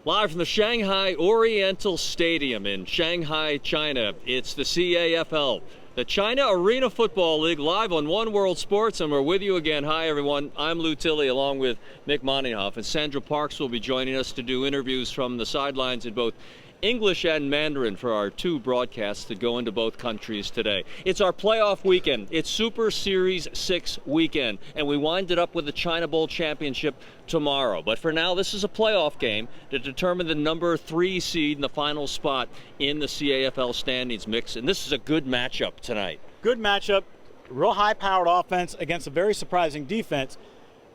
Live from the Shanghai Oriental Stadium in Shanghai, China, it's the CAFL, the China Arena Football League, live on One World Sports, and we're with you again. Hi, everyone. I'm Lou Tilley, along with Mick Moneyhoff, and Sandra Parks will be joining us to do interviews from the sidelines in both English and Mandarin for our two broadcasts that go into both countries today. It's our playoff weekend. It's Super Series 6 weekend, and we wind it up with the China Bowl Championship tomorrow. But for now, this is a playoff game to determine the number 3 seed in the final spot in the CAFL standings mix, and this is a good matchup tonight. Good matchup, real high-powered offense against a very surprising defense.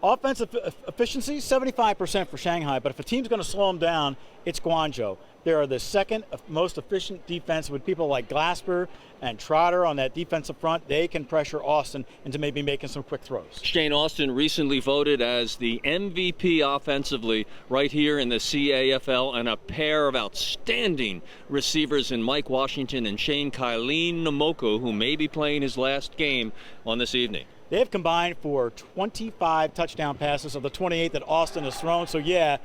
Offensive efficiency, 75% for Shanghai, but if a team's going to slow them down, it's Guangzhou. They are the second most efficient defense with people like Glasper and Trotter on that defensive front. They can pressure Austin into maybe making some quick throws. Shane Austin recently voted as the MVP offensively right here in the CAFL, and a pair of outstanding receivers in Mike Washington and Shane Kylene Nomoko, who may be playing his last game on this evening. They have combined for 25 touchdown passes of the 28 that Austin has thrown, so yeah,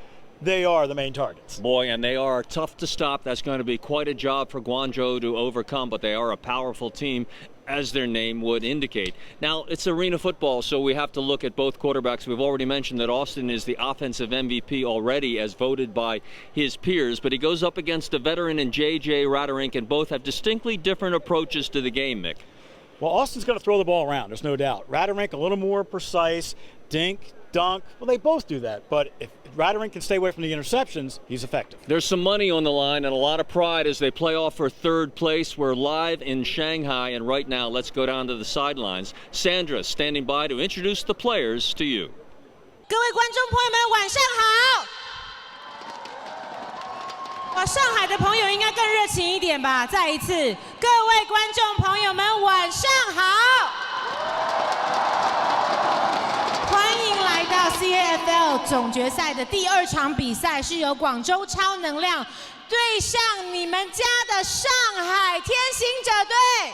they are the main targets. Boy, and they are tough to stop. That's going to be quite a job for Guangzhou to overcome, but they are a powerful team, as their name would indicate. Now, it's arena football, so we have to look at both quarterbacks. We've already mentioned that Austin is the offensive MVP already, as voted by his peers, but he goes up against a veteran in J.J. Raderink, and both have distinctly different approaches to the game, Mick. Well, Austin's going to throw the ball around, there's no doubt. Raderink a little more precise, dink, dunk. Well, they both do that, but if Raderink can stay away from the interceptions, he's effective. There's some money on the line and a lot of pride as they play off for third place. We're live in Shanghai, and right now let's go down to the sidelines. Sandra standing by to introduce the players to you. 各位观众朋友们，晚上好！哇，上海的朋友应该更热情一点吧？再一次，各位观众朋友们，晚上好！欢迎来到 CAFL 总决赛的第2场比赛，是由广州超能量对上你们家的上海天行者队。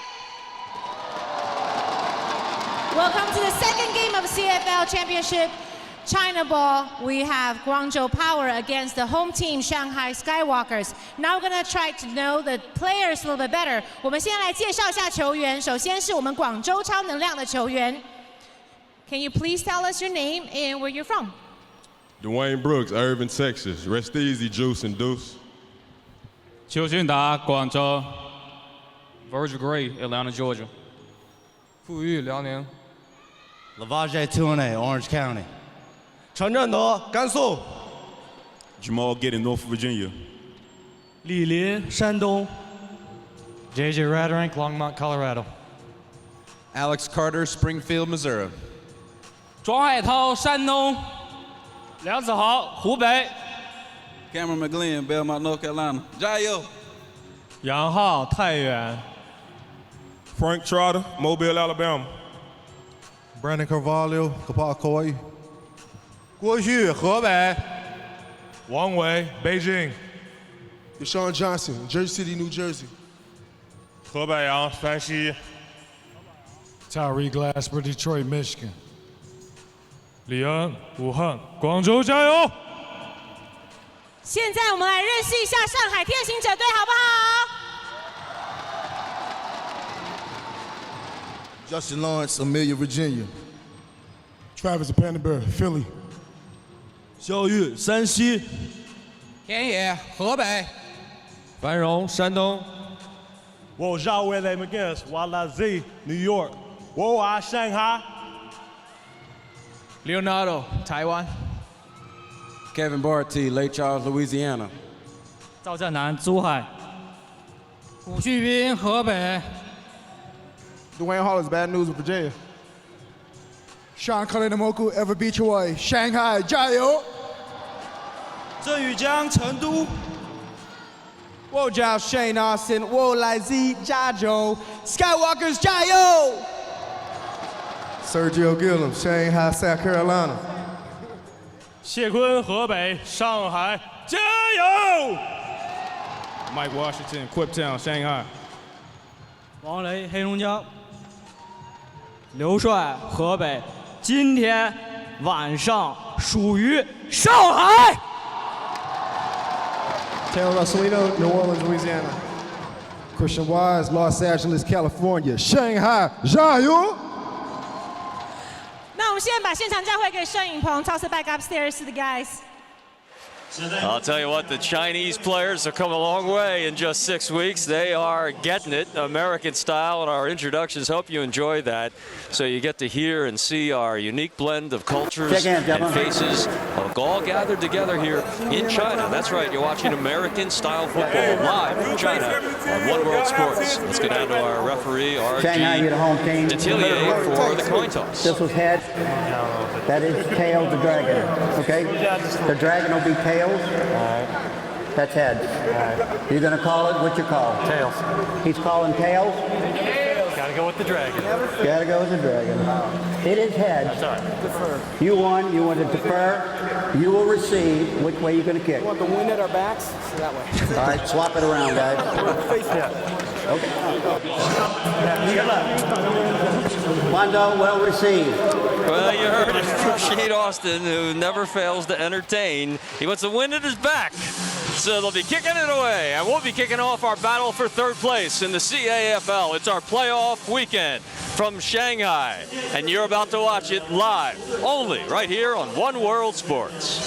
Welcome to the second game of CAFL Championship China Bowl. We have Guangzhou Power against the home team Shanghai Skywalkers. Now we're going to try to know the players a little bit better. 我们先来介绍一下球员，首先是我们广州超能量的球员。Can you please tell us your name and where you're from? Dwayne Brooks, Irving, Texas. Rest easy, Juice and Deuce. 邱俊达，广州。Virgil Gray, Atlanta, Georgia. 富裕辽宁。Lavalle Tune, Orange County. 陈振德，甘肃。 Jamal Getting, North Virginia. 李林，山东。 JJ Radarank, Longmont, Colorado. Alex Carter, Springfield, Missouri. 庄海涛，山东。梁子豪，湖北。 Cameron McGlynn, Belmont, North Carolina. 加油！ 杨浩，太原。 Frank Trotter, Mobile, Alabama. Brandon Carvalho, Kapaa, Kauai. 郭旭，河北。 王伟，北京。 Deshawn Johnson, Jersey City, New Jersey. 河北阳，山西。 Tyree Glasper, Detroit, Michigan. 李恩，武汉，广州，加油！ 现在我们来认识一下上海天行者队，好不好？ Justin Lawrence, Amelia, Virginia. Travis Pandenberg, Philly. 肖玉，山西。 田野，河北。樊荣，山东。 Wojawele McGinnis, Walazi, New York. Woa, Shanghai. Leonardo，台湾。 Kevin Barty, Lake Charles, Louisiana. 赵振南，珠海。古旭斌，河北。 Dwayne Hollis, Bad News, Virginia. Sean Kalinamoku, Ever Beach, Hawaii. Shanghai, 加油！ 郑宇江，成都。 Wojao Shane Austin, Wolazi, Jajo. Skywalkers, 加油！ Sergio Gillum, Shanghai, South Carolina. 谢坤，河北，上海，加油 Mike Washington, Quiptown, Shanghai. 王雷，黑龙江。刘帅，河北。今天晚上属于上海。 Taylor Russellino, New Orleans, Louisiana. Christian Wise, Los Angeles, California. Shanghai, 加油！ 那我们现在把现场交回给摄影棚 ，toss it back upstairs to the guys. I'll tell you what, the Chinese players have come a long way in just 6 weeks. They are getting it American style, and our introductions hope you enjoy that. So you get to hear and see our unique blend of cultures and faces all gathered together here in China. That's right, you're watching American style football live from China on One World Sports. Let's go down to our referee, R.G. Detillier, for the coin toss. This was head. That is tails, the dragon. Okay? The dragon will be tails. That's heads. You're going to call it? What's your call? Tails. He's calling tails? Gotta go with the dragon. Gotta go with the dragon. It is heads. That's all right. Defer. You won. You want to defer. You will receive. Which way are you going to kick? Want the wind at our backs? So that way. All right, swap it around, guys. Okay. Good luck. Mondo, well received. Well, you heard it from Shane Austin, who never fails to entertain. He wants the wind at his back. So they'll be kicking it away, and we'll be kicking off our battle for third place in the CAFL. It's our playoff weekend from Shanghai, and you're about to watch it live, only right here on One World Sports.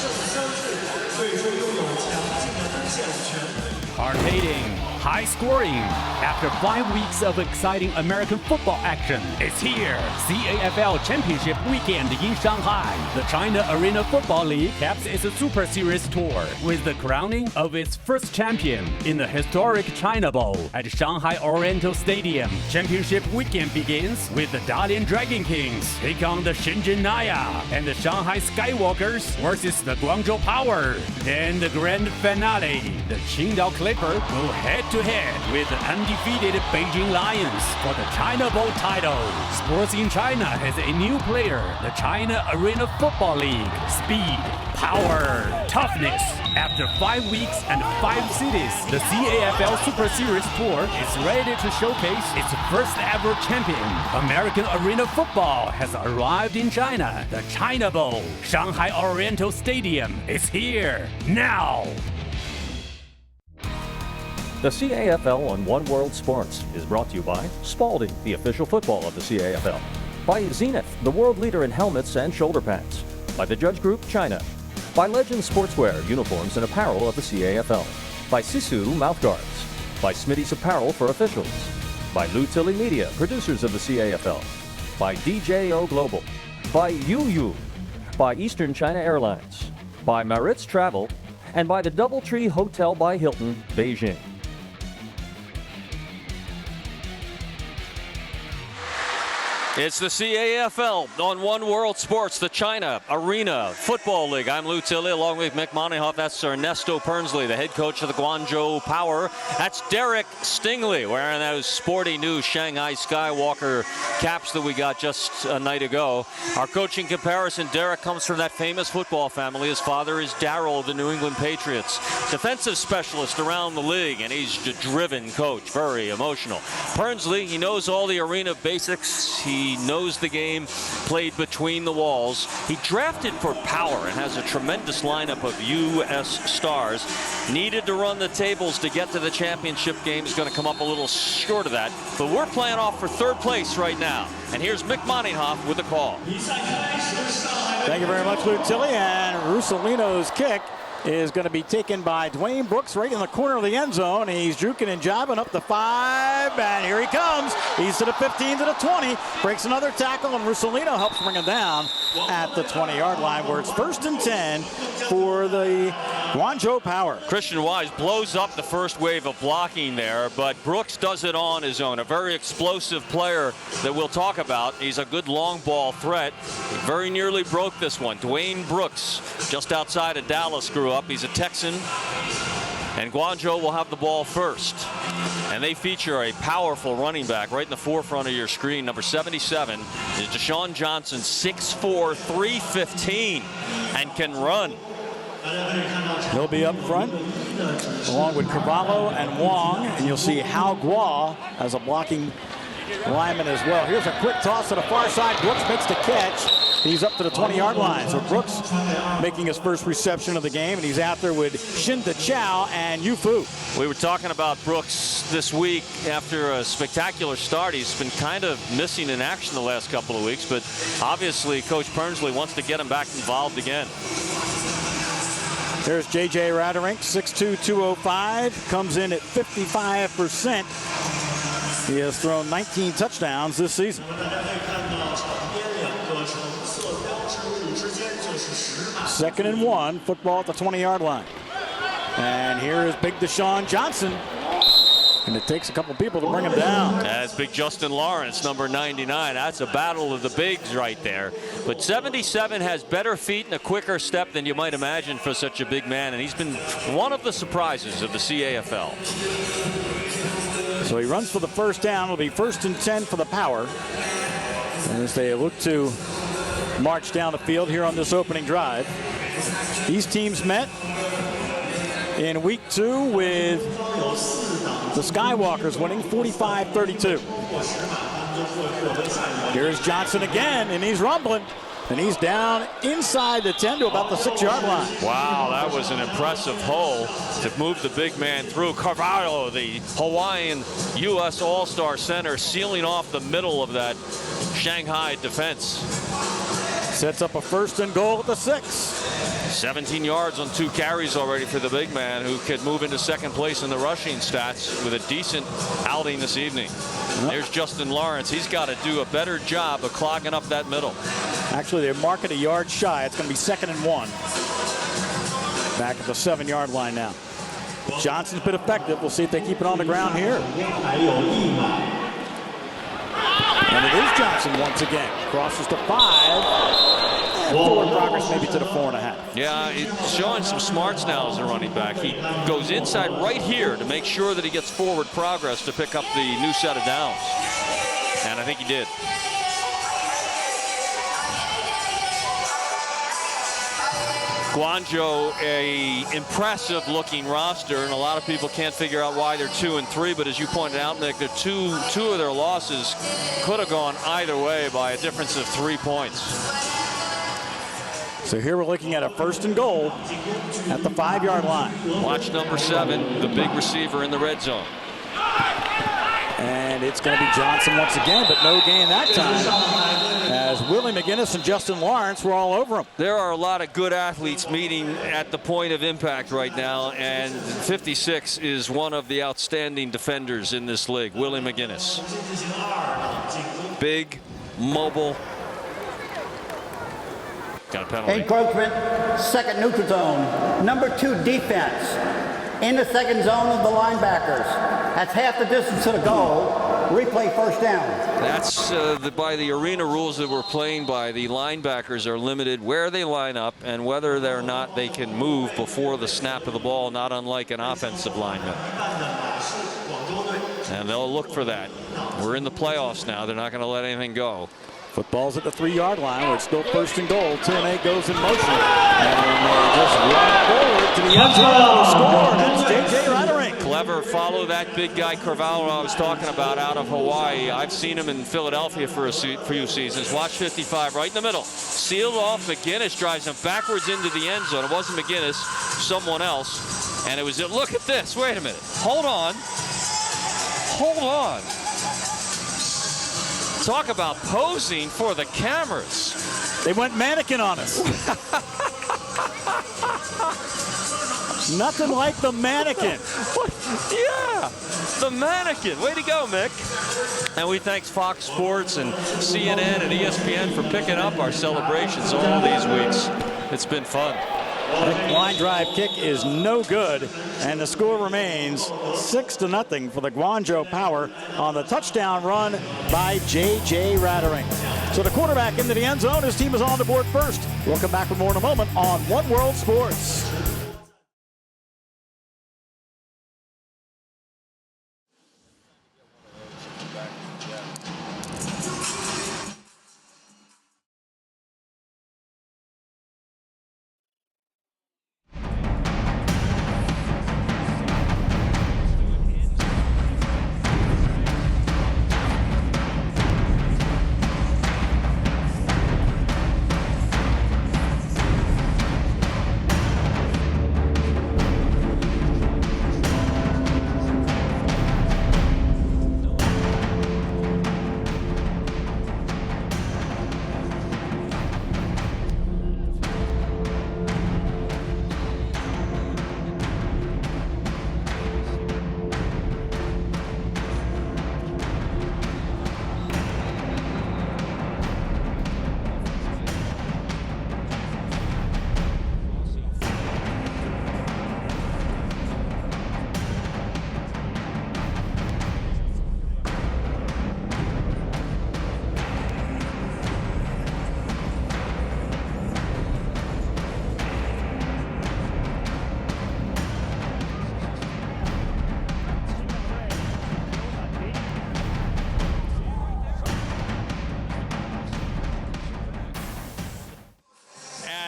Hard-hitting, high-scoring. After 5 weeks of exciting American football action, it's here. CAFL Championship Weekend in Shanghai. The China Arena Football League caps its Super Series tour with the crowning of its first champion in the historic China Bowl at Shanghai Oriental Stadium. Championship weekend begins with the Dalian Dragon Kings take on the Shenzhen Naya, and the Shanghai Skywalkers versus the Guangzhou Power. Then the grand finale, the Qingdao Clipper go head-to-head with the undefeated Beijing Lions for the China Bowl title. Sports in China has a new player, the China Arena Football League. Speed, power, toughness. After 5 weeks and 5 cities, the CAFL Super Series Tour is ready to showcase its first ever champion. American Arena Football has arrived in China. The China Bowl, Shanghai Oriental Stadium is here now. The CAFL on One World Sports is brought to you by Spalding, the official football of the CAFL. By Zenith, the world leader in helmets and shoulder pads. By the Judge Group, China. By Legend Sportswear, uniforms and apparel of the CAFL. By Sisu, mouthguards. By Smitty's Apparel for officials. By Lou Tilly Media, producers of the CAFL. by DJO Global, by Yuyu, by Eastern China Airlines, by Maritz Travel, and by the Doubletree Hotel by Hilton, Beijing. It's the CAFL on One World Sports, the China Arena Football League. I'm Lou Tilley along with Mick Moneyhoff. That's Ernesto Pernsley, the head coach of the Guangzhou Power. That's Derek Stingley wearing those sporty new Shanghai Skywalker caps that we got just a night ago. Our coaching comparison, Derek comes from that famous football family. His father is Darryl of the New England Patriots, defensive specialist around the league, and he's a driven coach, very emotional. Pernsley, he knows all the arena basics. He knows the game played between the walls. He drafted for power and has a tremendous lineup of U.S. stars. Needed to run the tables to get to the championship game. Is going to come up a little short of that. But we're playing off for third place right now. And here's Mick Moneyhoff with the call. Thank you very much, Lou Tilley. And Russolino's kick is going to be taken by Dwayne Brooks right in the corner of the end zone. He's juking and jobbing up the 5, and here he comes. He's to the 15, to the 20, breaks another tackle, and Russolino helps bring him down at the 20-yard line, where it's 1st and 10 for the Guangzhou Power. Christian Wise blows up the first wave of blocking there, but Brooks does it on his own. A very explosive player that we'll talk about. He's a good long ball threat. He very nearly broke this one. Dwayne Brooks, just outside of Dallas, grew up. He's a Texan, and Guangzhou will have the ball first. And they feature a powerful running back right in the forefront of your screen. Number 77 is Deshawn Johnson, 6'4", 315, and can run. He'll be up front along with Carvalho and Wong, and you'll see Hao Guo as a blocking lineman as well. Here's a quick toss to the far side. Brooks makes the catch. He's up to the 20-yard line. So Brooks making his first reception of the game, and he's out there with Shinda Chow and Yu Fu. We were talking about Brooks this week after a spectacular start. He's been kind of missing in action the last couple of weeks, but obviously Coach Pernsley wants to get him back involved again. There's J.J. Raderink, 6'2", 205, comes in at 55%. He has thrown 19 touchdowns this season. 2nd and 1, football at the 20-yard line. And here is big Deshawn Johnson. And it takes a couple people to bring him down. That's big Justin Lawrence, number 99. That's a battle of the bigs right there. But 77 has better feet and a quicker step than you might imagine for such a big man. And he's been one of the surprises of the CAFL. So he runs for the first down. It'll be 1st and 10 for the Power as they look to march down the field here on this opening drive. These teams met in week 2 with the Skywalkers winning 45-32. Here's Johnson again, and he's rumbling. And he's down inside the 10 to about the 6-yard line. Wow, that was an impressive hole to move the big man through. Carvalho, the Hawaiian U.S. All-Star center, sealing off the middle of that Shanghai defense. Sets up a 1st and goal at the 6. 17 yards on 2 carries already for the big man, who could move into 2nd place in the rushing stats with a decent outing this evening. There's Justin Lawrence. He's got to do a better job of clogging up that middle. Actually, they're marking a yard shy. It's going to be 2nd and 1. Back at the 7-yard line now. Johnson's been effective. We'll see if they keep it on the ground here. And it is Johnson once again. Crosses to 5. Forward progress maybe to the 4.5. Yeah, he's showing some smarts now as a running back. He goes inside right here to make sure that he gets forward progress to pick up the new set of downs. And I think he did. Guangzhou, a impressive looking roster, and a lot of people can't figure out why they're 2-3, but as you pointed out, Nick, they're two of their losses could have gone either way by a difference of 3 points. So here we're looking at a 1st and goal at the 5-yard line. Watch number 7, the big receiver in the red zone. And it's going to be Johnson once again, but no gain that time, as Willie McGinnis and Justin Lawrence were all over him. There are a lot of good athletes meeting at the point of impact right now, and 56 is one of the outstanding defenders in this league, Willie McGinnis. Big, mobile. Got a penalty. Encroachment, second neutral zone. Number 2 defense in the second zone of the linebackers. That's half the distance to the goal. Replay first down. That's by the arena rules that we're playing by. The linebackers are limited where they line up and whether or not they can move before the snap of the ball, not unlike an offensive lineman. And they'll look for that. We're in the playoffs now. They're not going to let anything go. Football's at the 3-yard line where it's still first and goal. TNA goes in motion. And they just run forward to the end zone to score. That's J.J. Rattering. Clever follow that big guy Carvalho I was talking about out of Hawaii. I've seen him in Philadelphia for a few seasons. Watch 55 right in the middle. Sealed off. McGinnis drives him backwards into the end zone. It wasn't McGinnis, someone else. And it was, look at this. Wait a minute. Hold on. Hold on. Talk about posing for the cameras. They went mannequin on us. Nothing like the mannequin. What? Yeah, the mannequin. Way to go, Mick. And we thank Fox Sports and CNN and ESPN for picking up our celebrations all these weeks. It's been fun. The line drive kick is no good, and the score remains 6-0 for the Guangzhou Power on the touchdown run by J.J. Rattering. So the quarterback into the end zone. His team is on the board first. We'll come back with more in a moment on One World Sports.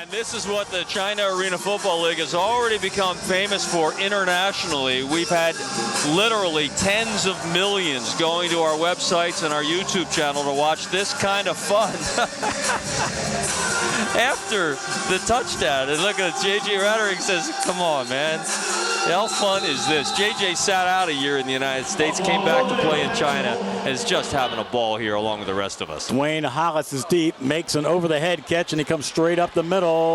This is what the China Arena Football League has already become famous for internationally. We've had literally tens of millions going to our websites and our YouTube channel to watch this kind of fun. After the touchdown, and look at J.J. Rattering says, come on, man. How fun is this? J.J. sat out a year in the United States, came back to play in China, and is just having a ball here along with the rest of us. Dwayne Hollis is deep, makes an over-the-head catch, and he comes straight up the middle.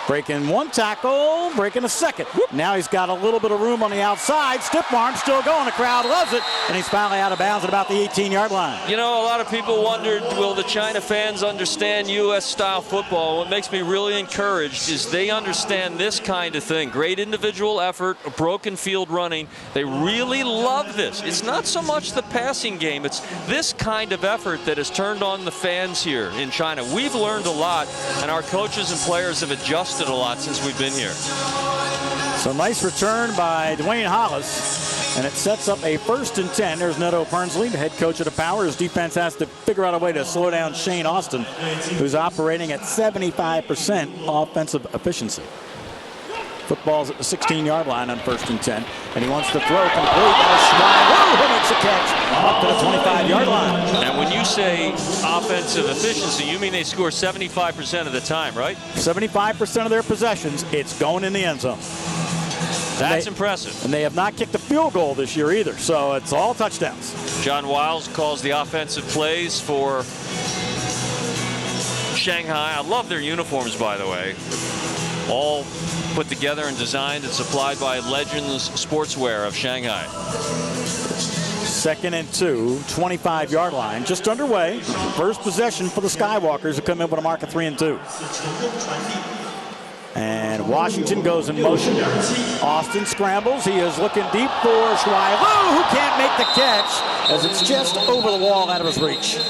Breaking one tackle, breaking a second. Now he's got a little bit of room on the outside. Stiff arm still going. The crowd loves it, and he's finally out of bounds at about the 18-yard line. You know, a lot of people wondered, will the China fans understand U.S.-style football? What makes me really encouraged is they understand this kind of thing. Great individual effort, a broken field running. They really love this. It's not so much the passing game. It's this kind of effort that has turned on the fans here in China. We've learned a lot, and our coaches and players have adjusted a lot since we've been here. So nice return by Dwayne Hollis, and it sets up a 1st and 10. There's Neto Pernsley, the head coach of the Power. His defense has to figure out a way to slow down Shane Austin, who's operating at 75% offensive efficiency. Football's at the 16-yard line on 1st and 10, and he wants to throw complete. Who makes a catch up to the 25-yard line. And when you say offensive efficiency, you mean they score 75% of the time, right? 75% of their possessions, it's going in the end zone. That's impressive. And they have not kicked a field goal this year either, so it's all touchdowns. John Wiles calls the offensive plays for Shanghai. I love their uniforms, by the way. All put together and designed and supplied by Legends Sportswear of Shanghai. 2nd and 2, 25-yard line, just underway. First possession for the Skywalkers, who come in with a mark of 3 and 2. And Washington goes in motion. Austin scrambles. He is looking deep for Schweiler, who can't make the catch as it's just over the wall out of his reach.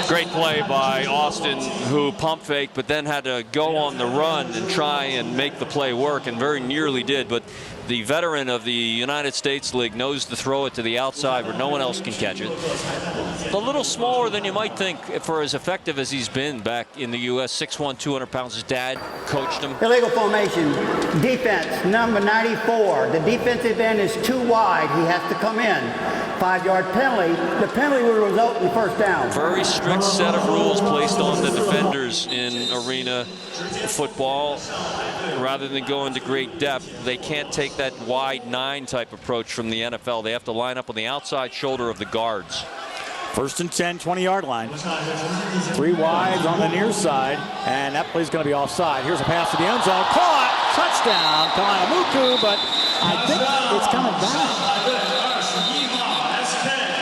Great play by Austin, who pump faked but then had to go on the run and try and make the play work, and very nearly did. But the veteran of the United States League knows to throw it to the outside where no one else can catch it. A little smaller than you might think for as effective as he's been back in the U.S. 6'1", 200 pounds. His dad coached him. Illegal formation. Defense, number 94. The defensive end is too wide. He has to come in. 5-yard penalty. The penalty will result in first down. Very strict set of rules placed on the defenders in arena football. Rather than go into great depth, they can't take that wide 9 type approach from the NFL. They have to line up on the outside shoulder of the guards. 1st and 10, 20-yard line. 3 wides on the near side, and that play's going to be offside. Here's a pass to the end zone. Caught! Touchdown, Kalanamuku, but I think it's coming back.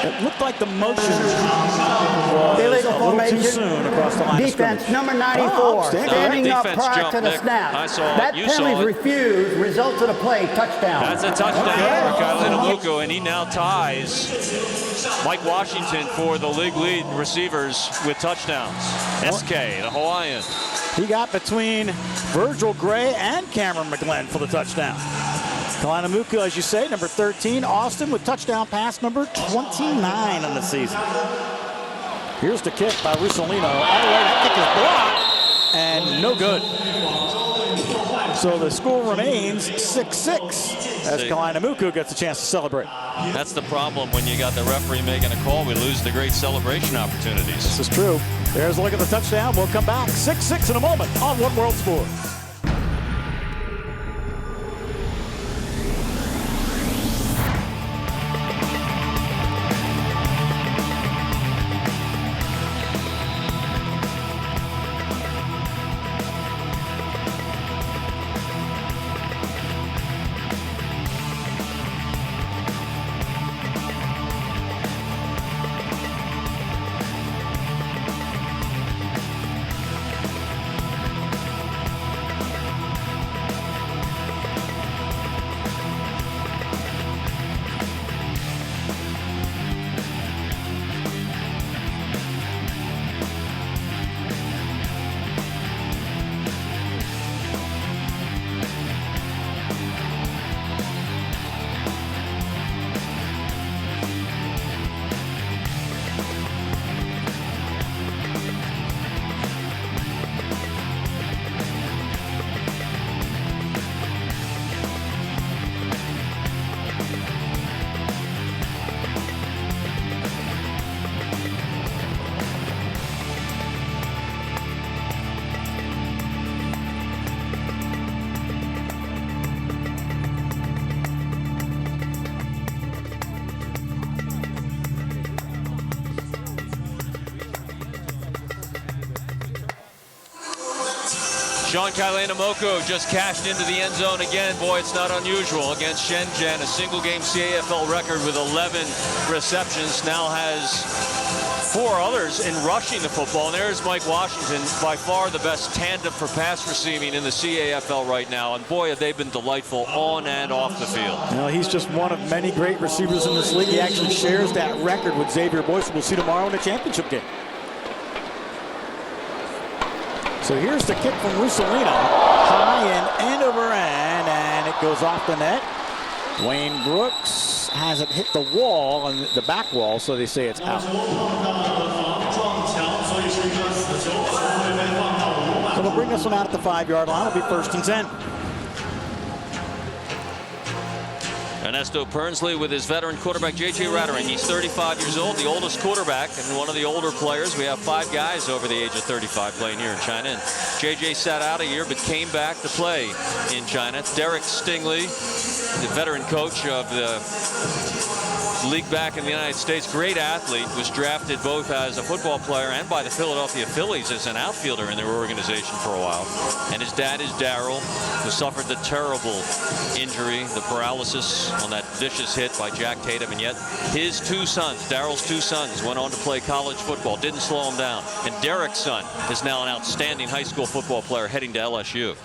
It looked like the motion was illegal a formation. little too soon across the line. Defense, number 94, standing up prior to the snap. That penalty is refused, results in a play, touchdown. That's a touchdown for Kalanamuku, and he now ties Mike Washington for the league lead in receivers with touchdowns. SK, the Hawaiian. He got between Virgil Gray and Cameron McGlenn for the touchdown. Kalanamuku, as you say, number 13. Austin with touchdown pass number 29 on the season. Here's the kick by Russolino. All the way, that kick is blocked and no good. So the score remains 6-6 as Kalanamuku gets a chance to celebrate. That's the problem when you got the referee making a call. We lose the great celebration opportunities. This is true. There's a look at the touchdown. We'll come back 6-6 in a moment on One World Sports. Sean Kalanamuku just cashed into the end zone again. Boy, it's not unusual against Shenzhen. A single-game CAFL record with 11 receptions. Now has 4 others in rushing the football. And there's Mike Washington, by far the best tandem for pass receiving in the CAFL right now. And boy, have they been delightful on and off the field. You know, he's just one of many great receivers in this league. He actually shares that record with Xavier Boyce. We'll see tomorrow in the championship game. So here's the kick from Russolino. High and end over end, and it goes off the net. Wayne Brooks hasn't hit the wall, on the back wall, so they say it's out. So they'll bring this one out at the 5-yard line. It'll be 1st and 10. Ernesto Pernsley with his veteran quarterback, J.J. Rattering. He's 35 years old, the oldest quarterback and one of the older players. We have 5 guys over the age of 35 playing here in China. And J.J. sat out a year but came back to play in China. Derek Stingley, the veteran coach of the league back in the United States. Great athlete. Was drafted both as a football player and by the Philadelphia Phillies as an outfielder in their organization for a while. And his dad is Darryl, who suffered the terrible injury, the paralysis on that vicious hit by Jack Tatum. And yet his two sons, Darryl's two sons, went on to play college football. Didn't slow him down. And Derek's son is now an outstanding high school football player heading to LSU.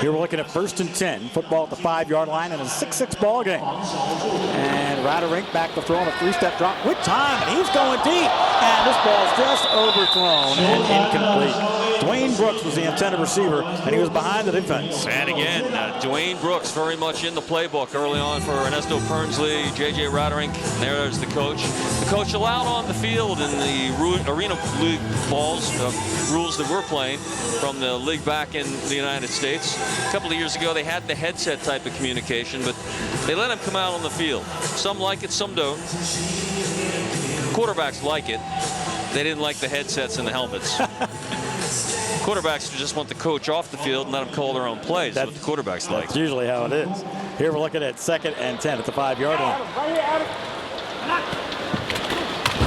Here we're looking at 1st and 10. Football at the 5-yard line in a 6-6 ball game. And Raderink back to throw on a 3-step drop with time, and he's going deep. And this ball's just overthrown and incomplete. Dwayne Brooks was the intended receiver, and he was behind the defense. And again, Dwayne Brooks very much in the playbook early on for Ernesto Pernsley, J.J. Raderink. There's the coach. The coach allowed on the field in the Arena League balls, rules that we're playing from the league back in the United States. A couple of years ago, they had the headset type of communication, but they let him come out on the field. Some like it, some don't. Quarterbacks like it. They didn't like the headsets and the helmets. Quarterbacks just want the coach off the field and let them call their own plays. That's what the quarterbacks like. That's usually how it is. Here we're looking at 2nd and 10 at the 5-yard line.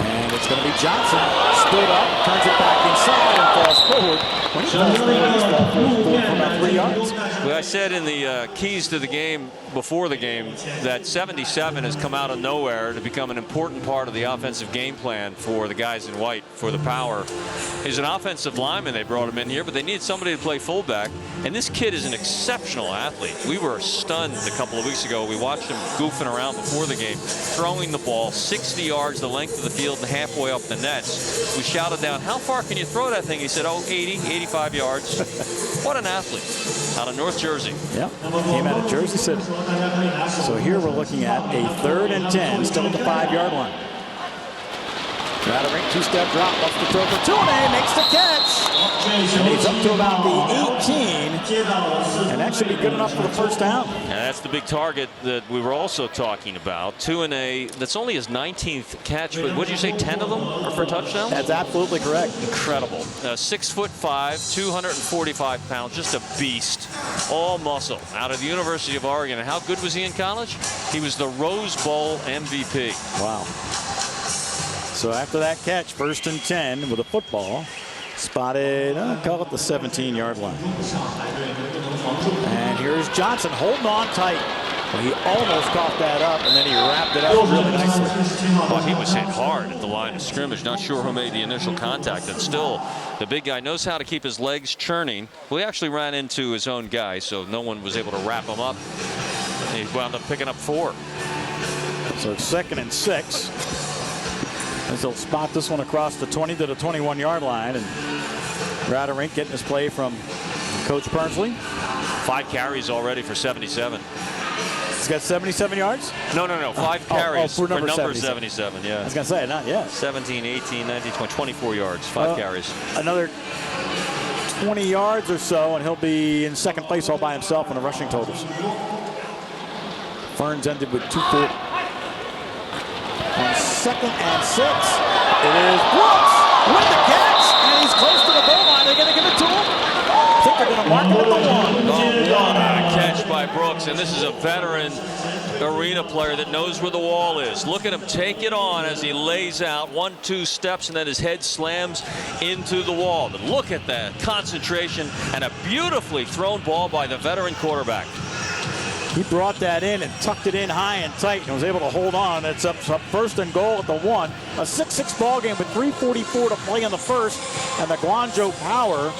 And it's going to be Johnson. Stood up, turns it back inside, and falls forward. When he does that, he's falls forward from about 3 yards. Well, I said in the keys to the game before the game that 77 has come out of nowhere to become an important part of the offensive game plan for the guys in white, for the Power. He's an offensive lineman. They brought him in here, but they need somebody to play fullback. And this kid is an exceptional athlete. We were stunned a couple of weeks ago. We watched him goofing around before the game, throwing the ball 60 yards the length of the field and halfway up the nets. We shouted down, "How far can you throw that thing?" He said, "Oh, 80, 85 yards." What an athlete out of North Jersey. Yep, came out of Jersey City. So here we're looking at a 3rd and 10, still at the 5-yard line. Raderink, 2-step drop, left to throw for Tune, makes the catch. And he's up to about the 18, and that should be good enough for the 1st down. And that's the big target that we were also talking about. Tune, that's only his 19th catch, but what did you say, 10 of them are for touchdowns? That's absolutely correct. Incredible. 6'5", 245 pounds, just a beast. All muscle out of the University of Oregon. And how good was he in college? He was the Rose Bowl MVP. Wow. So after that catch, 1st and 10 with a football, spotted, call it the 17-yard line. And here's Johnson holding on tight. Well, he almost caught that up, and then he wrapped it up really nicely. Well, he was hit hard at the line of scrimmage. Not sure who made the initial contact, and still the big guy knows how to keep his legs churning. Well, he actually ran into his own guy, so no one was able to wrap him up. He wound up picking up 4. So it's 2nd and 6. As they'll spot this one across the 20 to the 21-yard line, and Raderink getting his play from Coach Pernsley. 5 carries already for 77. He's got 77 yards? No. 5 carries for number 77, yeah. I was going to say, not yet. 17, 18, 19, 20, 24 yards, 5 carries. Another 20 yards or so, and he'll be in 2nd place all by himself in the rushing totals. Ferns ended with 240. On 2nd and 6, it is Brooks with the catch, and he's close to the goal line. They're going to give it to him. I think they're going to mark him at the 1. Oh, what a catch by Brooks, and this is a veteran arena player that knows where the wall is. Look at him take it on as he lays out 1-2 steps, and then his head slams into the wall. But look at that concentration and a beautifully thrown ball by the veteran quarterback. He brought that in and tucked it in high and tight and was able to hold on. It's up 1st and goal at the 1. A 6-6 ball game with 3:44 to play in the 1st, and the Guangzhou Power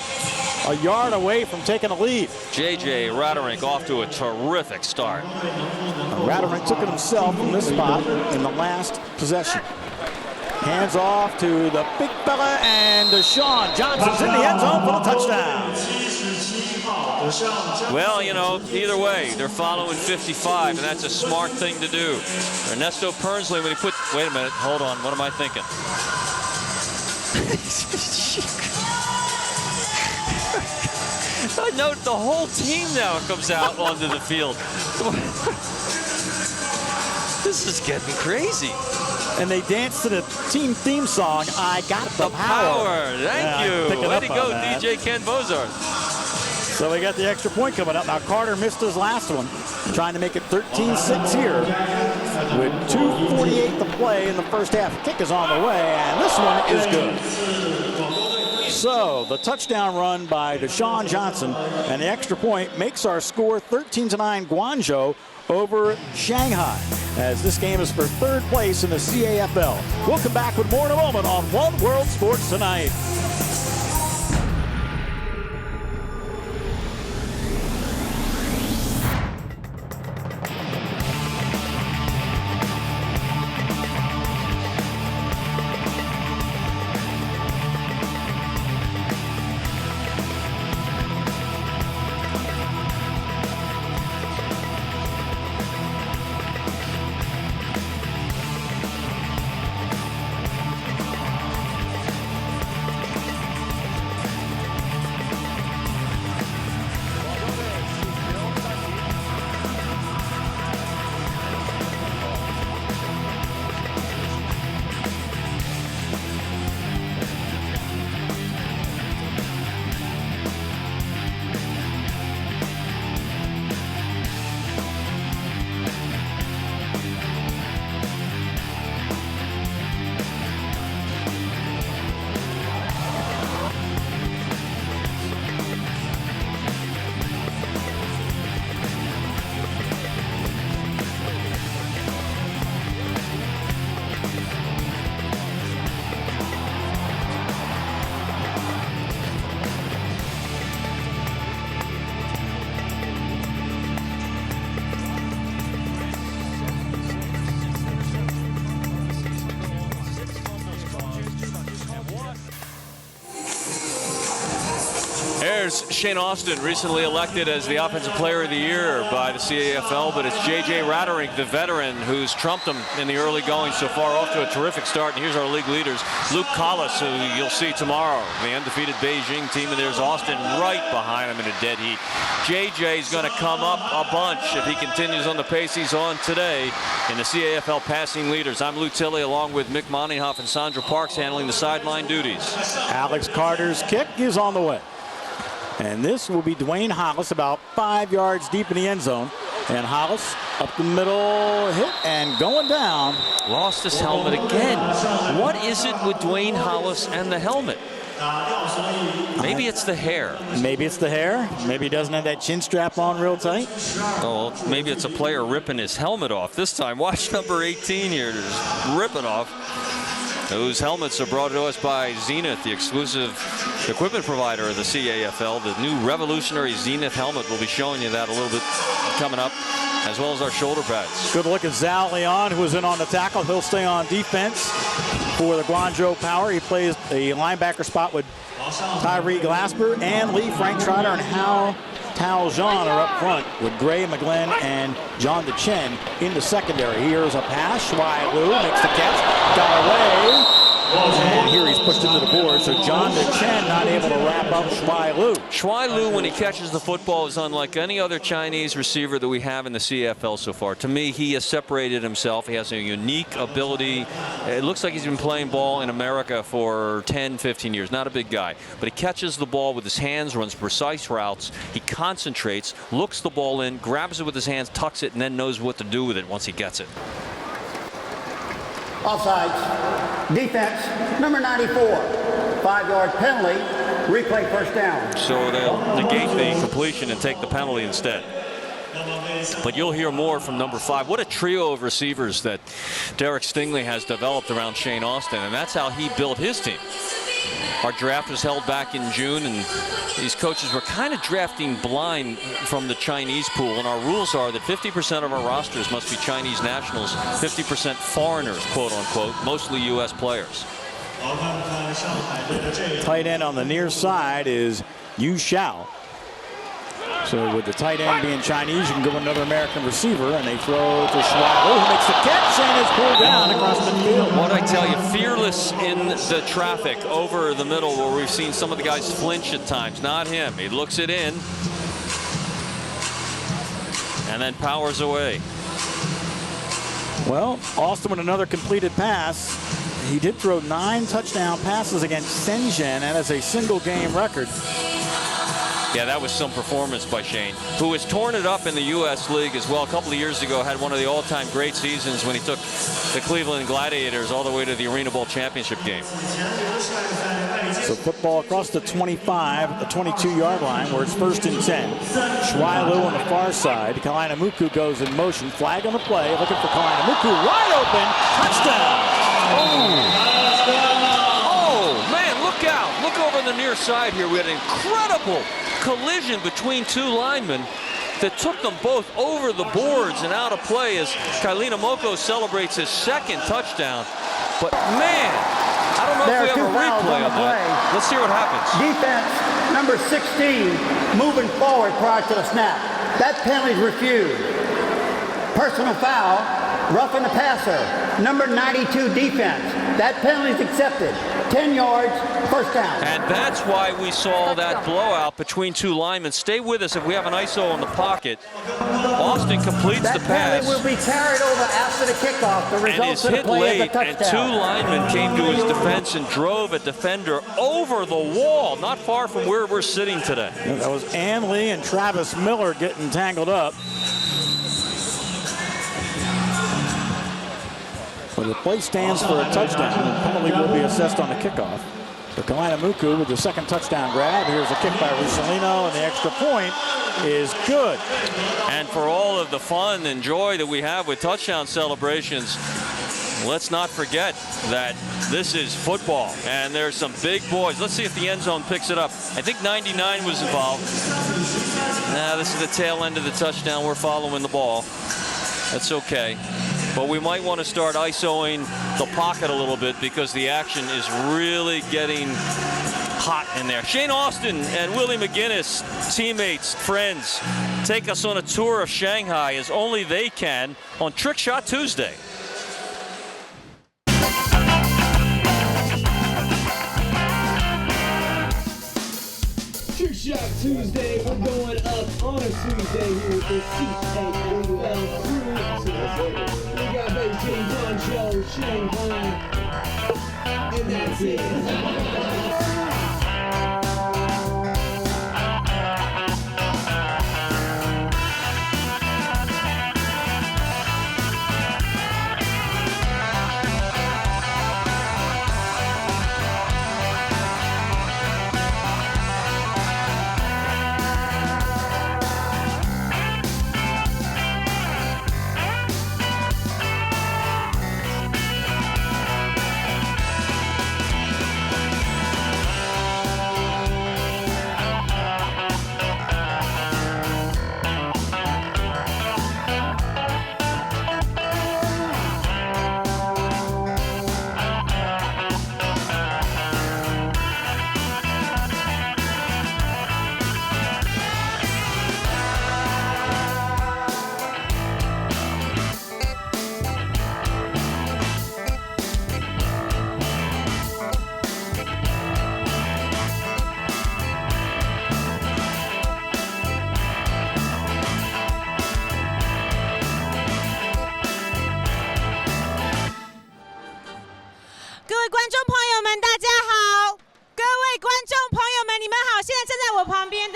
a yard away from taking a lead. J.J. Raderink off to a terrific start. Raderink took it himself from this spot in the last possession. Hands off to the big fella, and Deshawn Johnson's in the end zone for the touchdown. Well, you know, either way, they're following 55, and that's a smart thing to do. Ernesto Pernsley, when he put, wait a minute, hold on, what am I thinking? I know the whole team now comes out onto the field. This is getting crazy. And they dance to the team theme song, I Got the Power. Thank you. Way to go, DJ Ken Bozart. So we got the extra point coming up. Now Carter missed his last one, trying to make it 13-6 here. with 2:48 to play in the first half. Kick is on the way, and this one is good. So the touchdown run by Deshawn Johnson and the extra point makes our score 13-9 Guangzhou over Shanghai, as this game is for third place in the CAFL. We'll come back with more in a moment on One World Sports Tonight. There's Shane Austin, recently elected as the Offensive Player of the Year by the CAFL, but it's J.J. Ratterink, the veteran, who's trumped him in the early going so far, off to a terrific start. And here's our league leaders. Luke Collis, who you'll see tomorrow, the undefeated Beijing team, and there's Austin right behind him in a dead heat. J.J.'s going to come up a bunch if he continues on the pace he's on today in the CAFL passing leaders. I'm Lou Tilley, along with Mick Moneyhoff and Sandra Parks, handling the sideline duties. Alex Carter's kick is on the way. And this will be Dwayne Hollis about 5 yards deep in the end zone. And Hollis up the middle, hit and going down. Lost his helmet again. What is it with Dwayne Hollis and the helmet? Maybe it's the hair. Maybe it's the hair. Maybe he doesn't have that chin strap on real tight. Oh, maybe it's a player ripping his helmet off this time. Watch number 18 here, just rip it off. Those helmets are brought to us by Zenith, the exclusive equipment provider of the CAFL. The new revolutionary Zenith helmet, we'll be showing you that a little bit coming up, as well as our shoulder pads. Good look at Zal Leon, who was in on the tackle. He'll stay on defense for the Guangzhou Power. He plays the linebacker spot with Tyree Glasper and Lee Frank Trotter and Hao Tao Zhan are up front with Gray McGlynn and John DeChen in the secondary. Here's a pass. Shuai Liu makes the catch. Got away. And here he's pushed into the board. So John DeChen not able to wrap up Shuai Liu. Shuai Liu, when he catches the football, is unlike any other Chinese receiver that we have in the CFL so far. To me, he has separated himself. He has a unique ability. It looks like he's been playing ball in America for 10, 15 years. Not a big guy. But he catches the ball with his hands, runs precise routes. He concentrates, looks the ball in, grabs it with his hands, tucks it, and then knows what to do with it once he gets it. Offsides. Defense, number 94. 5-yard penalty. Replay first down. So they'll negate the completion and take the penalty instead. But you'll hear more from number 5. What a trio of receivers that Derek Stingley has developed around Shane Austin, and that's how he built his team. Our draft was held back in June, and these coaches were kind of drafting blind from the Chinese pool. And our rules are that 50% of our rosters must be Chinese nationals, 50% foreigners, quote unquote, mostly U.S. players. Tight end on the near side is Yu Xiao. So with the tight end being Chinese, you can go another American receiver, and they throw to Shuai Liu, who makes the catch and is pulled down across midfield. What I tell you, fearless in the traffic over the middle, where we've seen some of the guys flinch at times. Not him. He looks it in and then powers away. Well, Austin with another completed pass. He did throw 9 touchdown passes against Shenzhen, and as a single game record. Yeah, that was some performance by Shane, who has torn it up in the U.S. League as well. A couple of years ago, had one of the all-time great seasons when he took the Cleveland Gladiators all the way to the Arena Bowl championship game. So football across the 25 at the 22-yard line where it's 1st and 10. Schweilu on the far side. Kalinamuku goes in motion. Flag on the play. Looking for Kalinamuku. Wide open. Touchdown. Oh, man, look out. Look over the near side here. We had an incredible collision between two linemen that took them both over the boards and out of play as Kalinamuku celebrates his 2nd touchdown. But, man, I don't know if we have a replay of that. Let's see what happens. Defense, number 16, moving forward prior to the snap. That penalty is refused. Personal foul, roughing the passer. Number 92 defense. That penalty is accepted. 10 yards, 1st down. And that's why we saw that blowout between two linemen. Stay with us if we have an ISO in the pocket. Austin completes the pass. That penalty will be carried over after the kickoff. The result of the play is a touchdown. And two linemen came to his defense and drove a defender over the wall, not far from where we're sitting today. That was Ann Lee and Travis Miller getting tangled up. Well, the play stands for a touchdown, and penalty will be assessed on the kickoff. But Kalinamuku with the 2nd touchdown grab. Here's a kick by Russolino, and the extra point is good. And for all of the fun and joy that we have with touchdown celebrations, let's not forget that this is football, and there's some big boys. Let's see if the end zone picks it up. I think 99 was involved. Now, this is the tail end of the touchdown. We're following the ball. That's okay. But we might want to start ISOing the pocket a little bit because the action is really getting hot in there. Shane Austin and Willie McGinnis, teammates, friends, take us on a tour of Shanghai as only they can on Trick Shot Tuesday. Trick Shot Tuesday, we're going up on a Tuesday here with the CAFL crew. We got Beijing, Guangzhou, Shanghai, and that's it.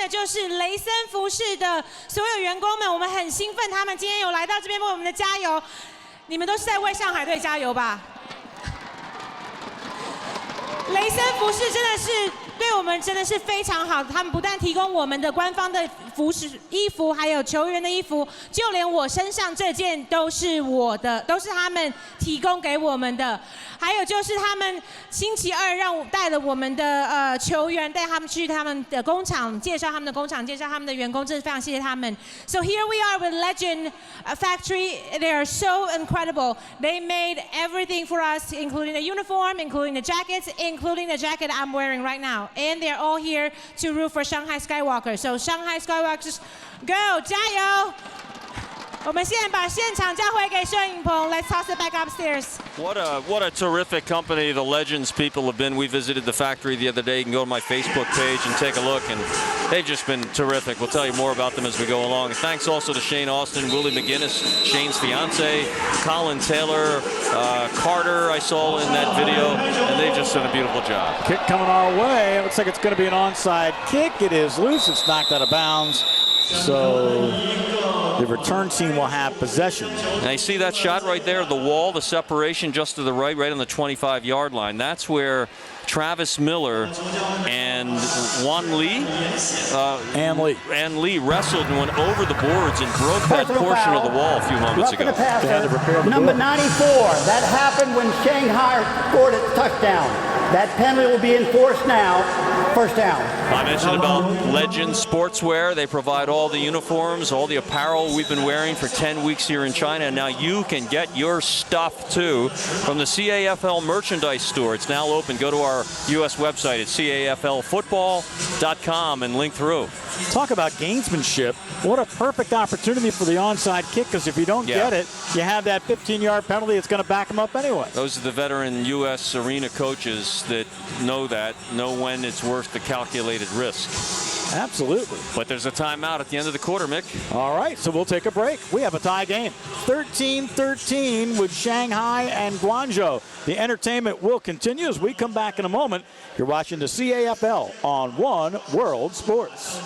就是雷森服饰的所有员工们，我们很兴奋，他们今天有来到这边为我们的加油。你们都是在为上海队加油吧？雷森服饰真的是对我们真的是非常好，他们不但提供我们的官方的服饰、衣服，还有球员的衣服，就连我身上这件都是我的，都是他们提供给我们的。还有就是他们星期二带了我们的球员，带他们去他们的工厂，介绍他们的工厂，介绍他们的员工，真是非常谢谢他们。So here we are with Legend Factory. They are so incredible. They made everything for us, including the uniform, including the jackets, including the jacket I'm wearing right now. And they're all here to root for Shanghai Skywalkers. So Shanghai Skywalkers, go, 加油!我们现在把现场交回给摄影棚 Let's toss it back upstairs. What a terrific company the Legends people have been. We visited the factory the other day. You can go to my Facebook page and take a look, and they've just been terrific. We'll tell you more about them as we go along. Thanks also to Shane Austin, Willie McGinnis, Shane's fiance, Colin Taylor, Carter I saw in that video, and they've just done a beautiful job. Kick coming our way. It looks like it's going to be an onside kick. It is loose. It's knocked out of bounds. So the return team will have possession. Now you see that shot right there, the wall, the separation just to the right on the 25-yard line. That's where Travis Miller and Ann Lee wrestled and went over the boards and broke that portion of the wall a few moments ago. Number 94. That happened when Shanghai scored a touchdown. That penalty will be enforced now. First down. I mentioned about Legends Sportswear. They provide all the uniforms, all the apparel we've been wearing for 10 weeks here in China. And now you can get your stuff, too, from the CAFL merchandise store. It's now open. Go to our U.S. website at caflfootball.com and link through. Talk about gamesmanship. What a perfect opportunity for the onside kick, because if you don't get it, you have that 15-yard penalty. It's going to back them up anyway. Those are the veteran U.S. arena coaches that know when it's worth the calculated risk. Absolutely. But there's a timeout at the end of the quarter, Mick. All right, so we'll take a break. We have a tie game. 13-13 with Shanghai and Guangzhou. The entertainment will continue as we come back in a moment. You're watching the CAFL on One World Sports.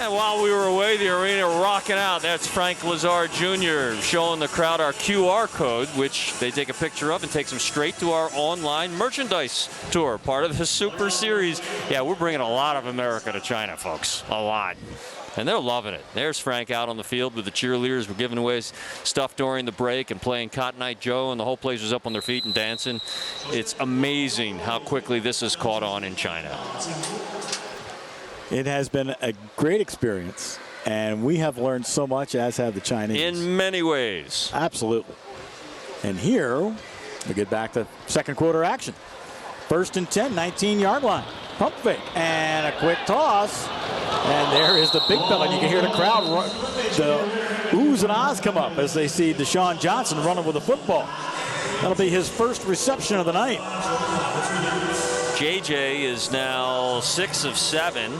While we were away, the arena rocking out. That's Frank Lazar Jr. showing the crowd our QR code, which they take a picture of and takes them straight to our online merchandise tour, part of the Super Series. Yeah, we're bringing a lot of America to China, folks. A lot. And they're loving it. There's Frank out on the field with the cheerleaders. We're giving away stuff during the break and playing Cotton Eye Joe, and the whole place was up on their feet and dancing. It's amazing how quickly this has caught on in China. It has been a great experience, and we have learned so much, as have the Chinese. In many ways. Absolutely. And here, we get back to second quarter action. 1st and 10, 19-yard line. Pump fake and a quick toss. And there is the big fella. You can hear the crowd, the oohs and ahs come up as they see Deshawn Johnson running with the football. That'll be his first reception of the night. JJ is now 6 of 7.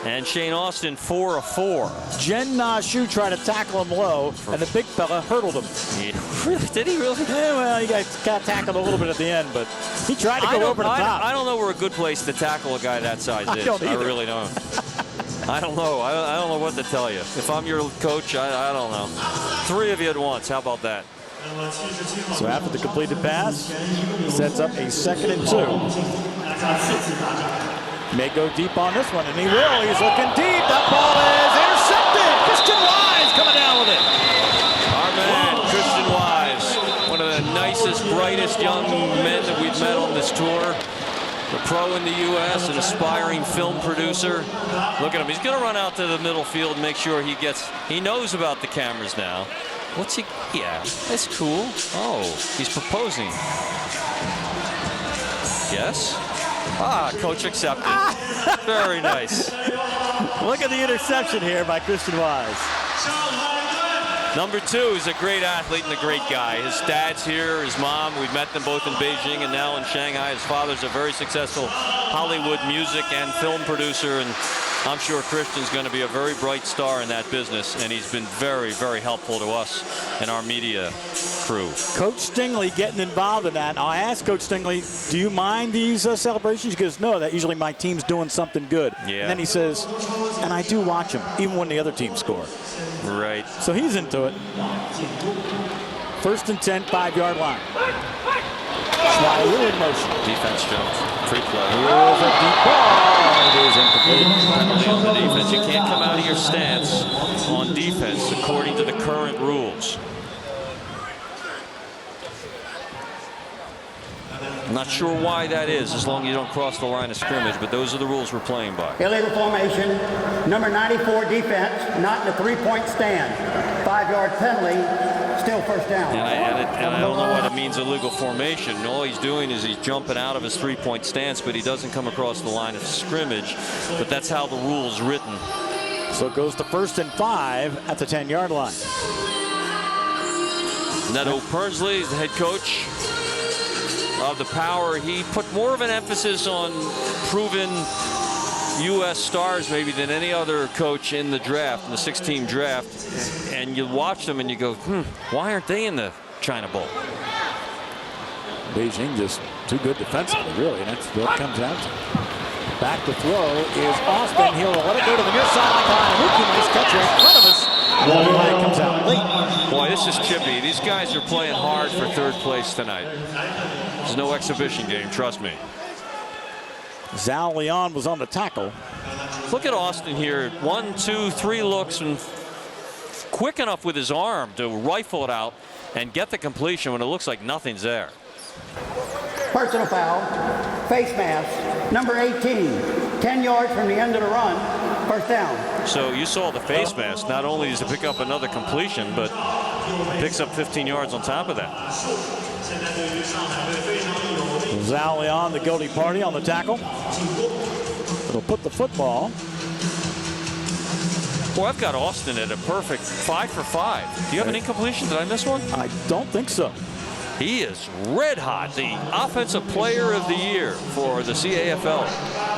And Shane Austin 4 of 4. Jen Na Shu tried to tackle him low, and the big fella hurdled him. Yeah. Did he really? Yeah, well, he got tackled a little bit at the end, but he tried to go over the top. I don't know where a good place to tackle a guy that size is. I don't either. I really don't. I don't know. I don't know what to tell you. If I'm your coach, I don't know. 3 of you at once. How about that? So after the completed pass, sets up a 2nd and 2. May go deep on this one, and he will. He's looking deep. That ball is intercepted. Christian Wise coming down with it. Our man, Christian Wise, one of the nicest, brightest young men that we've met on this tour. A pro in the U.S., an aspiring film producer. Look at him. He's going to run out to the middle field and make sure he knows about the cameras now. What's he? Yeah, that's cool. Oh, he's proposing. Yes? Ah, coach accepted. Very nice. Look at the interception here by Christian Wise. Number 2 is a great athlete and a great guy. His dad's here, his mom, we've met them both in Beijing and now in Shanghai. His father's a very successful Hollywood music and film producer, and I'm sure Christian's going to be a very bright star in that business, and he's been very, very helpful to us and our media crew. Coach Stingley getting involved in that. I asked Coach Stingley, do you mind these celebrations? He goes, no, that usually my team's doing something good. Yeah. And then he says, and I do watch them, even when the other team score. Right. So he's into it. 1st and 10, 5-yard line. Schweiler in motion. Defense jumps. Free play. Here's a deep ball. It is incomplete. Penalty on the defense. You can't come out of your stance on defense according to the current rules. I'm not sure why that is, as long as you don't cross the line of scrimmage, but those are the rules we're playing by. Illegal formation, number 94 defense, not in the 3-point stand. 5-yard penalty, still 1st down. And I don't know what it means, illegal formation. All he's doing is he's jumping out of his 3-point stance, but he doesn't come across the line of scrimmage. But that's how the rule's written. So it goes to 1st and 5 at the 10-yard line. Neto Pernsley, the head coach of the Power, he put more of an emphasis on proven U.S. stars maybe than any other coach in the draft, in the 6-team draft. And you watch them and you go, why aren't they in the China Bowl? Beijing just too good defensively, really, and that's what it comes down to. Back to throw is Austin. He'll let it go to the near sideline. Nice catch right in front of us. It comes out late. Boy, this is chippy. These guys are playing hard for 3rd place tonight. There's no exhibition game, trust me. Zhao Leon was on the tackle. Look at Austin here. 1, 2, 3 looks, and quick enough with his arm to rifle it out and get the completion when it looks like nothing's there. Personal foul, face mask, number 18, 10 yards from the end of the run, 1st down. So you saw the face mask. Not only does it pick up another completion, but picks up 15 yards on top of that. Zhao Leon, the guilty party on the tackle. It'll put the football. Boy, I've got Austin at a perfect 5 for 5. Do you have an incompletion? Did I miss one? I don't think so. He is red hot, the offensive player of the year for the CAFL.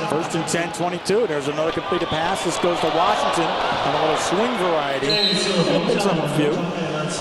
1st and 10, 22. There's another completed pass. This goes to Washington on a little swing variety. And picks up a few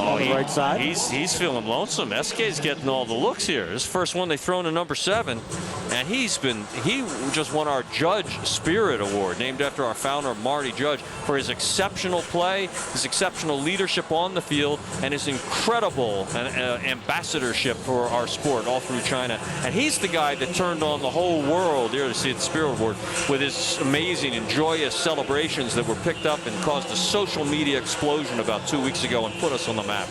on the right side. He's feeling lonesome. SK's getting all the looks here. His first one they thrown to number 7. And he just won our Judge Spirit Award, named after our founder, Marty Judge, for his exceptional play, his exceptional leadership on the field, and his incredible ambassadorship for our sport all through China. And he's the guy that turned on the whole world here to see the Spirit Award with his amazing and joyous celebrations that were picked up and caused a social media explosion about 2 weeks ago and put us on the map.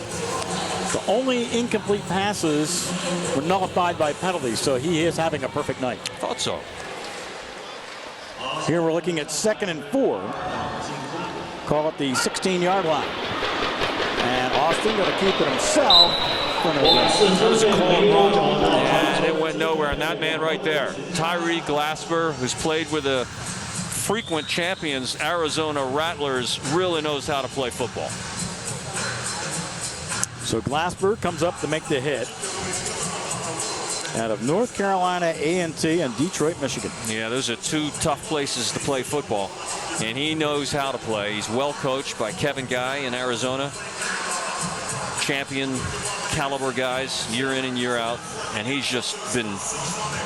The only incomplete passes were nullified by penalties, so he is having a perfect night. Thought so. Here we're looking at 2nd and 4. Call it the 16-yard line. And Austin going to keep it himself. That was a call wrong, and it went nowhere. And that man right there, Tyree Glasper, who's played with the frequent champions Arizona Rattlers, really knows how to play football. So Glasper comes up to make the hit. Out of North Carolina A&T and Detroit, Michigan. Yeah, those are 2 tough places to play football. And he knows how to play. He's well coached by Kevin Guy in Arizona. Champion caliber guys year in and year out. And he's just been,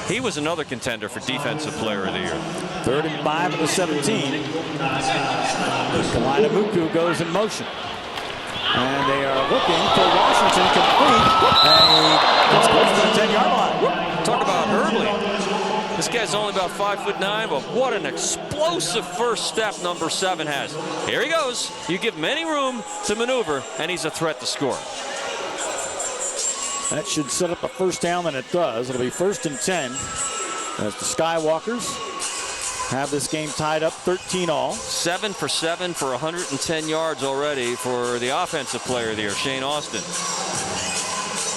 he was another contender for Defensive Player of the Year. 3rd and 5 at the 17. Kalinamuku goes in motion. And they are looking for Washington complete. And it's close to the 10-yard line. Talk about hurdling. This guy's only about 5'9", but what an explosive first step number 7 has. Here he goes. You give him any room to maneuver, and he's a threat to score. That should set up a first down, and it does. It'll be 1st and 10 as the Skywalkers have this game tied up 13-all. 7 for 7 for 110 yards already for the offensive player there, Shane Austin.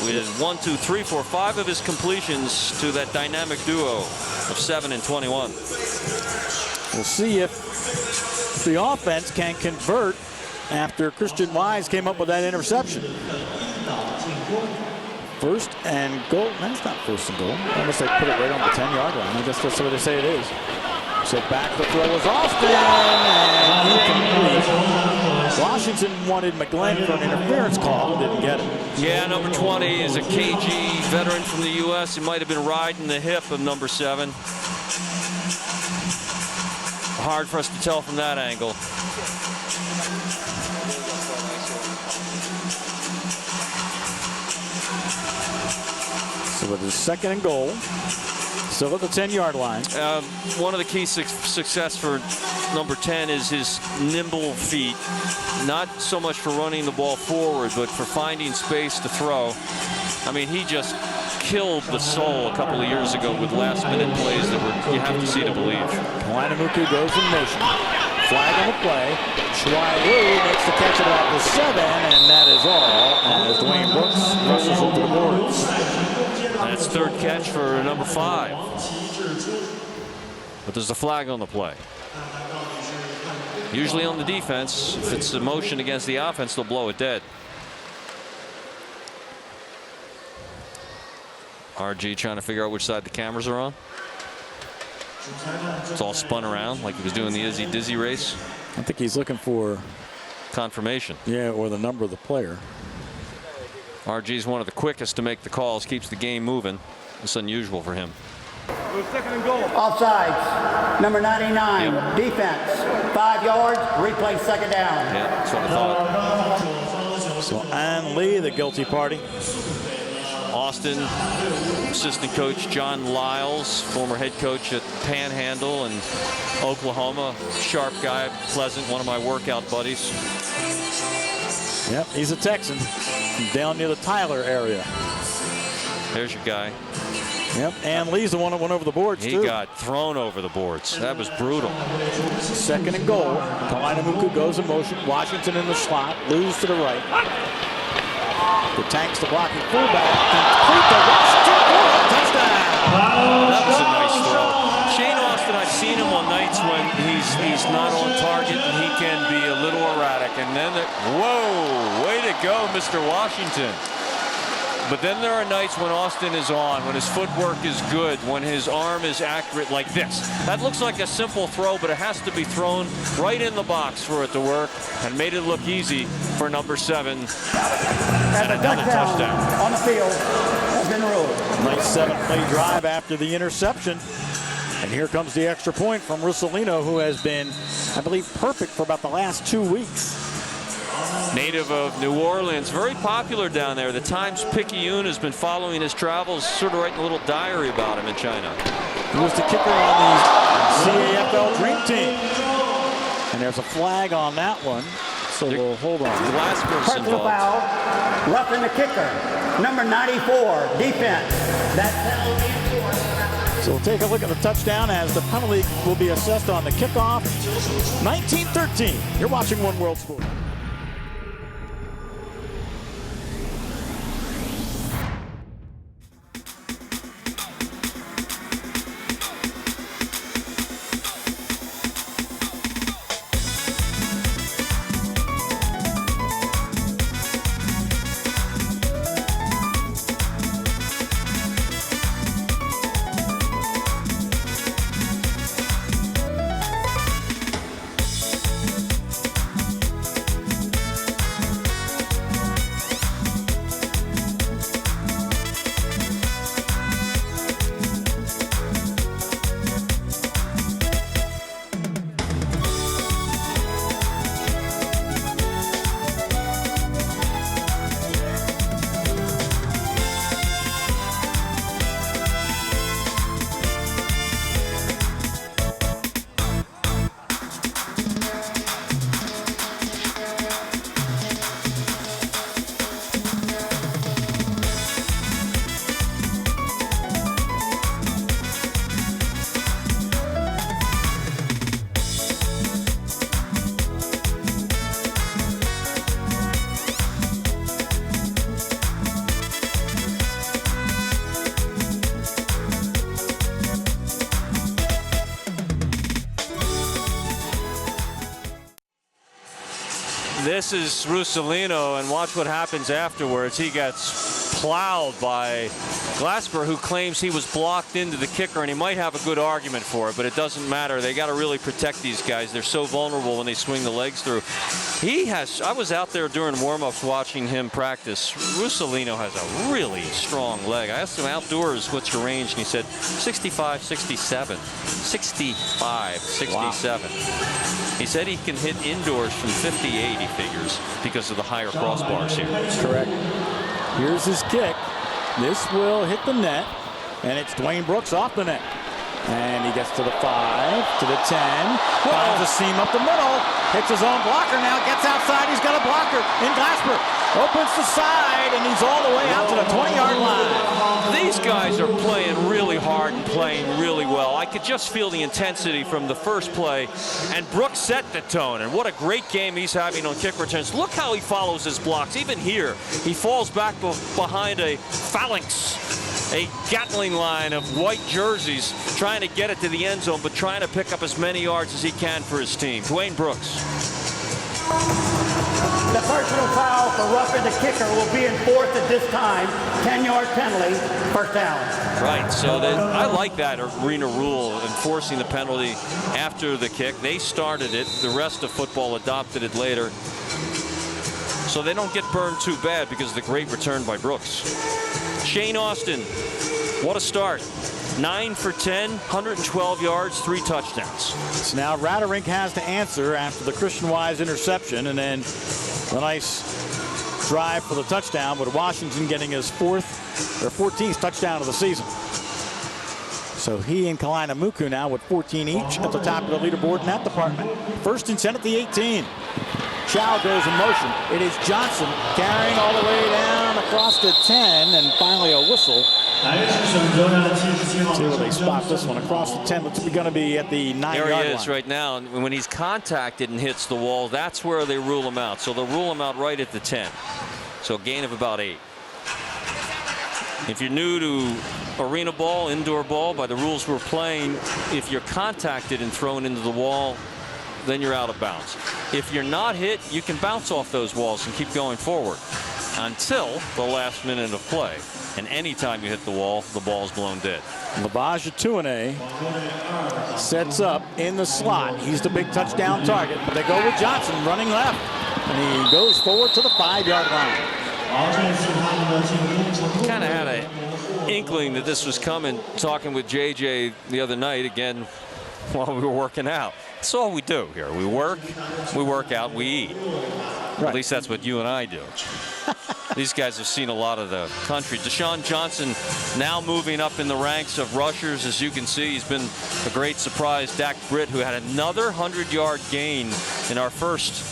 With 1, 2, 3, 4, 5 of his completions to that dynamic duo of 7 and 21. We'll see if the offense can convert after Christian Wise came up with that interception. 1st and goal. That's not 1st and goal. Unless they put it right on the 10-yard line. I guess that's what they say it is. So back the throw was Austin, and incomplete. Washington wanted McGlenn for an interference call, didn't get it. Yeah, number 20 is a KG veteran from the U.S. He might have been riding the hip of number 7. Hard for us to tell from that angle. So it is 2nd and goal. Still at the 10-yard line. One of the key success for number 10 is his nimble feet. Not so much for running the ball forward, but for finding space to throw. I mean, he just killed the soul a couple of years ago with last-minute plays that were, you have to see to believe. Kalinamuku goes in motion. Flag on the play. Shuai Wu makes the catch at about the 7, and that is all as Dwayne Brooks rushes into the boards. That's 3rd catch for number 5. But there's a flag on the play. Usually on the defense, if it's a motion against the offense, they'll blow it dead. RG trying to figure out which side the cameras are on. It's all spun around like he was doing the Izzy Dizzy race. I think he's looking for confirmation. Yeah, or the number of the player. RG's one of the quickest to make the calls, keeps the game moving. It's unusual for him. 2nd and goal. Offsides. Number 99, defense. 5 yards, replay 2nd down. Yeah, that's what I thought. So Ann Lee, the guilty party. Austin, assistant coach John Lyles, former head coach at Panhandle and Oklahoma. Sharp guy, pleasant, one of my workout buddies. Yep, he's a Texan down near the Tyler area. There's your guy. Yep, and Lee's the one that went over the boards, he too. got thrown over the boards. That was brutal. 2nd and goal. Kalinamuku goes in motion. Washington in the slot. Lose to the right. The Tanks the blocking fullback. Complete to Washington for a touchdown. That was a nice throw. Shane Austin, I've seen him on nights when he's not on target and he can be a little erratic. And then, whoa, way to go, Mr. Washington. But then there are nights when Austin is on, when his footwork is good, when his arm is accurate like this. That looks like a simple throw, but it has to be thrown right in the box for it to work, and made it look easy for number 7. And another touchdown. On the field has been ruled. Nice 7-play drive after the interception. And here comes the extra point from Russolino, who has been, I believe, perfect for about the last 2 weeks. Native of New Orleans, very popular down there. The Times-Picayune has been following his travels, sort of writing a little diary about him in China. He was the kicker on the CAFL Dream Team. And there's a flag on that one, so we'll hold on. Glasgow's Personal involved. foul, roughing the kicker. Number 94, defense. So we'll take a look at the touchdown as the penalty will be assessed on the kickoff. 19-13. You're watching One World Sports. This is Russolino, and watch what happens afterwards. He gets plowed by Glasper, who claims he was blocked into the kicker, and he might have a good argument for it, but it doesn't matter. They got to really protect these guys. They're so vulnerable when they swing the legs through. I was out there during warm-ups watching him practice. Russolino has a really strong leg. I asked him outdoors, what's your range? And he said 65, 67. 65, 67. Wow. He said he can hit indoors from 58, he figures, because of the higher crossbars here. Correct. Here's his kick. This will hit the net, and it's Dwayne Brooks off the net. And he gets to the 5, to the 10, finds a seam up the middle, hits his own blocker now, gets outside, he's got a blocker in Glasper, opens the side, and he's all the way out to the 20-yard line. These guys are playing really hard and playing really well. I could just feel the intensity from the first play, and Brooks set the tone, and what a great game he's having on kick returns. Look how he follows his blocks. Even here, he falls back behind a phalanx, a Gatling line of white jerseys, trying to get it to the end zone, but trying to pick up as many yards as he can for his team. Dwayne Brooks. The personal foul for roughing the kicker will be enforced at this time. 10-yard penalty, first down. Right, so I like that arena rule, enforcing the penalty after the kick. They started it. The rest of football adopted it later. So they don't get burned too bad because of the great return by Brooks. Shane Austin, what a start. 9 for 10, 112 yards, 3 touchdowns. So now Ratterink has to answer after the Christian Wise interception, and then a nice drive for the touchdown, but Washington getting his 14th touchdown of the season. So he and Kalina Muku now with 14 each at the top of the leaderboard in that department. 1st and 10 at the 18. Chow goes in motion. It is Johnson carrying all the way down across the 10, and finally a whistle. See where they spot this one across the 10. It's going to be at the 9-yard line. There he is right now. And when he's contacted and hits the wall, that's where they rule him out. So they'll rule him out right at the 10. So a gain of about 8. If you're new to arena ball, indoor ball, by the rules we're playing, if you're contacted and thrown into the wall, then you're out of bounds. If you're not hit, you can bounce off those walls and keep going forward until the last minute of play. And anytime you hit the wall, the ball's blown dead. Labaja Tuane sets up in the slot. He's the big touchdown target, but they go with Johnson running left, and he goes forward to the 5-yard line. Kind of had an inkling that this was coming, talking with JJ the other night again while we were working out. That's all we do here. We work out, we eat. Right. At least that's what you and I do. These guys have seen a lot of the country. Deshawn Johnson now moving up in the ranks of rushers. As you can see, he's been a great surprise. Dak Britt, who had another 100-yard gain in our first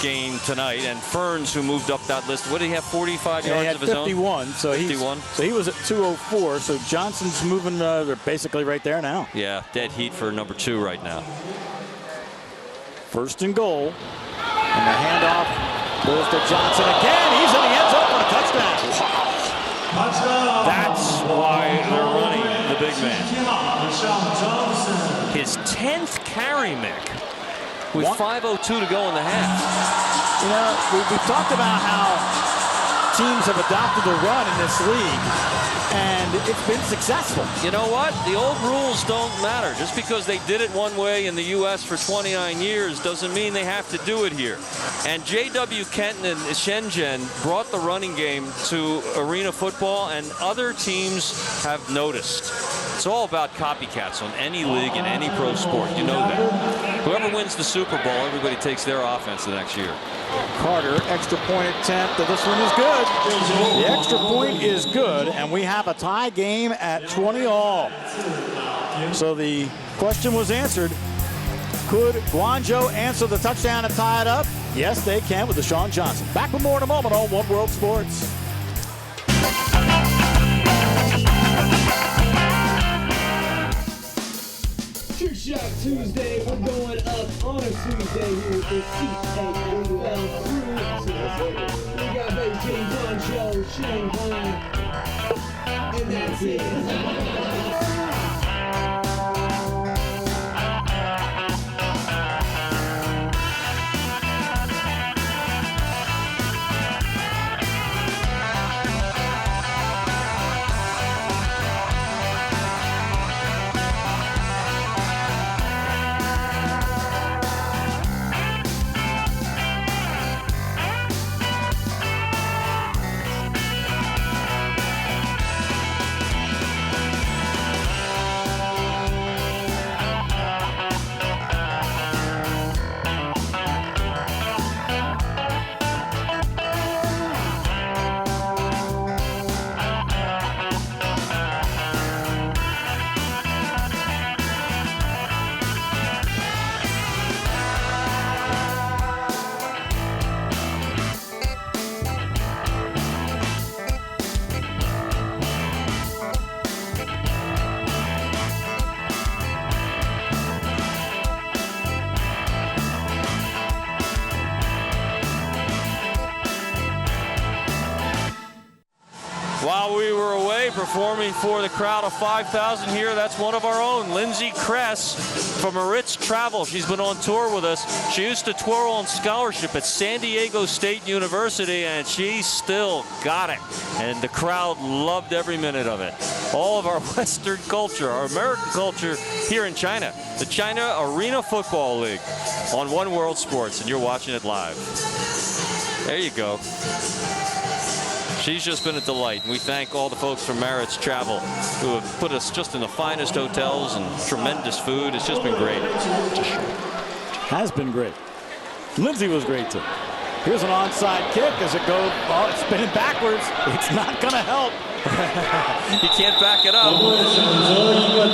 game tonight, and Ferns, who moved up that list. What did he have, 45 yards of his 51, own? so 51. So he was at 204, so Johnson's moving basically right there now. Yeah, dead heat for number 2 right now. 1st and goal, and the handoff goes to Johnson again. He's in the end zone for a touchdown. Wow. That's why they're running the big man. His 10th carry, Mick, with 5:02 to go in the half. You know, we've talked about how teams have adopted the run in this league, and it's been successful. You know what? The old rules don't matter. Just because they did it one way in the U.S. for 29 years doesn't mean they have to do it here. And J.W. Kenton and Shenzhen brought the running game to arena football, and other teams have noticed. It's all about copycats on any league in any pro sport. You know that. Whoever wins the Super Bowl, everybody takes their offense the next year. Carter, extra point attempt. This one is good. The extra point is good, and we have a tie game at 20-all. So the question was answered. Could Guangzhou answer the touchdown and tie it up? Yes, they can with Deshawn Johnson. Back with more in a moment on One World Sports. Trick Shot Tuesday, we're going up on a Tuesday here with the CAFL crew. We got Beijing, Guangzhou, Shanghai, and that's it. While we were away performing for the crowd of 5,000 here, that's one of our own, Lindsay Kress from Maritz Travel. She's been on tour with us. She used to twirl on scholarship at San Diego State University, and she still got it. And the crowd loved every minute of it. All of our Western culture, our American culture here in China. The China Arena Football League on One World Sports, and you're watching it live. There you go. She's just been a delight, and we thank all the folks from Maritz Travel who have put us just in the finest hotels and tremendous food. It's just been great. Has been great. Lindsay was great too. Here's an onside kick as it goes. Oh, it's spinning backwards. It's not going to help. He can't back it up.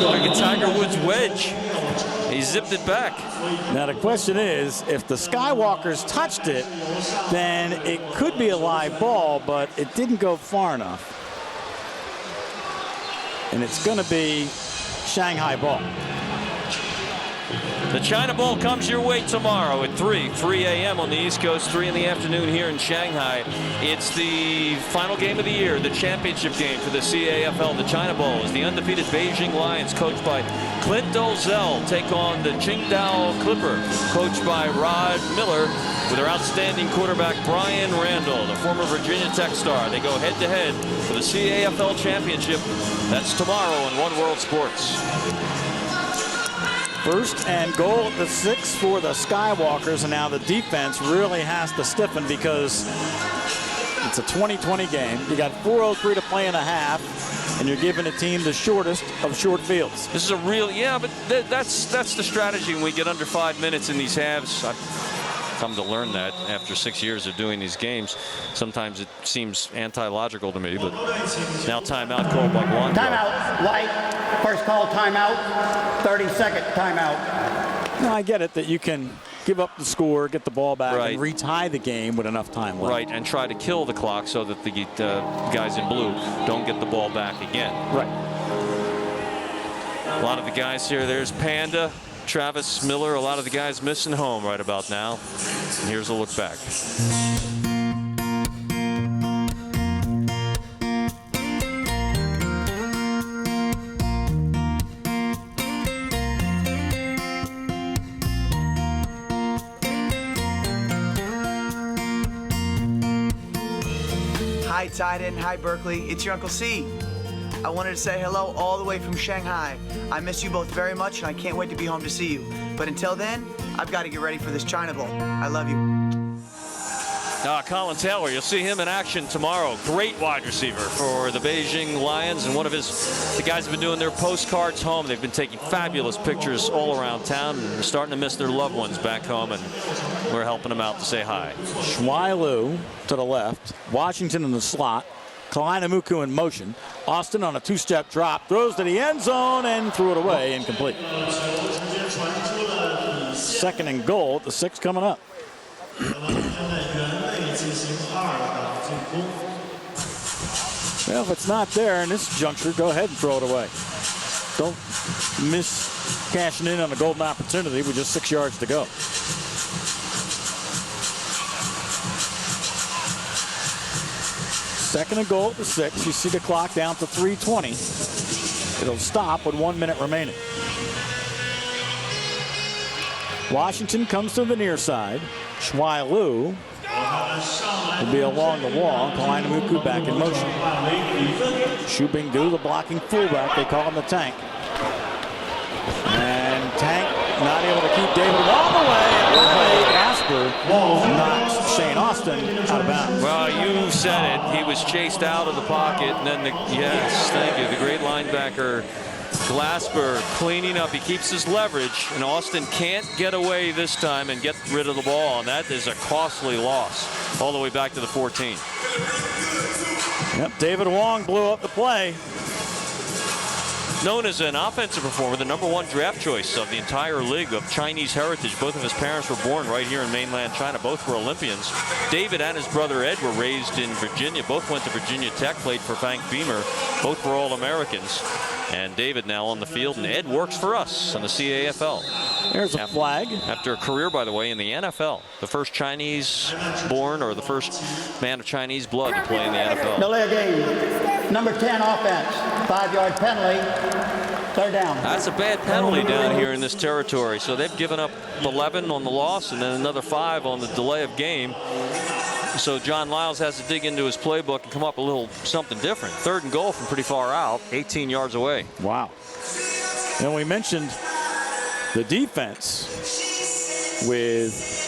Like a Tiger Woods wedge. He zipped it back. Now the question is, if the Skywalkers touched it, then it could be a live ball, but it didn't go far enough. And it's going to be Shanghai ball. The China Bowl comes your way tomorrow at 3 a.m. on the East Coast, 3 in the afternoon here in Shanghai. It's the final game of the year, the championship game for the CAFL. The China Bowl is the undefeated Beijing Lions, coached by Clint Dolzell, take on the Qingdao Clipper, coached by Rod Miller, with their outstanding quarterback Brian Randall, the former Virginia Tech star. They go head-to-head for the CAFL championship. That's tomorrow on One World Sports. First and goal at the 6 for the Skywalkers, and now the defense really has to stiffen because it's a 20-20 game. You got 4:03 to play in a half, and you're giving a team the shortest of short fields. This is a real, yeah, but that's the strategy when we get under 5 minutes in these halves. I've come to learn that after 6 years of doing these games. Sometimes it seems anti-logical to me, but now timeout called by Guangzhou. Timeout, White. First call, timeout. 30-second timeout. No, I get it that you can give up the score, get the ball back, right, and retie the game with enough time left. Right, and try to kill the clock so that the guys in blue don't get the ball back again. Right. A lot of the guys here, there's Panda, Travis Miller, a lot of the guys missing home right about now. And here's a look back. Hi Titan, hi Berkeley, it's your Uncle C. I wanted to say hello all the way from Shanghai. I miss you both very much and I can't wait to be home to see you. But until then, I've got to get ready for this China Bowl. I love you. Colin Taylor, you'll see him in action tomorrow. Great wide receiver for the Beijing Lions, and one of the guys have been doing their postcards home. They've been taking fabulous pictures all around town, and they're starting to miss their loved ones back home, and we're helping them out to say hi. Shuai Lu to the left, Washington in the slot, Kalinamuku in motion, Austin on a two-step drop, throws to the end zone and threw it away, incomplete. Second and goal at the 6 coming up. Well, if it's not there in this juncture, go ahead and throw it away. Don't miss cashing in on a golden opportunity with just 6 yards to go. Second and goal at the 6. You see the clock down to 3:20. It'll stop with 1 minute remaining. Washington comes to the near side. Shuai Lu will be along the wall. Kalinamuku back in motion. Shu Bingdu, the blocking fullback. They call him the Tank. And Tank not able to keep David Wong away. Gasper knocks Shane Austin out of bounds. Well, you said it. He was chased out of the pocket, and then yes, thank you. The great linebacker Glasper cleaning up. He keeps his leverage, and Austin can't get away this time and get rid of the ball, and that is a costly loss all the way back to the 14. Yep, David Wong blew up the play. Known as an offensive performer, the #1 draft choice of the entire league, of Chinese heritage. Both of his parents were born right here in mainland China. Both were Olympians. David and his brother Ed were raised in Virginia. Both went to Virginia Tech, played for Frank Beamer. Both were All-Americans. And David now on the field, and Ed works for us on the CAFL. There's a flag. After a career, by the way, in the NFL. The first Chinese born, or the first man of Chinese blood to play in the NFL. Delay a game. Number 10 offense, 5-yard penalty, third down. That's a bad penalty down here in this territory. So they've given up 11 on the loss and then another 5 on the delay of game. So John Lyles has to dig into his playbook and come up a little something different. 3rd and goal from pretty far out, 18 yards away. Wow. And we mentioned the defense with...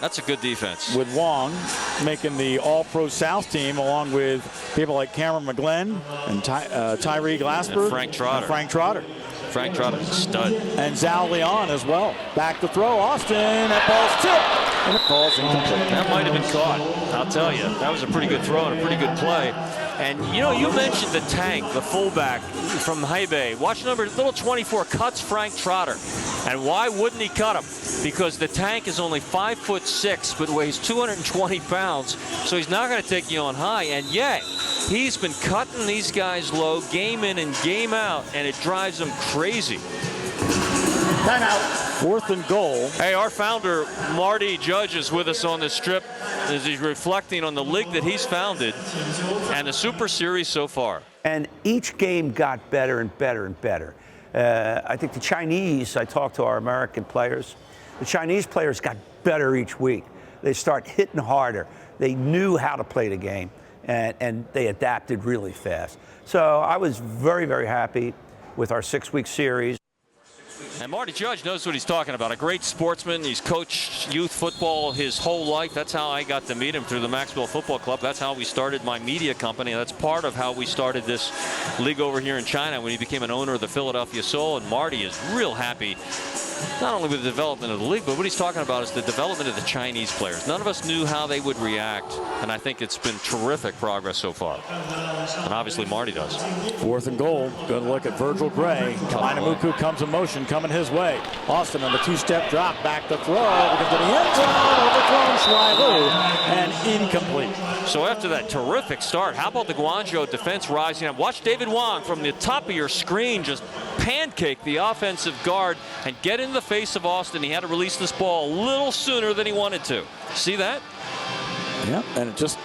That's a good defense. With Wong making the All-Pro South team, along with people like Cameron McGlenn and Tyree Glassberg. And Frank Trotter. Frank Trotter's a stud. And Zhao Leon as well. Back to throw. Austin. That ball's tipped. And it falls incomplete. That might have been caught. I'll tell you. That was a pretty good throw and a pretty good play. And, you know, you mentioned the tank, the fullback from Hebei. Watch little 24 cuts Frank Trotter. And why wouldn't he cut him? Because the tank is only 5'6", but weighs 220 pounds. So he's not going to take you on high. And yet, he's been cutting these guys low, game in and game out, and it drives them crazy. Timeout. 4th and goal. Hey, our founder, Marty Judge, is with us on this trip as he's reflecting on the league that he's founded and the Super Series so far. And each game got better and better and better. I think the Chinese, I talked to our American players, the Chinese players got better each week. They start hitting harder. They knew how to play the game, and they adapted really fast. So I was very, very happy with our 6-week series. And Marty Judge knows what he's talking about. A great sportsman. He's coached youth football his whole life. That's how I got to meet him, through the Maxwell Football Club. That's how we started my media company. That's part of how we started this league over here in China when he became an owner of the Philadelphia Soul. And Marty is real happy, not only with the development of the league, but what he's talking about is the development of the Chinese players. None of us knew how they would react, and I think it's been terrific progress so far. And obviously Marty does. 4th and goal. Good look at Virgil Gray. Kainamuku comes in motion, coming his way. Austin on the 2-step drop, back to throw, into the end zone, overthrown Schweilu, and incomplete. So after that terrific start, how about the Guangzhou defense rising up? Watch David Wong from the top of your screen just pancake the offensive guard and get in the face of Austin. He had to release this ball a little sooner than he wanted to. See that? Yeah, and it just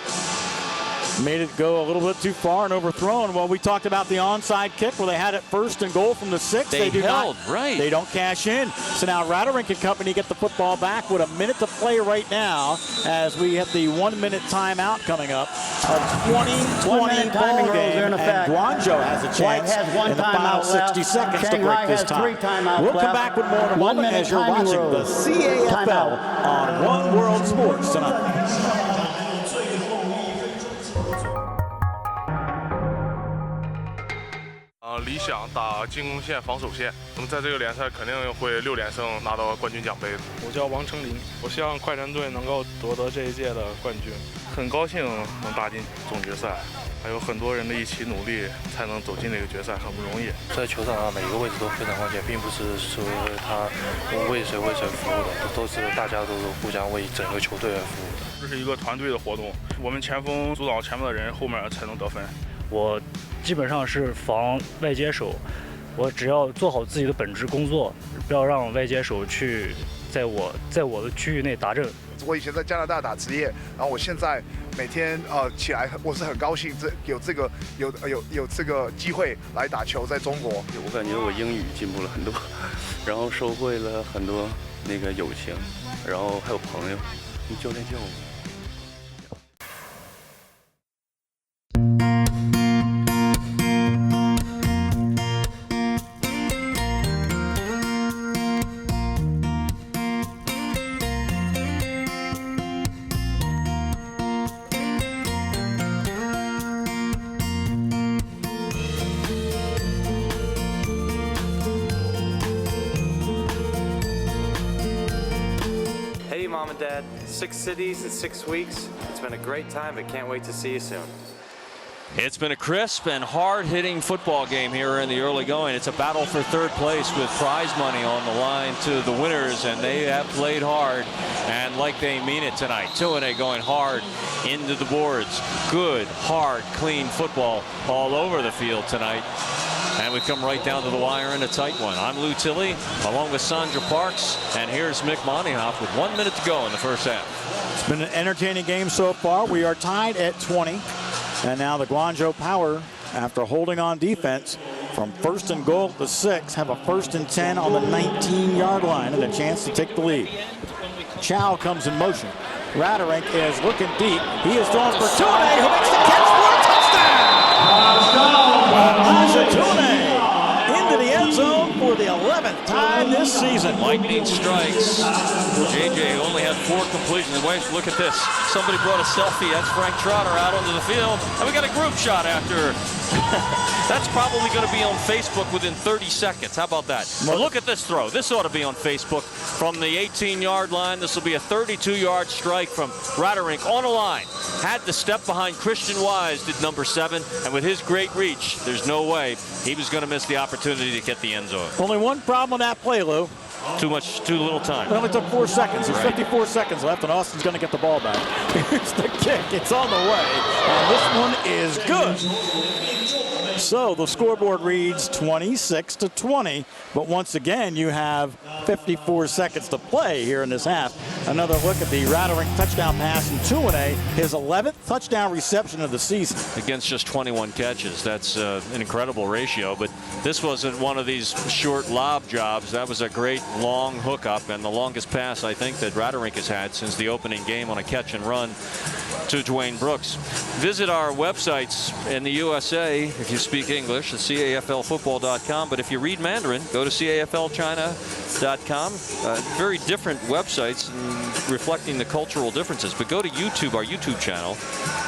made it go a little bit too far and overthrown. Well, we talked about the onside kick where they had it 1st and goal from the 6. They do held, not, right. They don't cash in. So now Raderink and company get the football back with a minute to play right now as we have the 1-minute timeout coming up. A 20-20 ball game, and Guangzhou has a chance in the final 60 seconds to break this tie. We'll come back with more in a moment as you're watching the CAFL on One World Sports tonight. 理想打进攻线、防守线，那么在这个联赛肯定会6连胜拿到冠军奖杯的。我叫王成林，我希望快船队能够夺得这一届的冠军。很高兴能打进总决赛，还有很多人的一起努力才能走进这个决赛，很不容易。在球场上每一个位置都非常关键，并不是说他为谁服务的，都是大家都是互相为整个球队而服务的。这是一个团队的活动，我们前锋主导前面的人，后面才能得分。我基本上是防外接手，我只要做好自己的本职工作，不要让外接手去在我的区域内打阵。我以前在加拿大打职业，然后我现在每天起来，我是很高兴有这个机会来打球，在中国。我感觉我英语进步了很多，然后收获了很多那个友情，然后还有朋友，教练教我。 Mom and Dad, 6 cities in 6 weeks. It's been a great time, but can't wait to see you soon. It's been a crisp and hard-hitting football game here in the early going. It's a battle for 3rd place with prize money on the line to the winners, and they have played hard and like they mean it tonight. 2-8 going hard into the boards. Good, hard, clean football all over the field tonight. And we come right down to the wire in a tight one. I'm Lou Tilley, along with Sandra Parks, and here's Mick Montyhoff with 1 minute to go in the first half. It's been an entertaining game so far. We are tied at 20. And now the Guangzhou Power, after holding on defense from 1st and goal at the 6, have a 1st and 10 on the 19-yard line and a chance to take the lead. Chow comes in motion. Raderink is looking deep. He is throwing for Tune, who makes the catch for a touchdown! Tune into the end zone for the 11th time this season. Lightning strikes. JJ only had 4 completions. Wait, look at this. Somebody brought a selfie. That's Frank Trotter out onto the field. And we got a group shot after. That's probably going to be on Facebook within 30 seconds. How about that? But look at this throw. This ought to be on Facebook from the 18-yard line. This will be a 32-yard strike from Raderink on a line. Had to step behind Christian Wise, did number 7. And with his great reach, there's no way he was going to miss the opportunity to get the end zone. Only one problem on that play, Lou. Too little time. It only took 4 seconds. There's 54 seconds left, and Austin's going to get the ball back. Here's the kick. It's on the way, and this one is good. So the scoreboard reads 26-20, but once again, you have 54 seconds to play here in this half. Another look at the Raderink touchdown pass from Tune, his 11th touchdown reception of the season. Against just 21 catches. That's an incredible ratio, but this wasn't one of these short lob jobs. That was a great long hookup, and the longest pass I think that Raderink has had since the opening game on a catch and run to Dwayne Brooks. Visit our websites in the USA if you speak English at CAFLfootball.com, but if you read Mandarin, go to CAFLchina.com. Very different websites reflecting the cultural differences, but go to YouTube, our YouTube channel,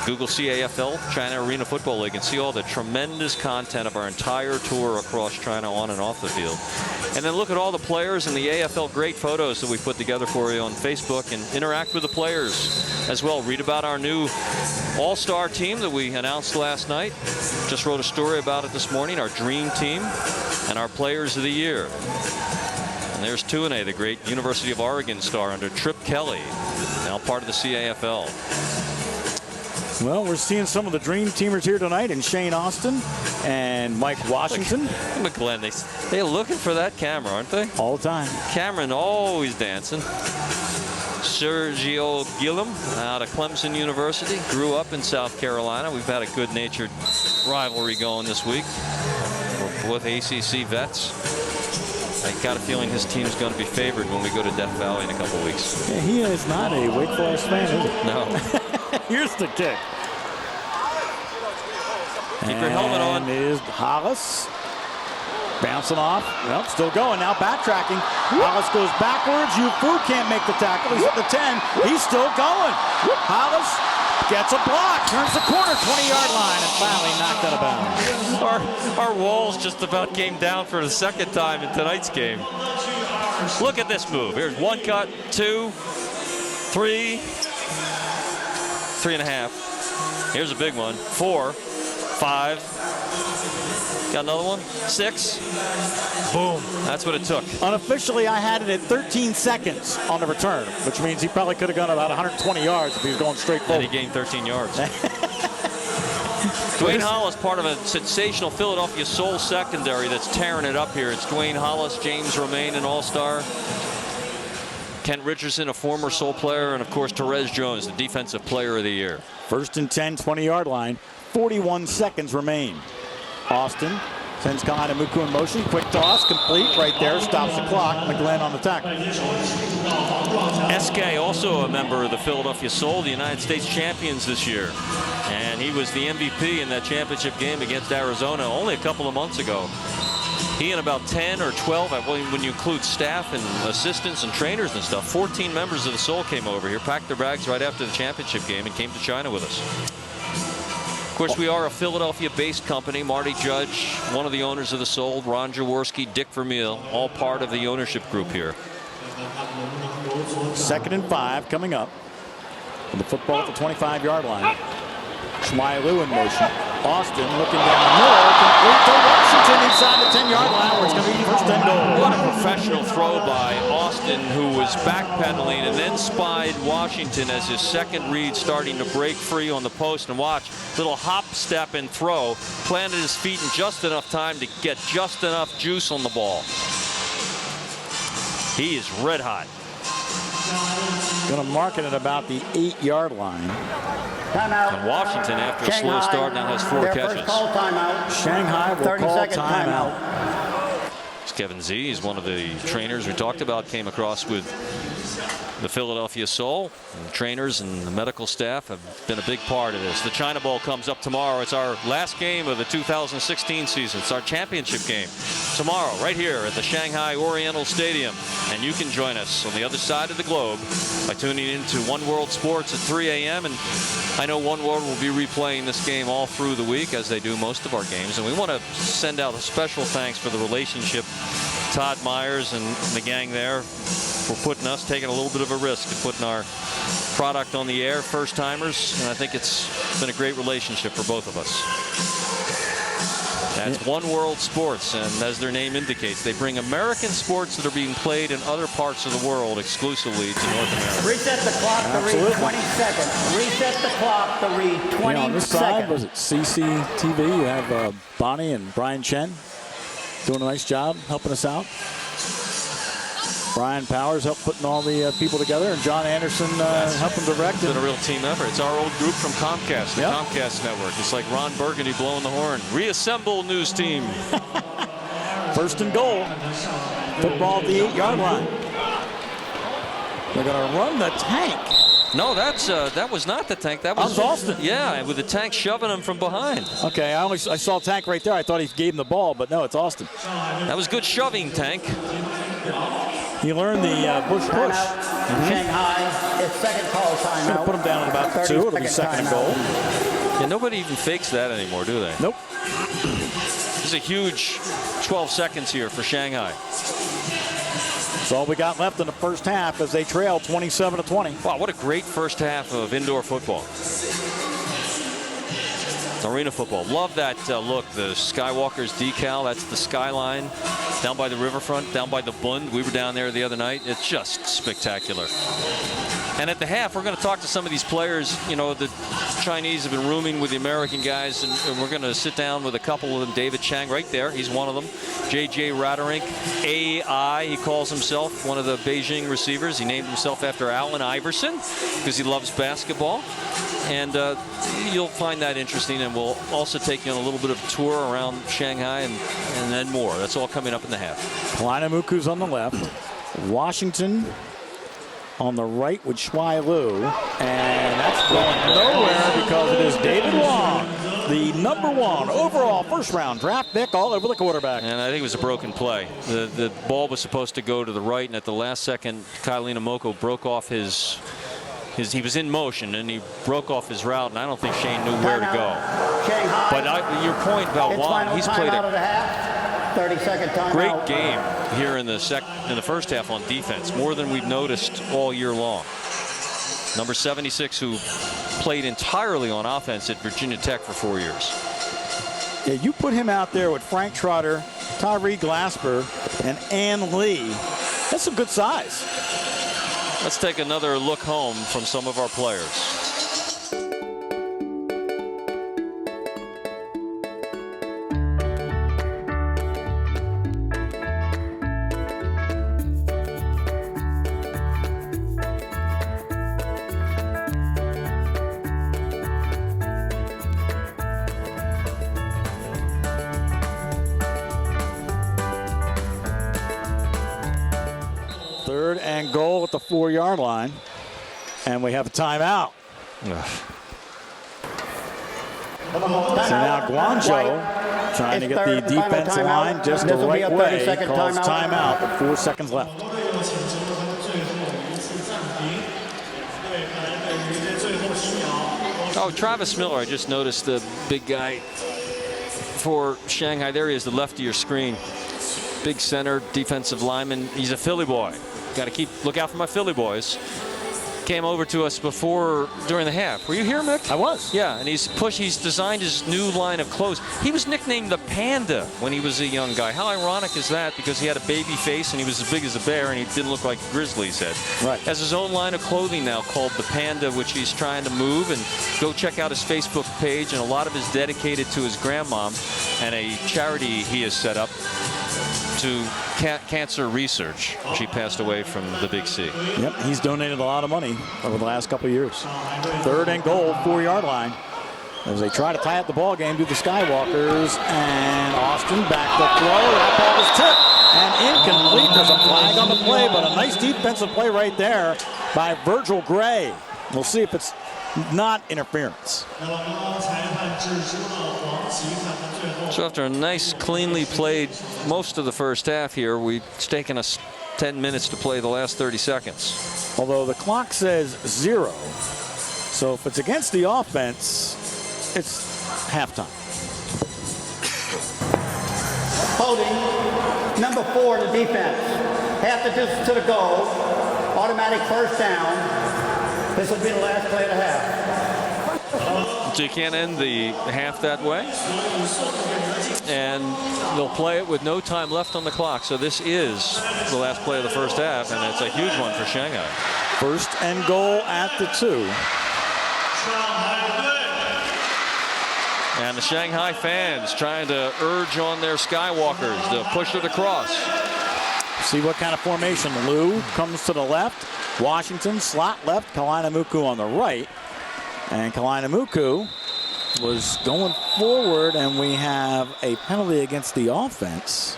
Google CAFL China Arena Football League, and see all the tremendous content of our entire tour across China on and off the field. And then look at all the players and the AFL great photos that we put together for you on Facebook, and interact with the players as well. Read about our new all-star team that we announced last night. Just wrote a story about it this morning, our dream team and our players of the year. And there's Tune, the great University of Oregon star under Trip Kelly, now part of the CAFL. Well, we're seeing some of the dream teamers here tonight in Shane Austin and Mike Washington. McGlenn, they're looking for that camera, aren't they? All the time. Cameron always dancing. Sergio Gillum out of Clemson University, grew up in South Carolina. We've had a good-natured rivalry going this week. We're both ACC vets. I got a feeling his team's going to be favored when we go to Death Valley in a couple weeks. Yeah, he is not a Wake Forest fan, is he? No. Here's the kick. Keep your helmet on. Is Hollis bouncing off. Well, still going now, backtracking. Hollis goes backwards. Yu-Fu can't make the tackle. He's at the 10. He's still going. Hollis gets a block, turns the corner, 20-yard line, and finally knocked out of bounds. Our walls just about came down for the second time in tonight's game. Look at this move. Here's 1 cut, 2, 3, 3.5. Here's a big one. 4, 5. Got another one. 6. Boom. That's what it took. Unofficially, I had it at 13 seconds on the return, which means he probably could have gone about 120 yards if he was going straight forward. And he gained 13 yards. Dwayne Hollis, part of a sensational Philadelphia Soul secondary that's tearing it up here. It's Dwayne Hollis, James Romaine, an all-star. Kent Richardson, a former Soul player, and of course Terez Jones, the defensive player of the year. 1st and 10, 20-yard line. 41 seconds remain. Austin sends Kahanamuku in motion. Quick toss, complete right there. Stops the clock. McGlenn on the tackle. SK, also a member of the Philadelphia Soul, the United States champions this year. And he was the MVP in that championship game against Arizona only a couple of months ago. He and about 10 or 12, when you include staff and assistants and trainers and stuff, 14 members of the Soul came over here, packed their bags right after the championship game, and came to China with us. Of course, we are a Philadelphia-based company. Marty Judge, one of the owners of the Soul, Ron Jaworski, Dick Vermeil, all part of the ownership group here. 2nd and 5 coming up. And the football at the 25-yard line. Schmeilu in motion. Austin looking down the middle, complete to Washington inside the 10-yard line, where it's going to be 1st and goal. What a professional throw by Austin, who was backpedaling and then spied Washington as his second read starting to break free on the post. And watch, little hop, step, and throw. Planted his feet in just enough time to get just enough juice on the ball. He is red hot. Going to mark it at about the 8-yard line. And Washington, after a slow start, now has 4 catches. Call timeout. Shanghai will call timeout. It's Kevin Z. He's one of the trainers we talked about, came across with the Philadelphia Soul. And the trainers and the medical staff have been a big part of this. The China Bowl comes up tomorrow. It's our last game of the 2016 season. It's our championship game tomorrow right here at the Shanghai Oriental Stadium. And you can join us on the other side of the globe by tuning in to One World Sports at 3 a.m. And I know One World will be replaying this game all through the week, as they do most of our games. And we want to send out a special thanks for the relationship, Todd Myers and the gang there, for taking a little bit of a risk of putting our product on the air, first timers, and I think it's been a great relationship for both of us. That's One World Sports, and as their name indicates, they bring American sports that are being played in other parts of the world exclusively to North America. Reset the clock to read 20 seconds. Reset the clock to read 20 on this seconds. side, was it CCTV? You have Bonnie and Brian Chen doing a nice job helping us out. Brian Powers helped putting all the people together, and John Anderson helping direct. It's been a real team effort. It's our old group from Comcast, the Comcast network. It's like Ron Burgundy blowing the horn. Reassemble, news team. First and goal. Football at the 8-yard line. They're going to run the tank. No, that was not the tank. That was Austin. Yeah, with the tank shoving him from behind. Okay, I saw Tank right there. I thought he gave him the ball, but no, it's Austin. That was good shoving, Tank. He learned the push. Shanghai, it's second call timeout. Going to put him down at about 2. It'll be second and goal. Yeah, nobody even fakes that anymore, do they? Nope. This is a huge 12 seconds here for Shanghai. That's all we got left in the first half as they trail 27-20. Wow, what a great first half of indoor football. Arena football. Love that look. The Skywalkers decal. That's the skyline down by the riverfront, down by the Bund. We were down there the other night. It's just spectacular. And at the half, we're going to talk to some of these players. You know, the Chinese have been rooming with the American guys, and we're going to sit down with a couple of them. David Chang right there. He's one of them. J.J. Raderink, AI, he calls himself, one of the Beijing receivers. He named himself after Allen Iverson because he loves basketball. And you'll find that interesting, and we'll also take you on a little bit of a tour around Shanghai and then more. That's all coming up in the half. Kleinamuku's on the left. Washington on the right with Shuai Liu. And that's going nowhere because it is David Wong, the #1 overall first-round draft pick, all over the quarterback. And I think it was a broken play. The ball was supposed to go to the right, and at the last second, Kleinamuku broke off his he was in motion, and he broke off his route, and I don't think Shane knew where to go. But your point about Wong, he's played a 30-second timeout. Great game here in the first half on defense, more than we've noticed all year long. Number 76, who played entirely on offense at Virginia Tech for 4 years. Yeah, you put him out there with Frank Trotter, Tyree Glasper, and Ann Lee. That's some good size. Let's take another look home from some of our players. Third and goal at the 4-yard line. And we have a timeout. So now Guangzhou trying to get the defensive line just the right way. Calls timeout with 4 seconds left. Oh, Travis Miller, I just noticed the big guy for Shanghai. There he is, the left of your screen. Big center, defensive lineman. He's a Philly boy. Got to look out for my Philly boys. Came over to us during the half. Were you here, Mick? I was. Yeah, and he's designed his new line of clothes. He was nicknamed the Panda when he was a young guy. How ironic is that? Because he had a baby face and he was as big as a bear and he didn't look like a grizzly's head. Right. Has his own line of clothing now called the Panda, which he's trying to move. And go check out his Facebook page, and a lot of it is dedicated to his grandmom and a charity he has set up to cancer research. She passed away from the Big C. Yep, he's donated a lot of money over the last couple of years. 3rd and goal, 4-yard line. As they try to tie up the ball game to the Skywalkers, and Austin back to throw. That ball is tipped and incomplete. There's a flag on the play, but a nice defensive play right there by Virgil Gray. We'll see if it's not interference. So after a nice, cleanly played most of the first half here, it's taken us 10 minutes to play the last 30 seconds. Although the clock says 0, so if it's against the offense, it's halftime. Holding, number 4 in the defense. Half the distance to the goal. Automatic first down. This will be the last play of the half. So you can't end the half that way. And they'll play it with no time left on the clock. So this is the last play of the first half, and it's a huge one for Shanghai. 1st and goal at the 2. And the Shanghai fans trying to urge on their Skywalkers to push it across. See what kind of formation. Liu comes to the left. Washington slot left. Kalinamuku on the right. And Kalinamuku was going forward, and we have a penalty against the offense.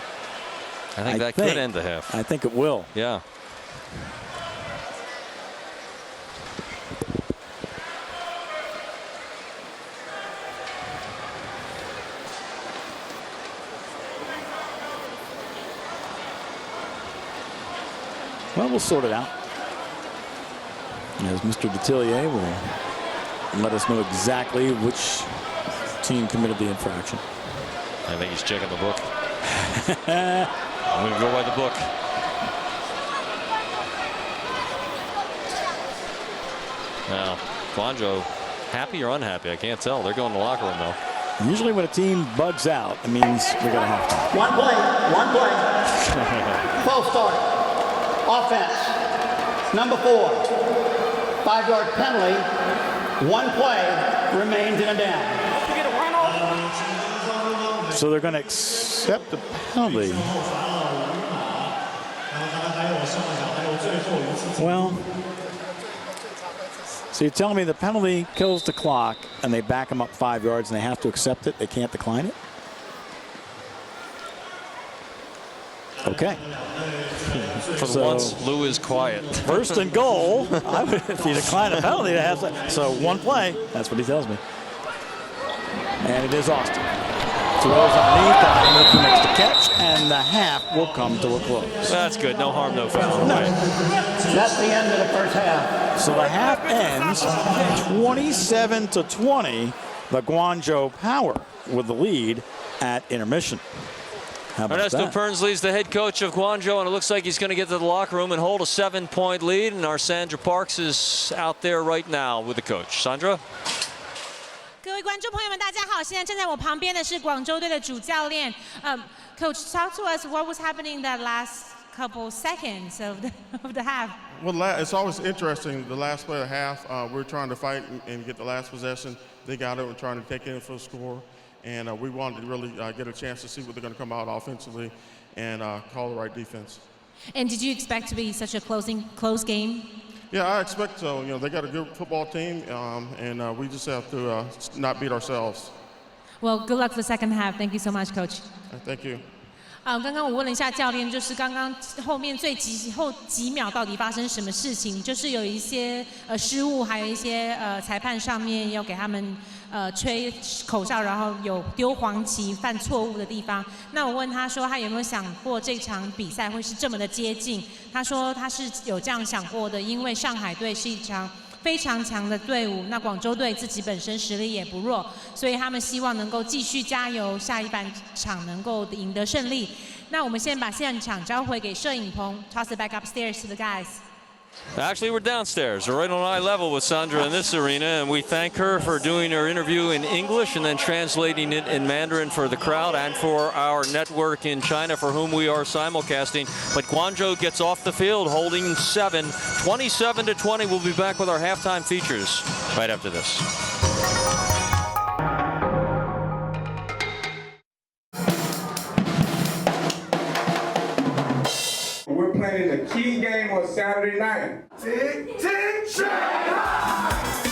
I think that could end the half. I think it will. Yeah. Well, we'll sort it out. As Mr. Detillier will let us know exactly which team committed the infraction. I think he's checking the book. I'm going to go by the book. Now, Guangzhou, happy or unhappy? I can't tell. They're going to the locker room, though. Usually when a team bugs out, it means we're going to have to. One play. False start. Offense, number 4, 5-yard penalty, 1 play remains in a down. So they're going to accept the penalty. Well, so you're telling me the penalty kills the clock and they back them up 5 yards and they have to accept it? They can't decline it? Okay. For once, Lou is quiet. 1st and goal. If you decline a penalty, it has to. So 1 play. That's what he tells me. And it is Austin. Throws underneath. Who makes the catch, and the half will come to a close. That's good. No harm, no foul. No. That's the end of the first half. So the half ends 27-20. The Guangzhou Power with the lead at intermission. Ernesto Pernsley is the head coach of Guangzhou, and it looks like he's going to get to the locker room and hold a 7-point lead. And our Sandra Parks is out there right now with the coach. Sandra? 各位观众朋友们，大家好！现在站在我旁边的是广州队的主教练。Coach, talk to us. What was happening that last couple seconds of the half? Well, it's always interesting. The last play of the half, we're trying to fight and get the last possession. They got it. We're trying to take it in for a score. And we wanted to really get a chance to see what they're going to come out offensively and call the right defense. And did you expect to be such a close game? Yeah, I expect so. You know, they got a good football team, and we just have to not beat ourselves. Well, good luck for the second half. Thank you so much, Coach. Thank you. 刚刚我问了一下教练，就是刚刚后面后几秒到底发生什么事情？就是有一些失误，还有一些裁判上面要给他们吹口哨，然后有丢黄旗、犯错误的地方。那我问他说，他有没有想过这场比赛会是这么的接近？他说他是有这样想过的，因为上海队是一场非常强的队伍，那广州队自己本身实力也不弱，所以他们希望能够继续加油，下一半场能够赢得胜利。那我们先把现场交回给摄影棚 ，toss it back upstairs to the guys. Actually, we're downstairs. We're right on eye level with Sandra in this arena, and we thank her for doing her interview in English and then translating it in Mandarin for the crowd and for our network in China for whom we are simulcasting. But Guangzhou gets off the field holding 7, 27-20. We'll be back with our halftime features right after this. Saturday night. Tick, tick, Shanghai!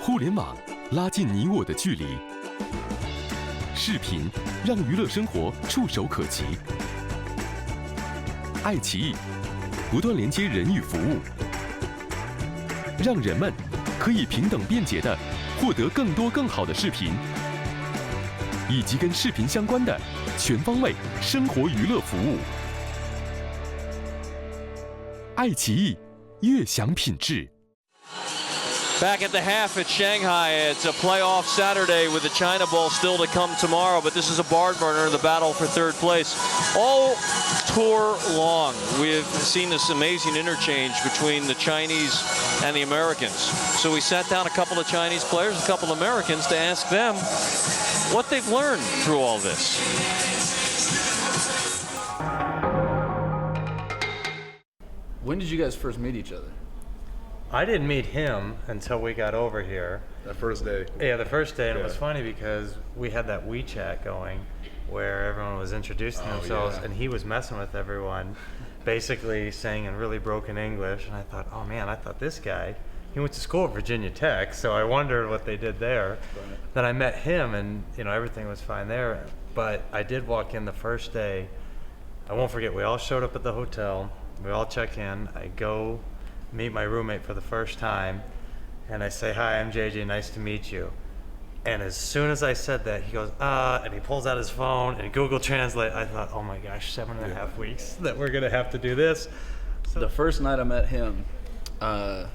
互联网拉近你我的距离，视频让娱乐生活触手可及。爱奇艺不断连接人与服务，让人们可以平等便捷地获得更多更好的视频，以及跟视频相关的全方位生活娱乐服务。爱奇艺，悦享品质。 Back at the half at Shanghai, it's a playoff Saturday with the China Bowl still to come tomorrow, but this is a barn burner in the battle for third place. All tour long, we've seen this amazing interchange between the Chinese and the Americans. So we sat down a couple of Chinese players, a couple of Americans, to ask them what they've learned through all this. When did you guys first meet each other? I didn't meet him until we got over here. That first day. Yeah, the first day, and it was funny because we had that WeChat going where everyone was introducing themselves, and he was messing with everyone, basically saying in really broken English, and I thought, oh man, I thought this guy, he went to school at Virginia Tech, so I wondered what they did there. Right. Then I met him, and everything was fine there, but I did walk in the first day. I won't forget, we all showed up at the hotel, we all check in, I go meet my roommate for the first time, and I say, hi, I'm JJ, nice to meet you. And as soon as I said that, he goes, and he pulls out his phone and Google Translate. I thought, oh my gosh, 7.5 weeks that we're gonna have to do this. So the first night I met him, I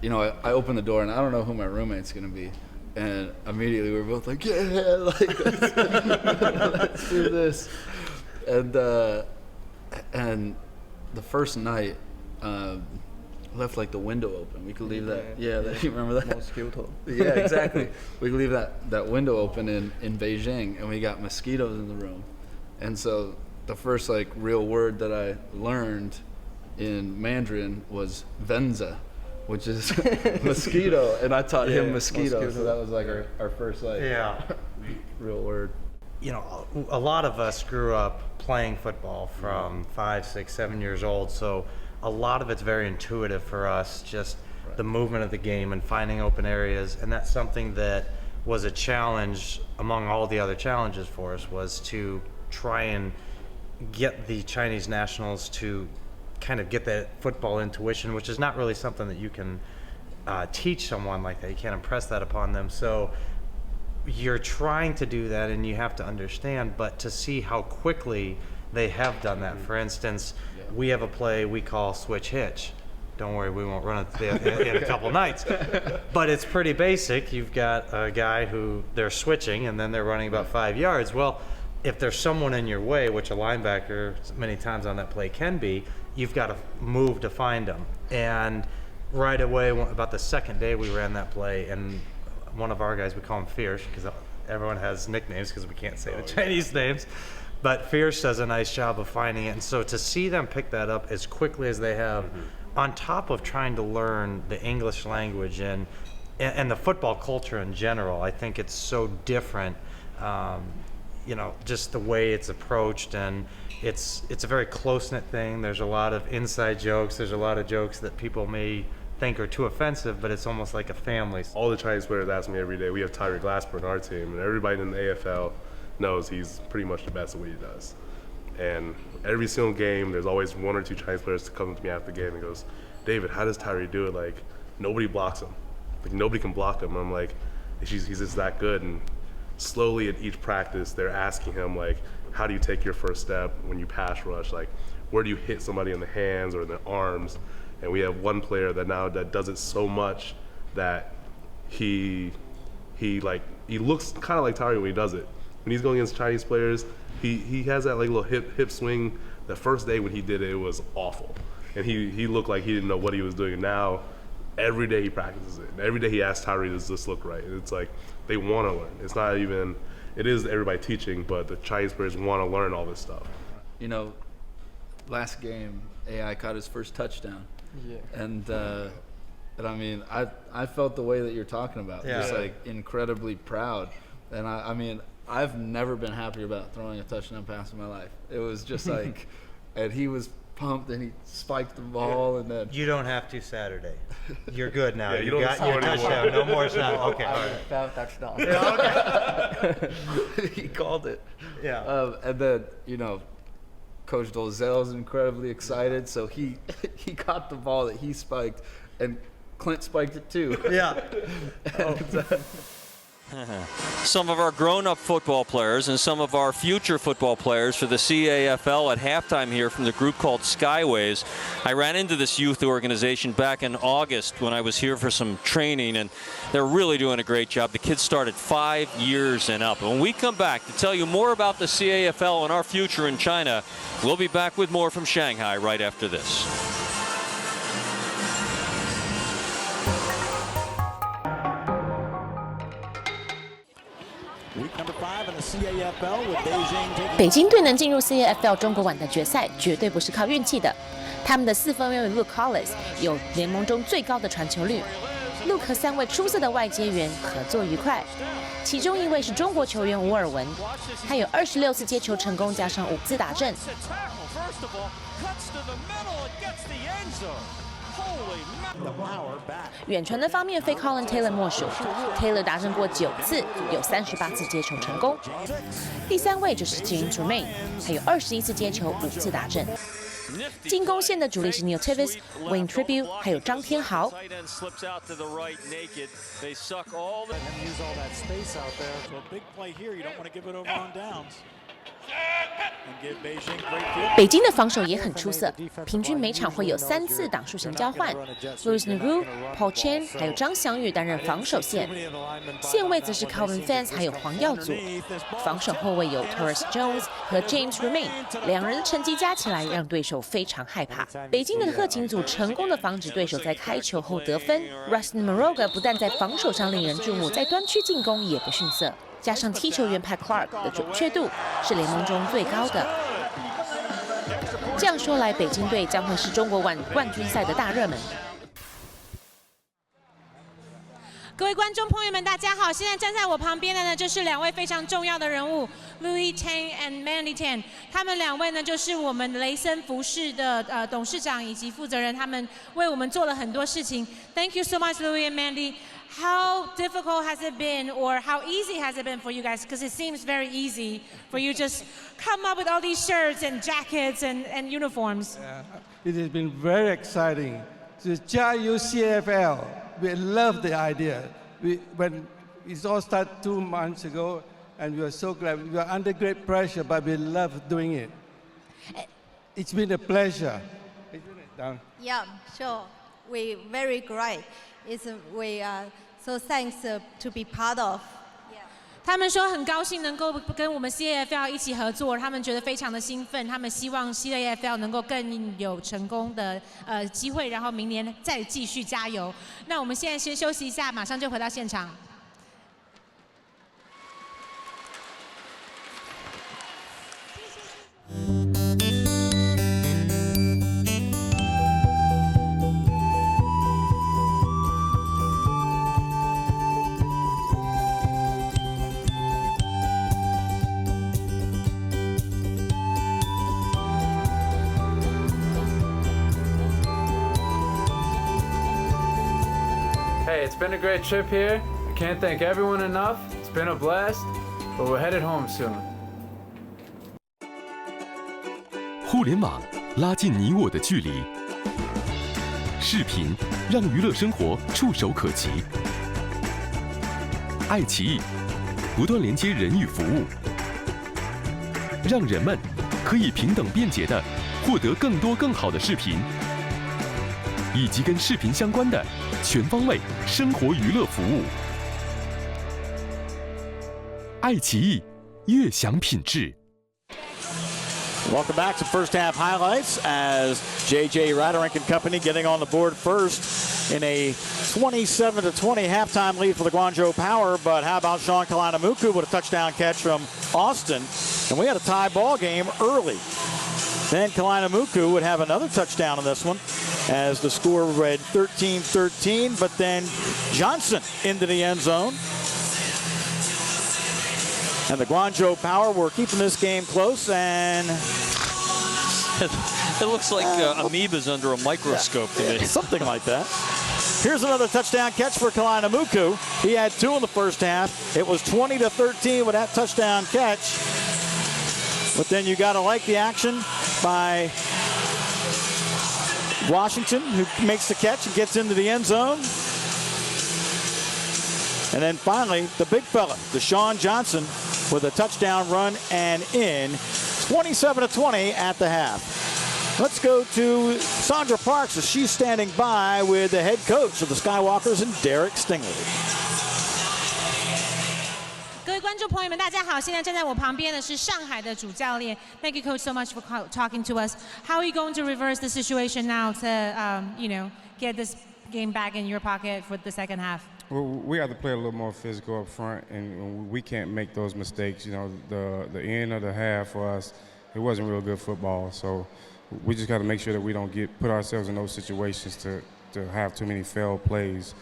opened the door and I don't know who my roommate's gonna be. And immediately we were both like, yeah, like, let's do this. And the first night, left like the window open. We could leave that. Yeah, you remember that? Mosquito. Yeah, exactly. We could leave that window open in Beijing, and we got mosquitoes in the room. And so the first like real word that I learned in Mandarin was "venza," which is mosquito, and I taught him mosquito. So that was like our first like real word. A lot of us grew up playing football from 5, 6, 7 years old, so a lot of it's very intuitive for us, just the movement of the game and finding open areas, and that's something that was a challenge among all the other challenges for us, was to try and get the Chinese nationals to kind of get that football intuition, which is not really something that you can teach someone like that. You can't impress that upon them. So you're trying to do that, and you have to understand, but to see how quickly they have done that. For instance, we have a play we call switch hitch. Don't worry, we won't run it in a couple nights. But it's pretty basic. You've got a guy who they're switching and then they're running about 5 yards. Well, if there's someone in your way, which a linebacker many times on that play can be, you've got to move to find them. And right away, about the second day we ran that play, and one of our guys, we call him Fierce, because everyone has nicknames because we can't say the Chinese names. But Fierce does a nice job of finding it. And so to see them pick that up as quickly as they have, on top of trying to learn the English language and the football culture in general, I think it's so different, just the way it's approached, and it's a very close-knit thing. There's a lot of inside jokes. There's a lot of jokes that people may think are too offensive, but it's almost like a family. All the Chinese players ask me every day, we have Tyreek Glasper on our team, and everybody in the AFL knows he's pretty much the best at what he does. And every single game, there's always 1 or 2 Chinese players to come to me after the game and goes, David, how does Tyree do it? Like, nobody blocks him. Like, nobody can block him. And I'm like, he's just that good. And slowly at each practice, they're asking him, like, how do you take your first step when you pass rush? Like, where do you hit somebody in the hands or in the arms? And we have one player that now that does it so much that he looks kind of like Tyree when he does it. When he's going against Chinese players, he has that like little hip swing. The first day when he did it, it was awful, and he looked like he didn't know what he was doing. And now every day he practices it. And every day he asks Tyree, does this look right? And it's like they want to learn. It's not even. It is everybody teaching, but the Chinese players want to learn all this stuff. You know, last game AI caught his first touchdown. Yeah. And I mean, I felt the way that you're talking about. Yeah. Just like incredibly proud. And I mean, I've never been happier about throwing a touchdown pass in my life. It was just like, and he was pumped and he spiked the ball and then. You don't have to Saturday. You're good now. Yeah, you got your touchdown. No more snap. Okay. All right. Touchdown. Yeah, okay. He called it. Yeah. And then, you know, Coach Dolezal's incredibly excited, so he got the ball that he spiked, and Clint spiked it too. Yeah. Some of our grown-up football players and some of our future football players for the CAFL at halftime here from the group called Skyways. I ran into this youth organization back in August when I was here for some training, and they're really doing a great job. The kids started 5 years and up. And when we come back to tell you more about the CAFL and our future in China, we'll be back with more from Shanghai right after this.北京队能进入 CAFL 中国碗的决赛，绝对不是靠运气的。他们的4分卫 Luke Collins 有联盟中最高的传球率。Luke 和3位出色的外接员合作愉快，其中一位是中国球员吴尔文，他有26次接球成功，加上5次打正。远传的方面非 Colin Taylor 莫属 ，Taylor 达阵过9次，有38次接球成功。第3位就是 James Romain， 还有21次接球，5次打正。进攻线的主力是 Neil Tivis、Wayne Tribute， 还有张天豪。北京的防守也很出色，平均每场会有3次挡树型交换。Louis Nuru、Paul Chen 还有张祥宇担任防守线，线位则是 Calvin Fans 还有黄耀祖。防守后卫有 Torres Jones 和 James Romain， 2人的成绩加起来让对手非常害怕。北京的特勤组成功的防止对手在开球后得分。Rustin Moroga 不但在防守上令人注目，在端区进攻也不逊色。加上踢球员 Pat Clark 的准确度是联盟中最高的。这样说来，北京队将会是中国碗冠军赛的大热门。各位观众朋友们，大家好！现在站在我旁边的呢，就是2位非常重要的人物 ，Louis Tang and Mandy Tang。他们2位呢，就是我们雷森服饰的董事长以及负责人，他们为我们做了很多事情。Thank you so much, Louis and Mandy.How difficult has it been, or how easy has it been for you guys? Because it seems very easy for you just come up with all these shirts and jackets and uniforms. Yeah, it has been very exciting. Just Jiayu CFL, we love the idea. When it all started 2 months ago, and we are so glad. We are under great pressure, but we love doing it. It's been a pleasure. Yeah, sure. We very great. We are so thanks to be part of. 他们说很高兴能够跟我们 CAFL 一起合作，他们觉得非常的兴奋，他们希望 CAFL 能够更有成功的机会，然后明年再继续加油。那我们现在先休息一下，马上就回到现场。Hey, it's been a great trip here. I can't thank everyone enough. It's been a blast, but we're headed home soon. 互联网拉近你我的距离，视频让娱乐生活触手可及。爱奇艺不断连接人与服务，让人们可以平等便捷地获得更多更好的视频，以及跟视频相关的全方位生活娱乐服务。爱奇艺，悦享品质。 Welcome back to first half highlights as J.J. Raderink and company getting on the board first in a 27-20 halftime lead for the Guangzhou Power. But how about Sean Kalanamuku with a touchdown catch from Austin? And we had a tie ball game early. Then Kalanamuku would have another touchdown in this one as the score read 13-13. But then Johnson into the end zone. And the Guangzhou Power were keeping this game close, and it looks like amoebas under a microscope to me. Something like that. Here's another touchdown catch for Kalanamuku. He had 2 in the first half. It was 20-13 with that touchdown catch. But then you got to like the action by Washington, who makes the catch and gets into the end zone. And then finally, the big fella, Deshawn Johnson, with a touchdown run and in. 27-20 at the half. Let's go to Sandra Parks as she's standing by with the head coach of the Skywalkers and Derek Stingley. 各位观众朋友们，大家好！现在站在我旁边的是上海的主教练。Thank you, Coach, so much for talking to us. How are you going to reverse the situation now to, get this game back in your pocket for the second half? Well, we have to play a little more physical up front, and we can't make those mistakes. The end of the half for us, it wasn't real good football. So we just got to make sure that we don't put ourselves in those situations to have too many failed plays.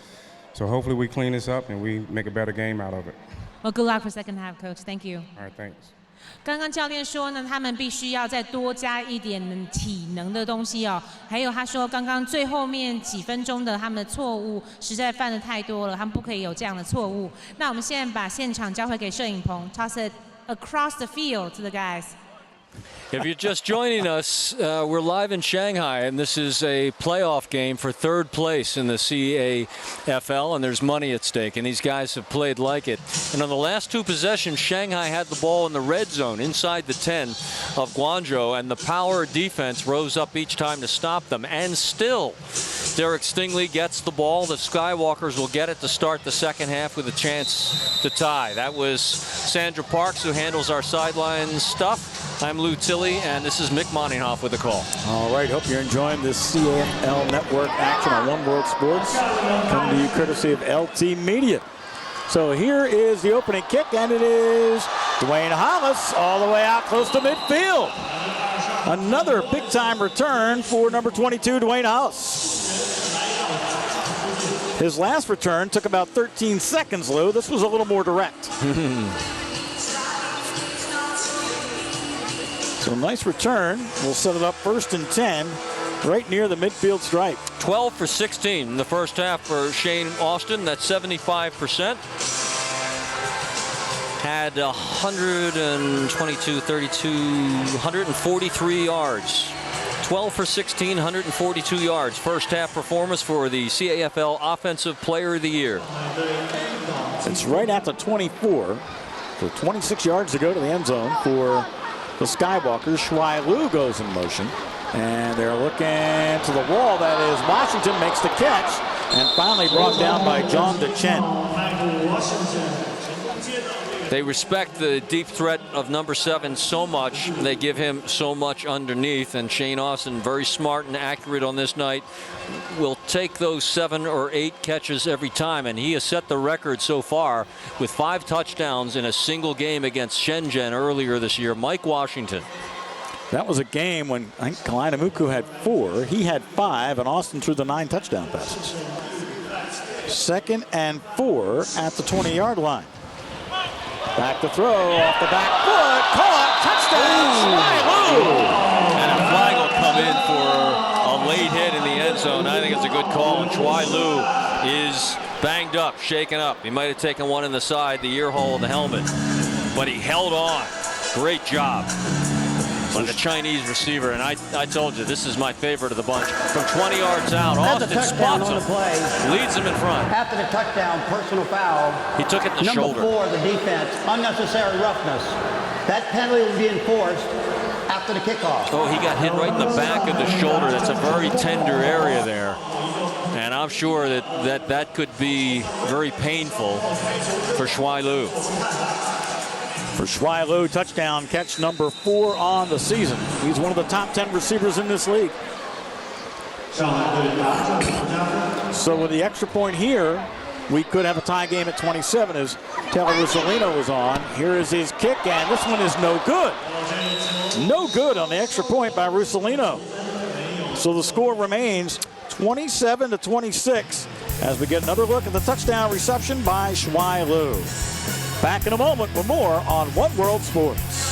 So hopefully we clean this up and we make a better game out of it. Well, good luck for second half, Coach. Thank you. All right, thanks. 刚刚教练说呢，他们必须要再多加一点体能的东西哦。还有他说，刚刚最后面几分钟的他们的错误实在犯的太多了，他们不可以有这样的错误。那我们现在把现场交回给摄影棚 ，toss it across the field to the guys. If you're just joining us, we're live in Shanghai, and this is a playoff game for third place in the CAFL, and there's money at stake, and these guys have played like it. And on the last 2 possessions, Shanghai had the ball in the red zone inside the 10 of Guangzhou, and the Power defense rose up each time to stop them. And still, Derek Stingley gets the ball. The Skywalkers will get it to start the second half with a chance to tie. That was Sandra Parks, who handles our sideline stuff. I'm Lou Tilley, and this is Mick Moninghoff with the call. All right, hope you're enjoying this CAFL Network action on One World Sports, coming to you courtesy of LT Media. So here is the opening kick, and it is Dwayne Hollis all the way out close to midfield. Another big-time return for number 22, Dwayne Hollis. His last return took about 13 seconds, Lou. This was a little more direct. So nice return. We'll set it up 1st and 10 right near the midfield stripe. 12 for 16 in the first half for Shane Austin. That's 75%. Had 122, 32, 143 yards. 12 for 16, 142 yards. First half performance for the CAFL Offensive Player of the Year. It's right at the 24. So 26 yards to go to the end zone for the Skywalkers. Shuai Liu goes in motion, and they're looking to the wall. That is Washington, makes the catch, and finally brought down by John DeChen. They respect the deep threat of number 7 so much. They give him so much underneath, and Shane Austin, very smart and accurate on this night, will take those 7 or 8 catches every time, and he has set the record so far with 5 touchdowns in a single game against Shenzhen earlier this year. Mike Washington. That was a game when I think Kalanamuku had 4, he had 5, and Austin threw the 9 touchdown passes. 2nd and 4 at the 20-yard line. Back to throw, off the back foot, caught, touchdown, Shuai Liu! And a flag will come in for a late hit in the end zone. I think it's a good call, and Shuai Liu is banged up, shaken up. He might have taken one in the side, the ear hole of the helmet, but he held on. Great job by the Chinese receiver, and I told you, this is my favorite of the bunch. From 20 yards out, Austin spots him, leads him in front. After the touchdown, personal foul. He took it in the shoulder. Number 4, the defense, unnecessary roughness. That penalty will be enforced. after the kickoff. Oh, he got hit right in the back of the shoulder. That's a very tender area there. And I'm sure that could be very painful for Shuai Liu. For Shuai Liu, touchdown catch number 4 on the season. He's one of the top 10 receivers in this league. So with the extra point here, we could have a tie game at 27 as Taylor Russolino is on. Here is his kick, and this one is no good. No good on the extra point by Russolino. So the score remains 27-26 as we get another look at the touchdown reception by Shuai Liu. Back in a moment with more on One World Sports.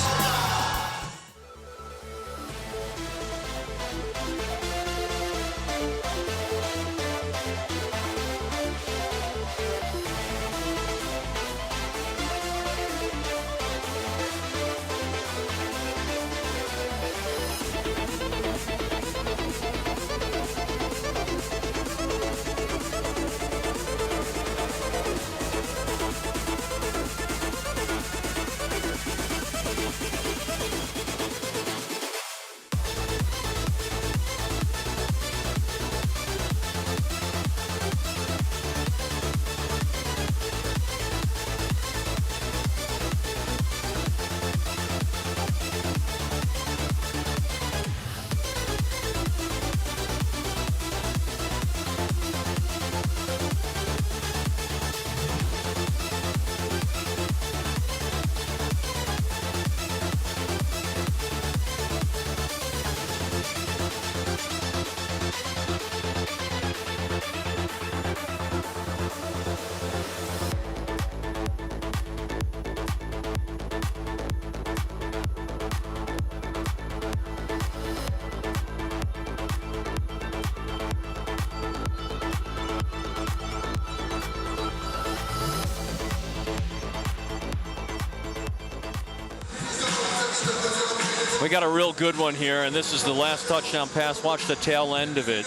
We got a real good one here, and this is the last touchdown pass. Watch the tail end of it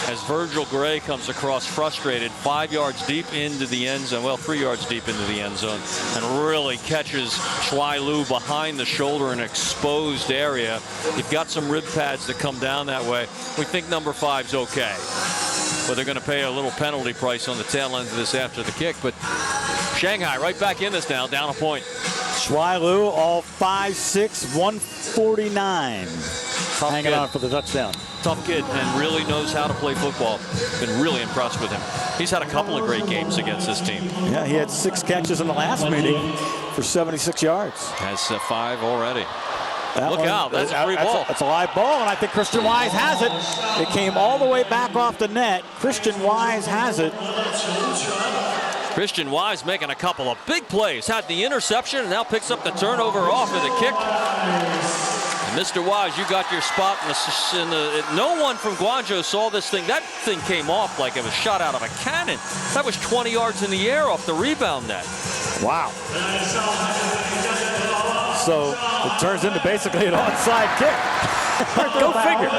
as Virgil Gray comes across frustrated, 5 yards deep into the end zone, well, 3 yards deep into the end zone, and really catches Shuai Liu behind the shoulder in an exposed area. You've got some rib pads that come down that way. We think number 5's okay, but they're going to pay a little penalty price on the tail end of this after the kick. But Shanghai right back in this now, down a point. Shuai Liu, all 5'6", 149. Tough hanging kid. on for the touchdown. Tough kid and really knows how to play football. Been really impressed with him. He's had a couple of great games against this team. Yeah, he had 6 catches in the last meeting for 76 yards. Has 5 already. Look out, that's a free ball. That's a live ball, and I think Christian Wise has it. It came all the way back off the net. Christian Wise has it. Christian Wise making a couple of big plays. Had the interception and now picks up the turnover off of the kick. And Mr. Wise, you got your spot in the no one from Guangzhou saw this thing. That thing came off like it was shot out of a cannon. That was 20 yards in the air off the rebound net. Wow. So it turns into basically an onside kick. Go figure.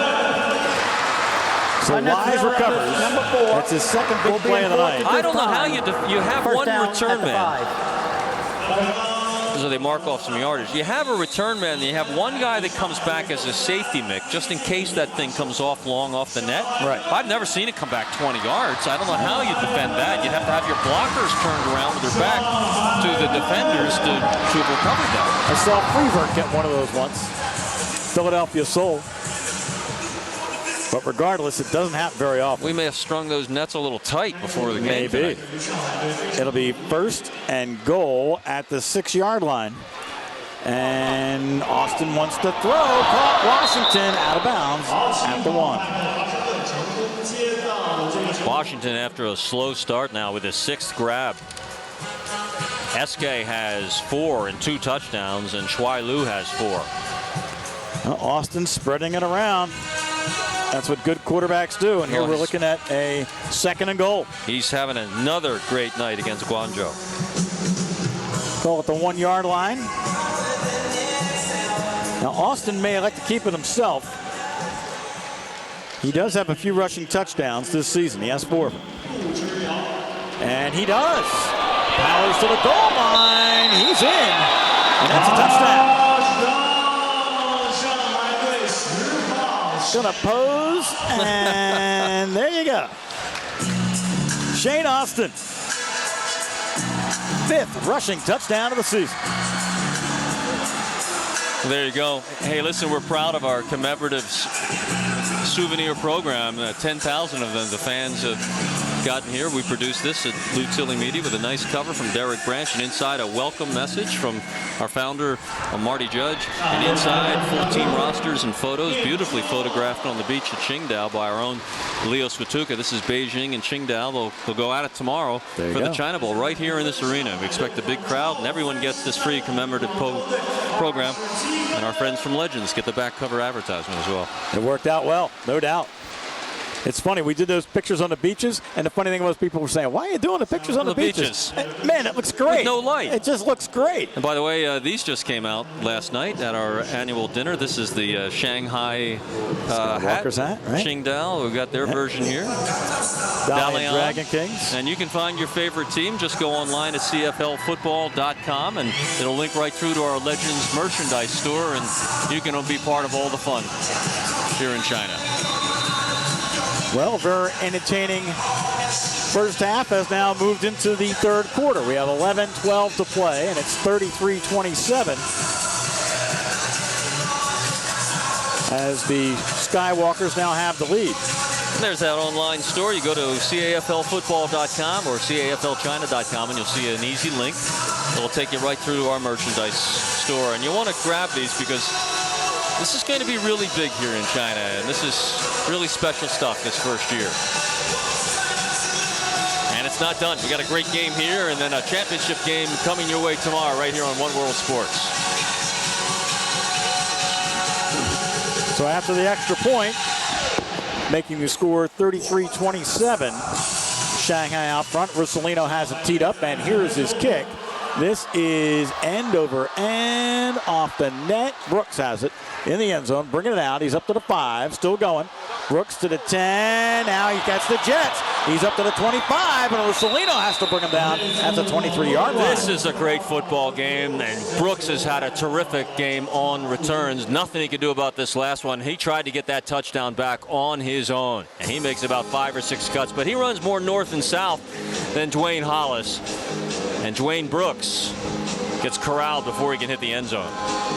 So Wise recovers. That's his second big play of the night. I don't know how you have one return man. So they mark off some yardage. You have a return man, and you have one guy that comes back as a safety, Mick, just in case that thing comes off long off the net. Right. I've never seen it come back 20 yards. I don't know how you defend that. You'd have to have your blockers turned around with their back to the defenders to have recovered that. I saw Freevert get one of those once. Philadelphia Soul. But regardless, it doesn't happen very often. We may have strung those nets a little tight before the game. Maybe. It'll be 1st and goal at the 6-yard line. And Austin wants to throw. Caught Washington out of bounds at the 1. Washington after a slow start now with his 6th grab. Eske has 4 and 2 touchdowns, and Shuai Liu has 4. Well, Austin spreading it around. That's what good quarterbacks do, and here we're looking at a 2nd and goal. He's having another great night against Guangzhou. Call it the 1-yard line. Now Austin may elect to keep it himself. He does have a few rushing touchdowns this season. He has 4 of them. And he does. Powers to the goal line. He's in. And that's a touchdown. Gonna pose, and there you go. Shane Austin. 5th rushing touchdown of the season. There you go. Hey, listen, we're proud of our commemorative souvenir program. 10,000 of them the fans have gotten here. We produced this at Blue Tilly Media with a nice cover from Derek Branch, and inside a welcome message from our founder, Marty Judge, and inside full team rosters and photos, beautifully photographed on the beach at Qingdao by our own Leo Swatuka. This is Beijing and Qingdao. They'll go at it tomorrow for the China Bowl right here in this arena. We expect a big crowd, and everyone gets this free commemorative program. And our friends from Legends get the back cover advertisement as well. It worked out well, no doubt. It's funny, we did those pictures on the beaches, and the funny thing was people were saying, why are you doing the pictures on the beaches? Man, it looks great. With no light. It just looks great. And by the way, these just came out last night at our annual dinner. This is the Shanghai Skywalkers hat, right? Qingdao, we've got their version here. Dalian Dragon Kings. And you can find your favorite team. Just go online at CFLfootball.com, and it'll link right through to our Legends merchandise store, and you can be part of all the fun here in China. Well, very entertaining first half has now moved into the third quarter. We have 11-12 to play, and it's 33-27 as the Skywalkers now have the lead. There's that online store. You go to CAFLfootball.com or CAFLchina.com, and you'll see an easy link. It'll take you right through to our merchandise store. And you want to grab these because this is going to be really big here in China, and this is really special stuff this first year. And it's not done. We got a great game here, and then a championship game coming your way tomorrow right here on One World Sports. So after the extra point, making the score 33-27, Shanghai out front. Russolino has it teed up, and here's his kick. This is end over end off the net. Brooks has it in the end zone, bringing it out. He's up to the 5, still going. Brooks to the 10. Now he gets the Jets. He's up to the 25, and Russolino has to bring him down at the 23-yard line. This is a great football game, and Brooks has had a terrific game on returns. Nothing he could do about this last one. He tried to get that touchdown back on his own, and he makes about 5 or 6 cuts, but he runs more north and south than Dwayne Hollis. And Dwayne Brooks gets corralled before he can hit the end zone.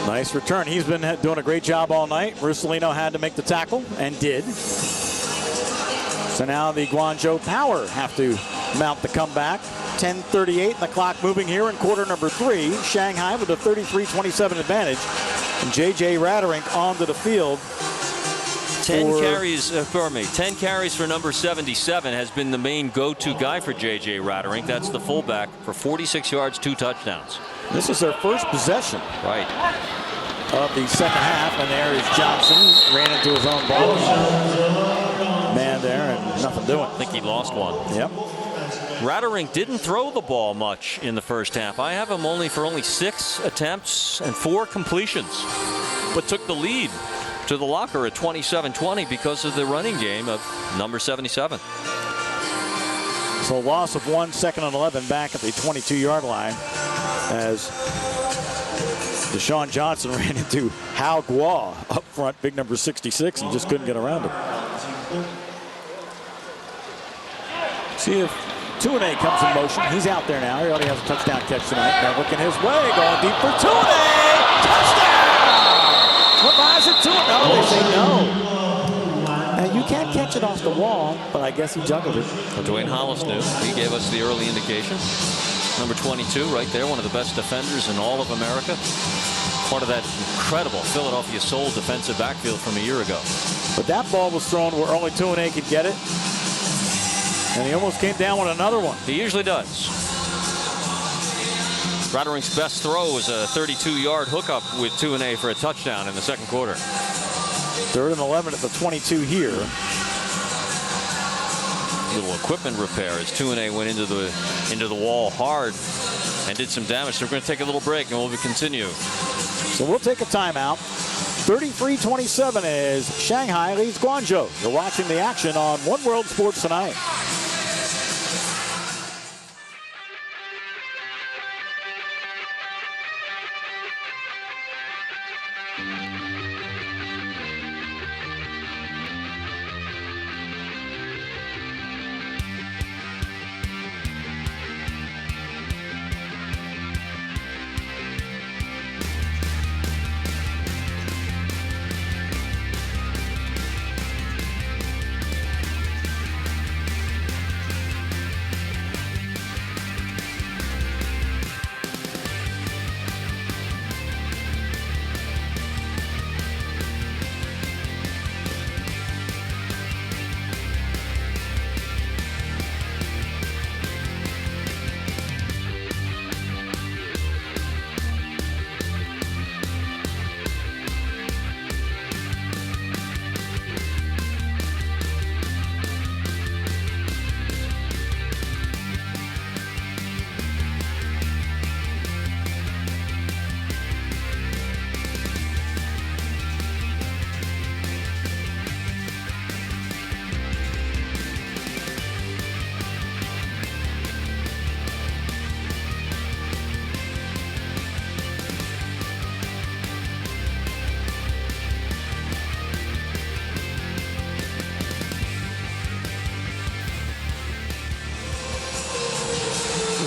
Nice return. He's been doing a great job all night. Russolino had to make the tackle and did. So now the Guangzhou Power have to mount the comeback. 10:38 and the clock moving here in quarter number 3. Shanghai with a 33-27 advantage. And J.J. Ratterink onto the field. 10 carries for number 77 has been the main go-to guy for J.J. Ratterink. That's the fullback for 46 yards, 2 touchdowns. This is their first possession. Right. Of the second half, and there is Johnson. Ran into his own ball. Man there, and nothing doing. I think he lost one. Yep. Ratterink didn't throw the ball much in the first half. I have him only 6 attempts and 4 completions, but took the lead to the locker at 27-20 because of the running game of number 77. So loss of 1, 2nd and 11 back at the 22-yard line as Deshawn Johnson ran into Hao Guo up front, big number 66, and just couldn't get around him. See if Tuane comes in motion. He's out there now. He already has a touchdown catch tonight. Now looking his way, going deep for Tuane. Touchdown! What buys it to it? No, they say no. Now you can't catch it off the wall, but I guess he juggled it. Well, Dwayne Hollis knew. He gave us the early indication. Number 22 right there, one of the best defenders in all of America. Part of that incredible Philadelphia Soul defensive backfield from a year ago. But that ball was thrown where only Tuane could get it. And he almost came down with another one. He usually does. Ratterink's best throw was a 32-yard hookup with Tuane for a touchdown in the second quarter. 3rd and 11 at the 22 here. Little equipment repair as Tuane went into the wall hard and did some damage. So we're going to take a little break and we'll continue. So we'll take a timeout. 33-27 as Shanghai leads Guangzhou. You're watching the action on One World Sports tonight.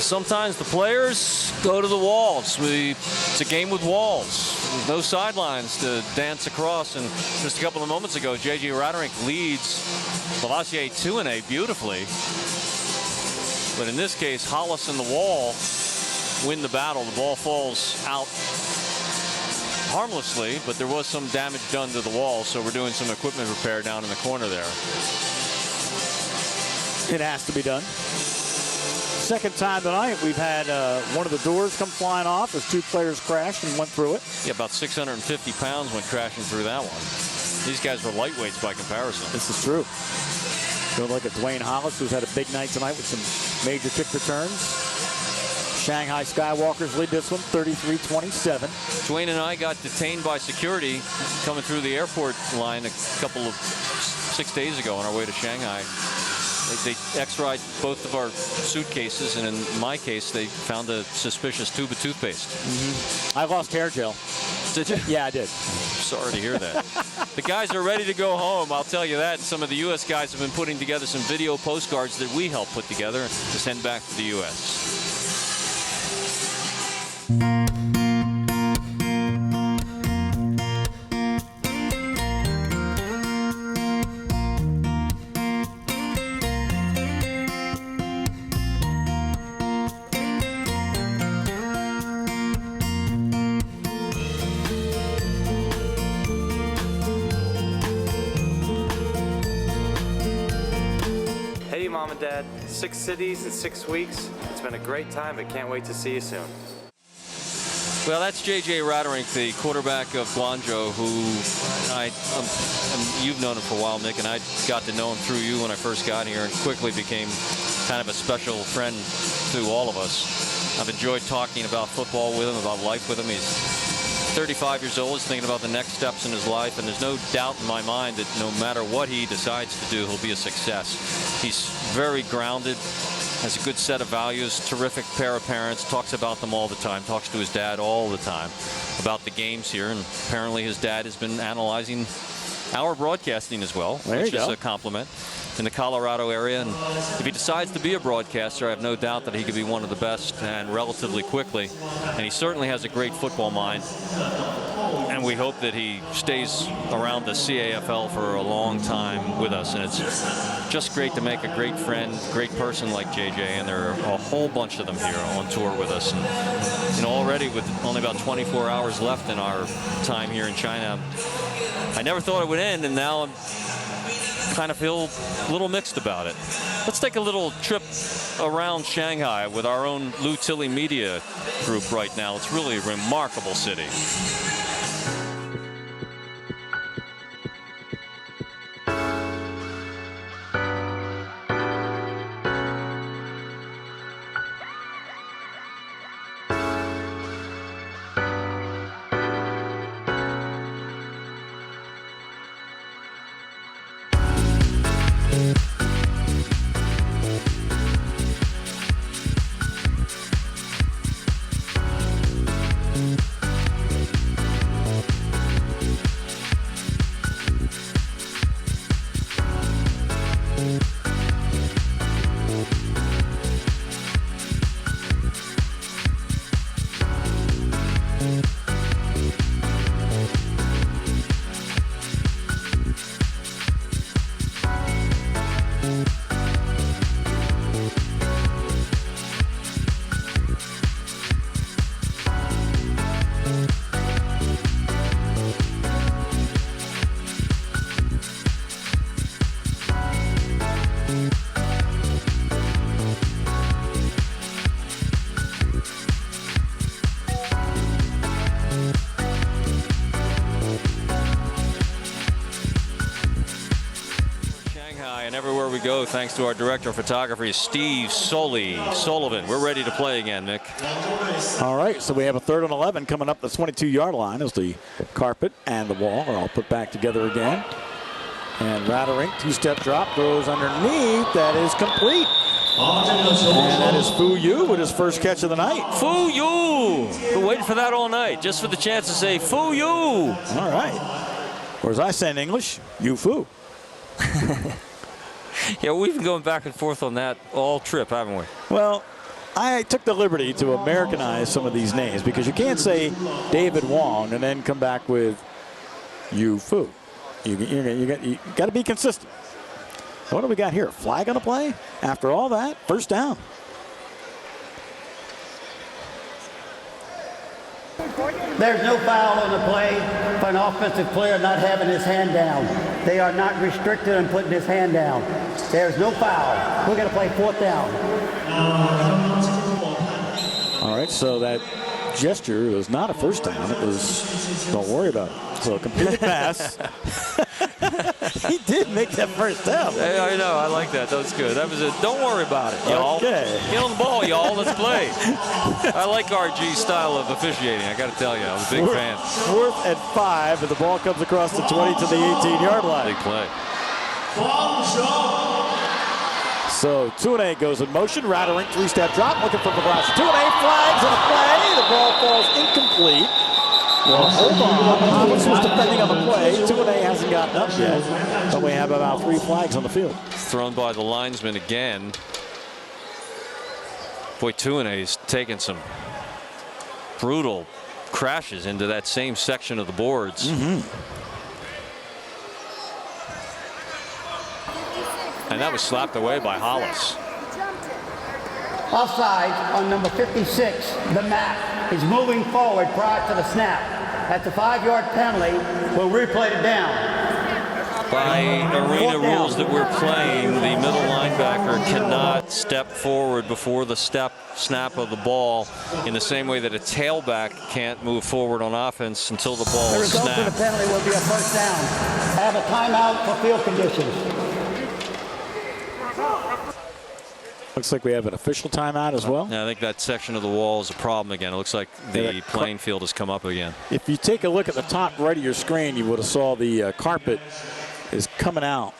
sometimes the players go to the walls. It's a game with walls. There's no sidelines to dance across. And just a couple of moments ago, J.J. Raderink leads Lavassier 2-8 beautifully. But in this case, Hollis and the wall win the battle. The ball falls out harmlessly, but there was some damage done to the wall, so we're doing some equipment repair down in the corner there. It has to be done. Second time tonight we've had one of the doors come flying off as two players crashed and went through it. Yeah, about 650 pounds went crashing through that one. These guys were lightweights by comparison. This is true. Going to look at Dwayne Hollis, who's had a big night tonight with some major kick returns. Shanghai Skywalkers lead this one 33-27. Dwayne and I got detained by security coming through the airport line a couple of 6 days ago on our way to Shanghai. They X-rayed both of our suitcases, and in my case, they found a suspicious tube of toothpaste. I lost hair gel. Did you? Yeah, I did. Sorry to hear that. The guys are ready to go home, I'll tell you that. Some of the U.S. guys have been putting together some video postcards that we helped put together to send back to the U.S. Hey, Mom and Dad. 6 cities in 6 weeks. It's been a great time, but can't wait to see you soon. Well, that's J.J. Raderink, the quarterback of Guangzhou, who you've known him for a while, Nick, and I got to know him through you when I first got here and quickly became kind of a special friend to all of us. I've enjoyed talking about football with him, about life with him. He's 35 years old. He's thinking about the next steps in his life, and there's no doubt in my mind that no matter what he decides to do, he'll be a success. He's very grounded, has a good set of values, terrific pair of parents, talks about them all the time, talks to his dad all the time about the games here, and apparently his dad has been analyzing our broadcasting as well, which is a compliment in the Colorado area. And if he decides to be a broadcaster, I have no doubt that he could be one of the best and relatively quickly. And he certainly has a great football mind. And we hope that he stays around the CAFL for a long time with us. And it's just great to make a great friend, great person like JJ. And there are a whole bunch of them here on tour with us. And already with only about 24 hours left in our time here in China, I never thought it would end, and now I'm kind of feel a little mixed about it. Let's take a little trip around Shanghai with our own Lou Tilley Media group right now. It's really a remarkable city. Everywhere we go, thanks to our director of photography, Steve Sullivan. We're ready to play again, Nick. All right, so we have a 3rd and 11 coming up the 22-yard line as the carpet and the wall are all put back together again. And Raderink, 2-step drop, goes underneath. That is complete. And that is Fu Yu with his first catch of the night. Fu Yu! Been waiting for that all night, just for the chance to say Fu Yu. All right. Or as I say in English, Yu Fu. Yeah, we've been going back and forth on that all trip, haven't we? Well, I took the liberty to Americanize some of these names because you can't say David Wong and then come back with Yu Fu. You got to be consistent. So what do we got here? Flag on the play? After all that, first down. There's no foul on the play for an offensive player not having his hand down. They are not restricted in putting his hand down. There's no foul. We're going to play fourth down. All right, so that gesture was not a first down. It was, don't worry about it. So complete pass. He did make that first down. Hey, I know. I like that. That was good. That was a don't worry about it, y'all. Okay. Get on the ball, y'all. Let's play. I like RG's style of officiating. I got to tell you, I'm a big fan. 4th and 5, and the ball comes across the 20 to the 18-yard line. Big play. So 2-8 goes in motion. Rattering, 3-step drop, looking for Bobrovsky. 2-8 flags on the play. The ball falls incomplete. Well, hold on. Thomas was defending on the play. 2-8 hasn't gotten up yet, but we have about 3 flags on the field. Thrown by the linesman again. Boy, 2-8's taken some brutal crashes into that same section of the boards. And that was slapped away by Hollis. Offside on number 56, the map is moving forward prior to the snap. That's a 5-yard penalty. We'll replay it down. By arena rules that we're playing, the middle linebacker cannot step forward before the snap of the ball in the same way that a tailback can't move forward on offense until the ball is snapped. The result of the penalty will be a first down. I have a timeout for field conditions. Looks like we have an official timeout as well. Yeah, I think that section of the wall is a problem again. It looks like the playing field has come up again. If you take a look at the top right of your screen, you would have saw the carpet is coming out.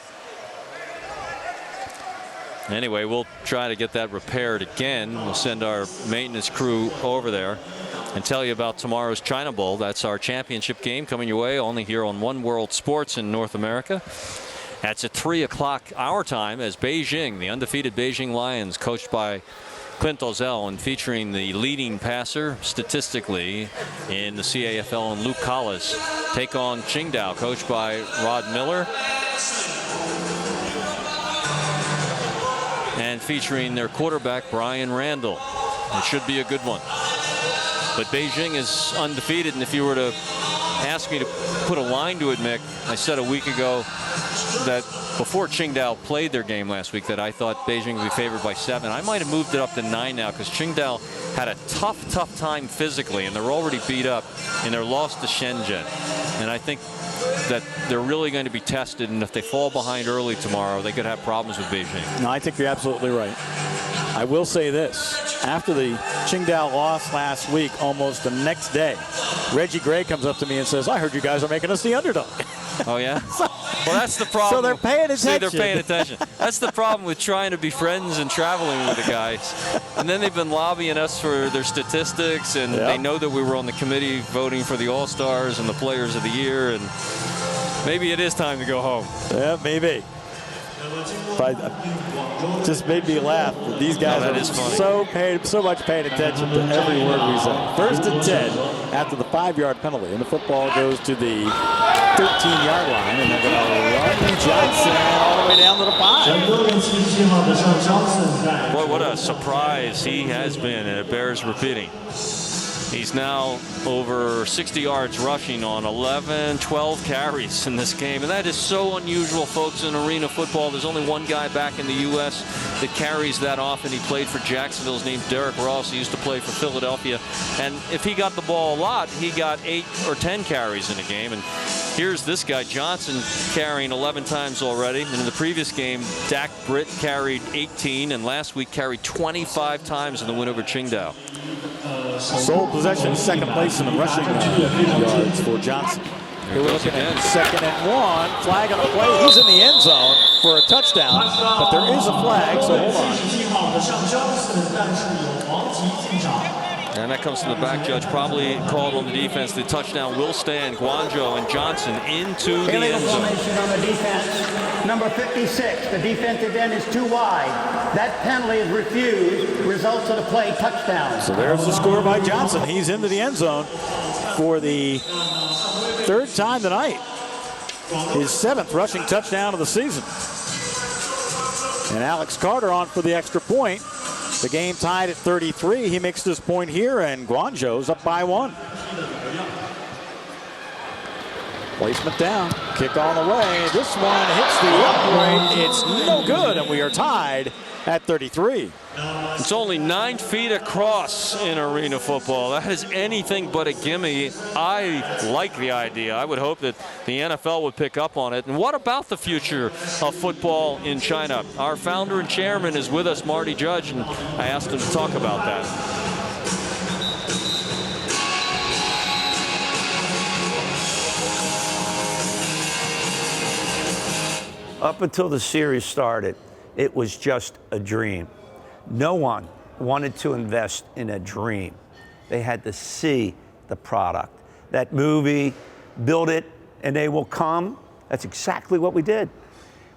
Anyway, we'll try to get that repaired again. We'll send our maintenance crew over there and tell you about tomorrow's China Bowl. That's our championship game coming your way only here on One World Sports in North America. That's at 3 o'clock our time as Beijing, the undefeated Beijing Lions, coached by Clint Ozell and featuring the leading passer statistically in the CAFL and Luke Collis, take on Qingdao, coached by Rod Miller, and featuring their quarterback Brian Randall. It should be a good one. But Beijing is undefeated, and if you were to ask me to put a line to it, Mick, I said a week ago that before Qingdao played their game last week that I thought Beijing would be favored by 7. I might have moved it up to 9 now because Qingdao had a tough time physically, and they're already beat up in their loss to Shenzhen. And I think that they're really going to be tested, and if they fall behind early tomorrow, they could have problems with Beijing. No, I think you're absolutely right. I will say this. After the Qingdao loss last week, almost the next day, Reggie Gray comes up to me and says, I heard you guys are making us the underdog. Oh, yeah? Well, that's the problem. So they're paying attention. See, they're paying attention. That's the problem with trying to be friends and traveling with the guys. And then they've been lobbying us for their statistics, and they know that we were on the committee voting for the All-Stars and the Players of the Year, and maybe it is time to go home. Yeah, maybe. But just made me laugh. These guys are so much paying attention to every word we say. 1st and 10 after the 5-yard penalty, and the football goes to the 13-yard line, and they're going to run Johnson all the way down to the 5. Boy, what a surprise he has been, and it bears repeating. He's now over 60 yards rushing on 12 carries in this game. And that is so unusual, folks, in arena football. There's only one guy back in the U.S. that carries that often. He played for Jacksonville. His name's Derek Ross. He used to play for Philadelphia. And if he got the ball a lot, he got 8 or 10 carries in a game. And here's this guy, Johnson, carrying 11 times already. And in the previous game, Dak Britt carried 18, and last week carried 25 times in the win over Qingdao. Sole possession, second place in the rushing yards for Johnson. Here we're looking at 2nd and 1. Flag on the play. He's in the end zone for a touchdown, but there is a flag, so hold on. And that comes from the back judge, probably called on the defense. The touchdown will stand. Guangzhou and Johnson into the end zone. Formation on the defense. Number 56, the defensive end is too wide. That penalty is refused. Results of the play, touchdown. So there's the score by Johnson. He's into the end zone for the third time tonight. His 7th rushing touchdown of the season. And Alex Carter on for the extra point. The game tied at 33. He makes this point here, and Guangzhou's up by 1. Placement down. Kick on the way. This one hits the upright. It's no good, and we are tied at 33. It's only 9 feet across in arena football. That is anything but a gimme. I like the idea. I would hope that the NFL would pick up on it. And what about the future of football in China? Our founder and chairman is with us, Marty Judge, and I asked him to talk about that. Up until the series started, it was just a dream. No one wanted to invest in a dream. They had to see the product. That movie, build it, and they will come. That's exactly what we did.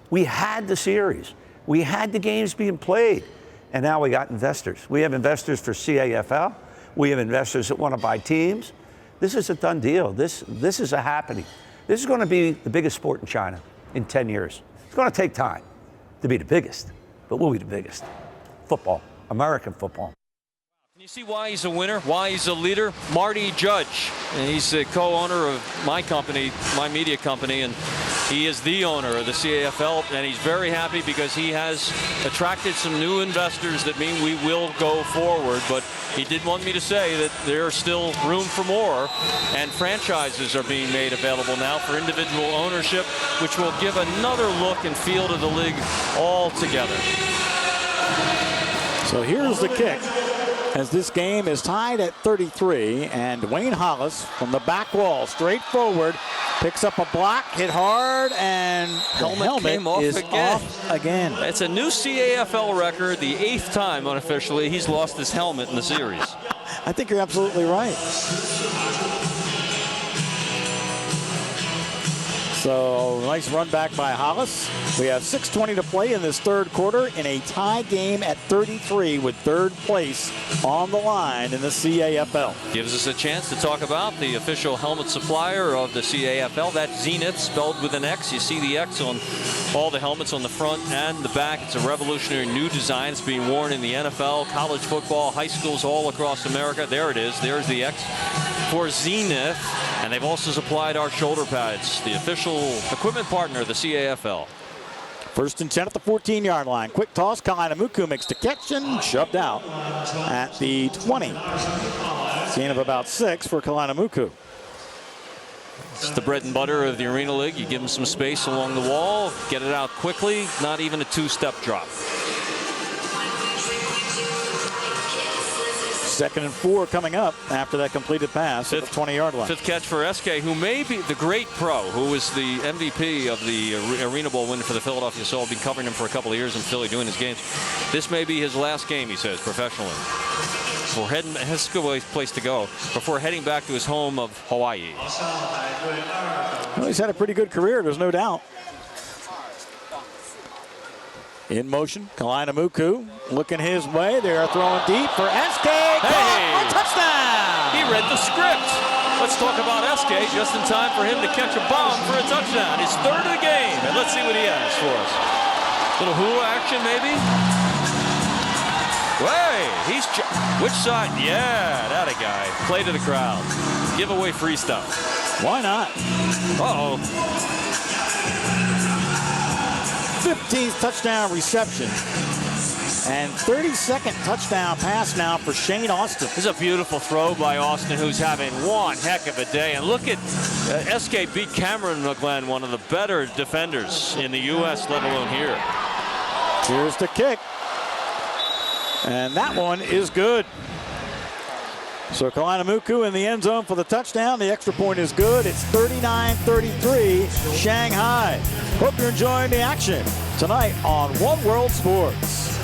We had the series. We had the games being played. And now we got investors. We have investors for CAFL. We have investors that want to buy teams. This is a done deal. This is a happening. This is going to be the biggest sport in China in 10 years. It's going to take time to be the biggest, but we'll be the biggest. Football, American football. Can you see why he's a winner, why he's a leader? Marty Judge, and he's the co-owner of my company, my media company, and he is the owner of the CAFL, and he's very happy because he has attracted some new investors that mean we will go forward. But he did want me to say that there's still room for more, and franchises are being made available now for individual ownership, which will give another look and feel to the league altogether. So here's the kick as this game is tied at 33, and Wayne Hollis from the back wall, straight forward, picks up a block, hit hard, and the helmet came off is again. off again. It's a new CAFL record, the 8th time unofficially he's lost his helmet in the series. I think you're absolutely right. So nice run back by Hollis. We have 6:20 to play in this third quarter in a tie game at 33 with third place on the line in the CAFL. Gives us a chance to talk about the official helmet supplier of the CAFL. That's Zenith, spelled with an X. You see the X on all the helmets on the front and the back. It's a revolutionary new design. It's being worn in the NFL, college football, high schools all across America. There it is. There's the X for Zenith. And they've also supplied our shoulder pads, the official equipment partner of the CAFL. 1st and 10 at the 14-yard line. Quick toss. Kalinamuku makes the catch and shoved out at the 20. Gain of about 6 for Kalinamuku. It's the bread and butter of the Arena League. You give them some space along the wall, get it out quickly, not even a 2-step drop. 2nd and 4 coming up after that completed pass at the 20-yard line. 5th catch for SK, who may be the great pro, who was the MVP of the Arena Bowl win for the Philadelphia Soul. I've been covering him for a couple of years in Philly doing his games. This may be his last game, he says, professionally. Before heading, that's a good place to go, before heading back to his home of Hawaii. Well, he's had a pretty good career, there's no doubt. In motion, Kalinamuku looking his way. They are throwing deep for SK. Hey! For touchdown! He read the script. Let's talk about SK just in time for him to catch a bomb for a touchdown. His 3rd of the game, and let's see what he has for us. Little hula action, maybe? Hey, he's which side? Yeah, that a guy. Play to the crowd. Give away free stuff. Why not? Uh-oh. 15th touchdown reception and 32nd touchdown pass now for Shane Austin. This is a beautiful throw by Austin, who's having one heck of a day. And look at SK beat Cameron McGlenn, one of the better defenders in the U.S., let alone here. Here's the kick. And that one is good. So Kalinamuku in the end zone for the touchdown. The extra point is good. It's 39-33 Shanghai. Hope you're enjoying the action tonight on One World Sports.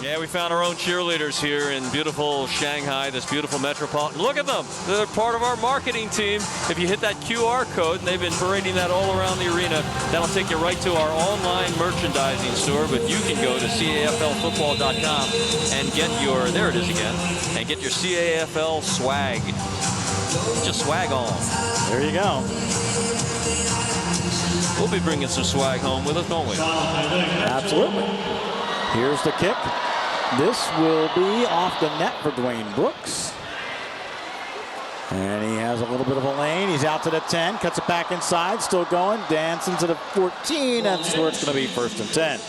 Yeah, we found our own cheerleaders here in beautiful Shanghai, this beautiful metropolitan. Look at them. They're part of our marketing team. If you hit that QR code, and they've been parading that all around the arena, that'll take you right to our online merchandising store. But you can go to CAFLfootball.com and get your, there it is again, and get your CAFL swag. Just swag on. There you go. We'll be bringing some swag home with us, won't we? Absolutely. Here's the kick. This will be off the net for Dwayne Brooks. And he has a little bit of a lane. He's out to the 10, cuts it back inside, still going, dancing to the 14. That's where it's going to be 1st and 10.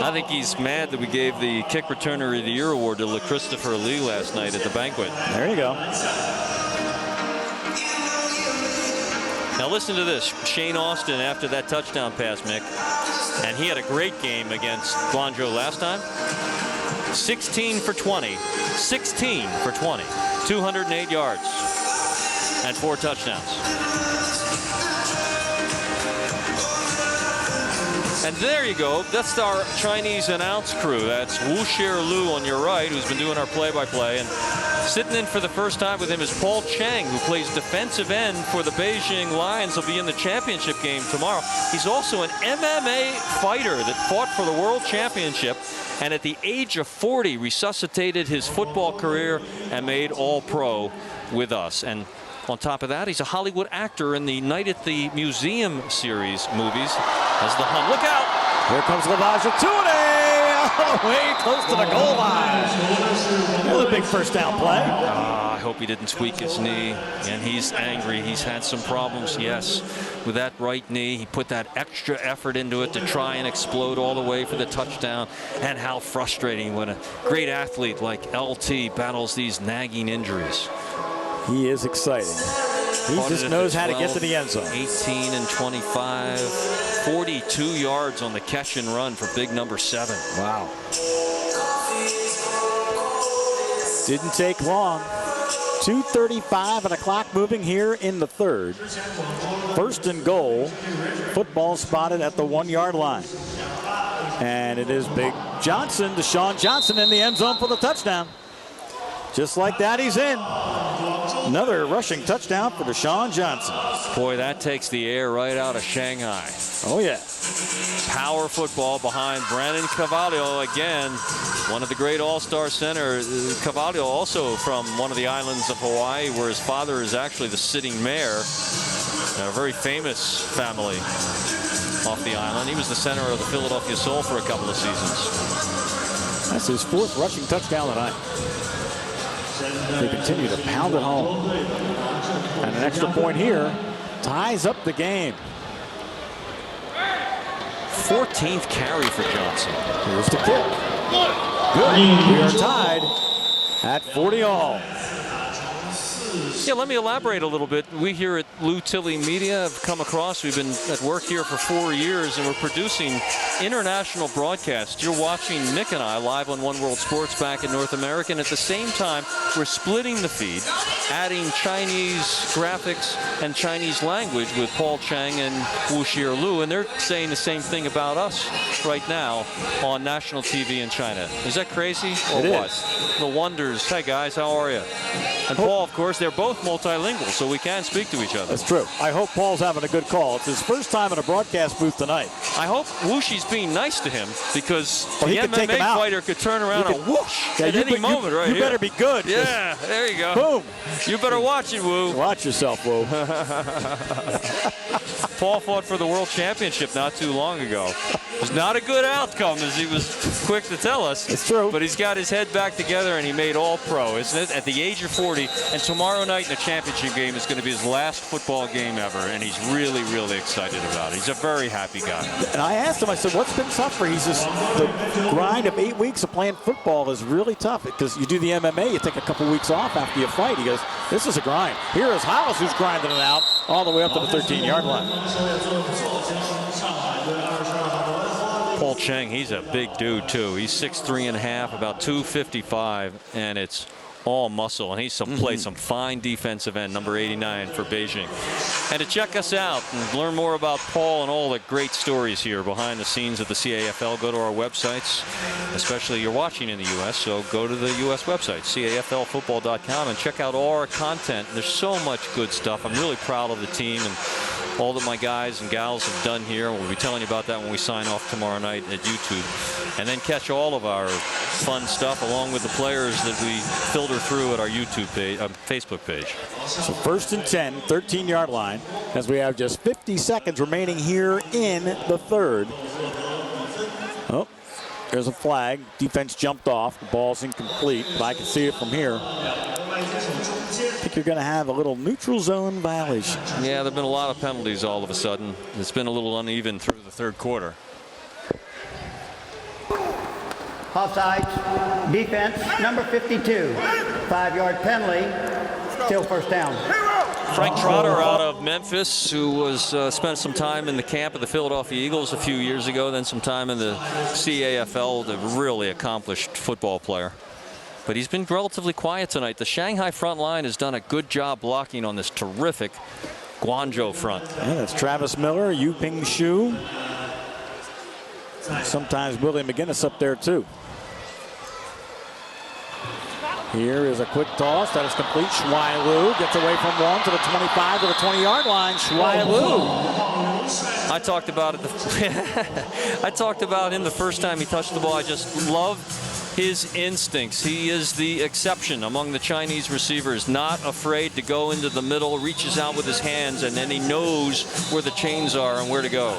I think he's mad that we gave the Kick Returner of the Year award to Christopher Lee last night at the banquet. There you go. Now listen to this. Shane Austin after that touchdown pass, Mick. And he had a great game against Guangzhou last time. 16 for 20. 16 for 20. 208 yards. And 4 touchdowns. And there you go. That's our Chinese announce crew. That's Wu Lu on your right, who's been doing our play-by-play. And sitting in for the first time with him is Paul Chang, who plays defensive end for the Beijing Lions. He'll be in the championship game tomorrow. He's also an MMA fighter that fought for the World Championship, and at the age of 40 resuscitated his football career and made All-Pro with us. And on top of that, he's a Hollywood actor in the Night at the Museum series movies as the Hun. Look out! Here comes Lavage Toure! Way close to the goal line. Another big first down play. I hope he didn't tweak his knee, and he's angry. He's had some problems, yes, with that right knee. He put that extra effort into it to try and explode all the way for the touchdown. And how frustrating when a great athlete like LT battles these nagging injuries. He is exciting. He just knows how to get to the end zone. 18 and 25, 42 yards on the catch and run for big number 7. Wow. Didn't take long. 2:35 and a clock moving here in the 3rd. 1st and goal. Football spotted at the 1-yard line. And it is Big Johnson, Deshawn Johnson, in the end zone for the touchdown. Just like that, he's in. Another rushing touchdown for Deshawn Johnson. Boy, that takes the air right out of Shanghai. Oh, yeah. Power football behind Brandon Carvalho again. One of the great all-star center. Carvalho also from one of the islands of Hawaii, where his father is actually the sitting mayor. A very famous family off the island. He was the center of the Philadelphia Soul for a couple of seasons. That's his 4th rushing touchdown tonight. They continue to pound it home. And an extra point here ties up the game. 14th carry for Johnson. Here's the kick. Good. We are tied at 40 all. Yeah, let me elaborate a little bit. We here at Lou Tilley Media have come across, we've been at work here for 4 years, and we're producing international broadcasts. You're watching Mick and I live on One World Sports back in North America, and at the same time, we're splitting the feed, adding Chinese graphics and Chinese language with Paul Chang and Wu Lu, and they're saying the same thing about us right now on national TV in China. Is that crazy or what? The wonders. Hey, guys, how are you? And Paul, of course, they're both multilingual, so we can speak to each other. That's true. I hope Paul's having a good call. It's his first time in a broadcast booth tonight. I hope Wushi's being nice to him, because the MMA fighter could turn around and whoosh at any moment right here. You better be good. Yeah, there you go. Boom. You better watch it, Wu. Watch yourself, Wu. Paul fought for the World Championship not too long ago. It was not a good outcome, as he was quick to tell us. It's true. But he's got his head back together, and he made All-Pro, isn't it? At the age of 40. And tomorrow night in the championship game is going to be his last football game ever, and he's really, really excited about it. He's a very happy guy. And I asked him, I said, what's been tough for you? He says, the grind of 8 weeks of playing football is really tough, because you do the MMA, you take a couple weeks off after you fight. He goes, this is a grind. Here is Hollis, who's grinding it out all the way up to the 13-yard line. Paul Chang, he's a big dude, too. He's 6'3.5", about 255, and it's all muscle, and he's played some fine defensive end, number 89 for Beijing. And to check us out and learn more about Paul and all the great stories here behind the scenes of the CAFL, go to our websites, especially you're watching in the U.S., so go to the U.S. website, CAFLfootball.com, and check out all our content. There's so much good stuff. I'm really proud of the team and all that my guys and gals have done here. We'll be telling you about that when we sign off tomorrow night at YouTube. And then catch all of our fun stuff along with the players that we filter through at our YouTube page, Facebook page. So 1st and 10, 13-yard line, as we have just 50 seconds remaining here in the third. Oh, there's a flag. Defense jumped off. The ball's incomplete, but I can see it from here. I think you're going to have a little neutral zone violation. Yeah, there have been a lot of penalties all of a sudden. It's been a little uneven through the third quarter. Offside, defense, number 52. 5-yard penalty, still first down. Frank Trotter out of Memphis, who was spent some time in the camp of the Philadelphia Eagles a few years ago, then some time in the CAFL, a really accomplished football player. But he's been relatively quiet tonight. The Shanghai front line has done a good job blocking on this terrific Guangzhou front. Yeah, that's Travis Miller, Yu Ping Shu. Sometimes Willie McGinnis up there too. Here is a quick toss that is complete. Shuai Lu gets away from one to the 25 to the 20-yard line. Shuai Lu. I talked about it. I talked about him the first time he touched the ball. I just love his instincts. He is the exception among the Chinese receivers, not afraid to go into the middle, reaches out with his hands, and then he knows where the chains are and where to go.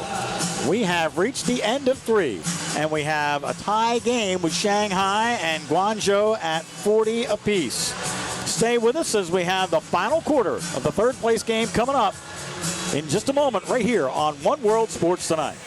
We have reached the end of 3, and we have a tie game with Shanghai and Guangzhou at 40 apiece. Stay with us as we have the final quarter of the third place game coming up in just a moment right here on One World Sports Tonight.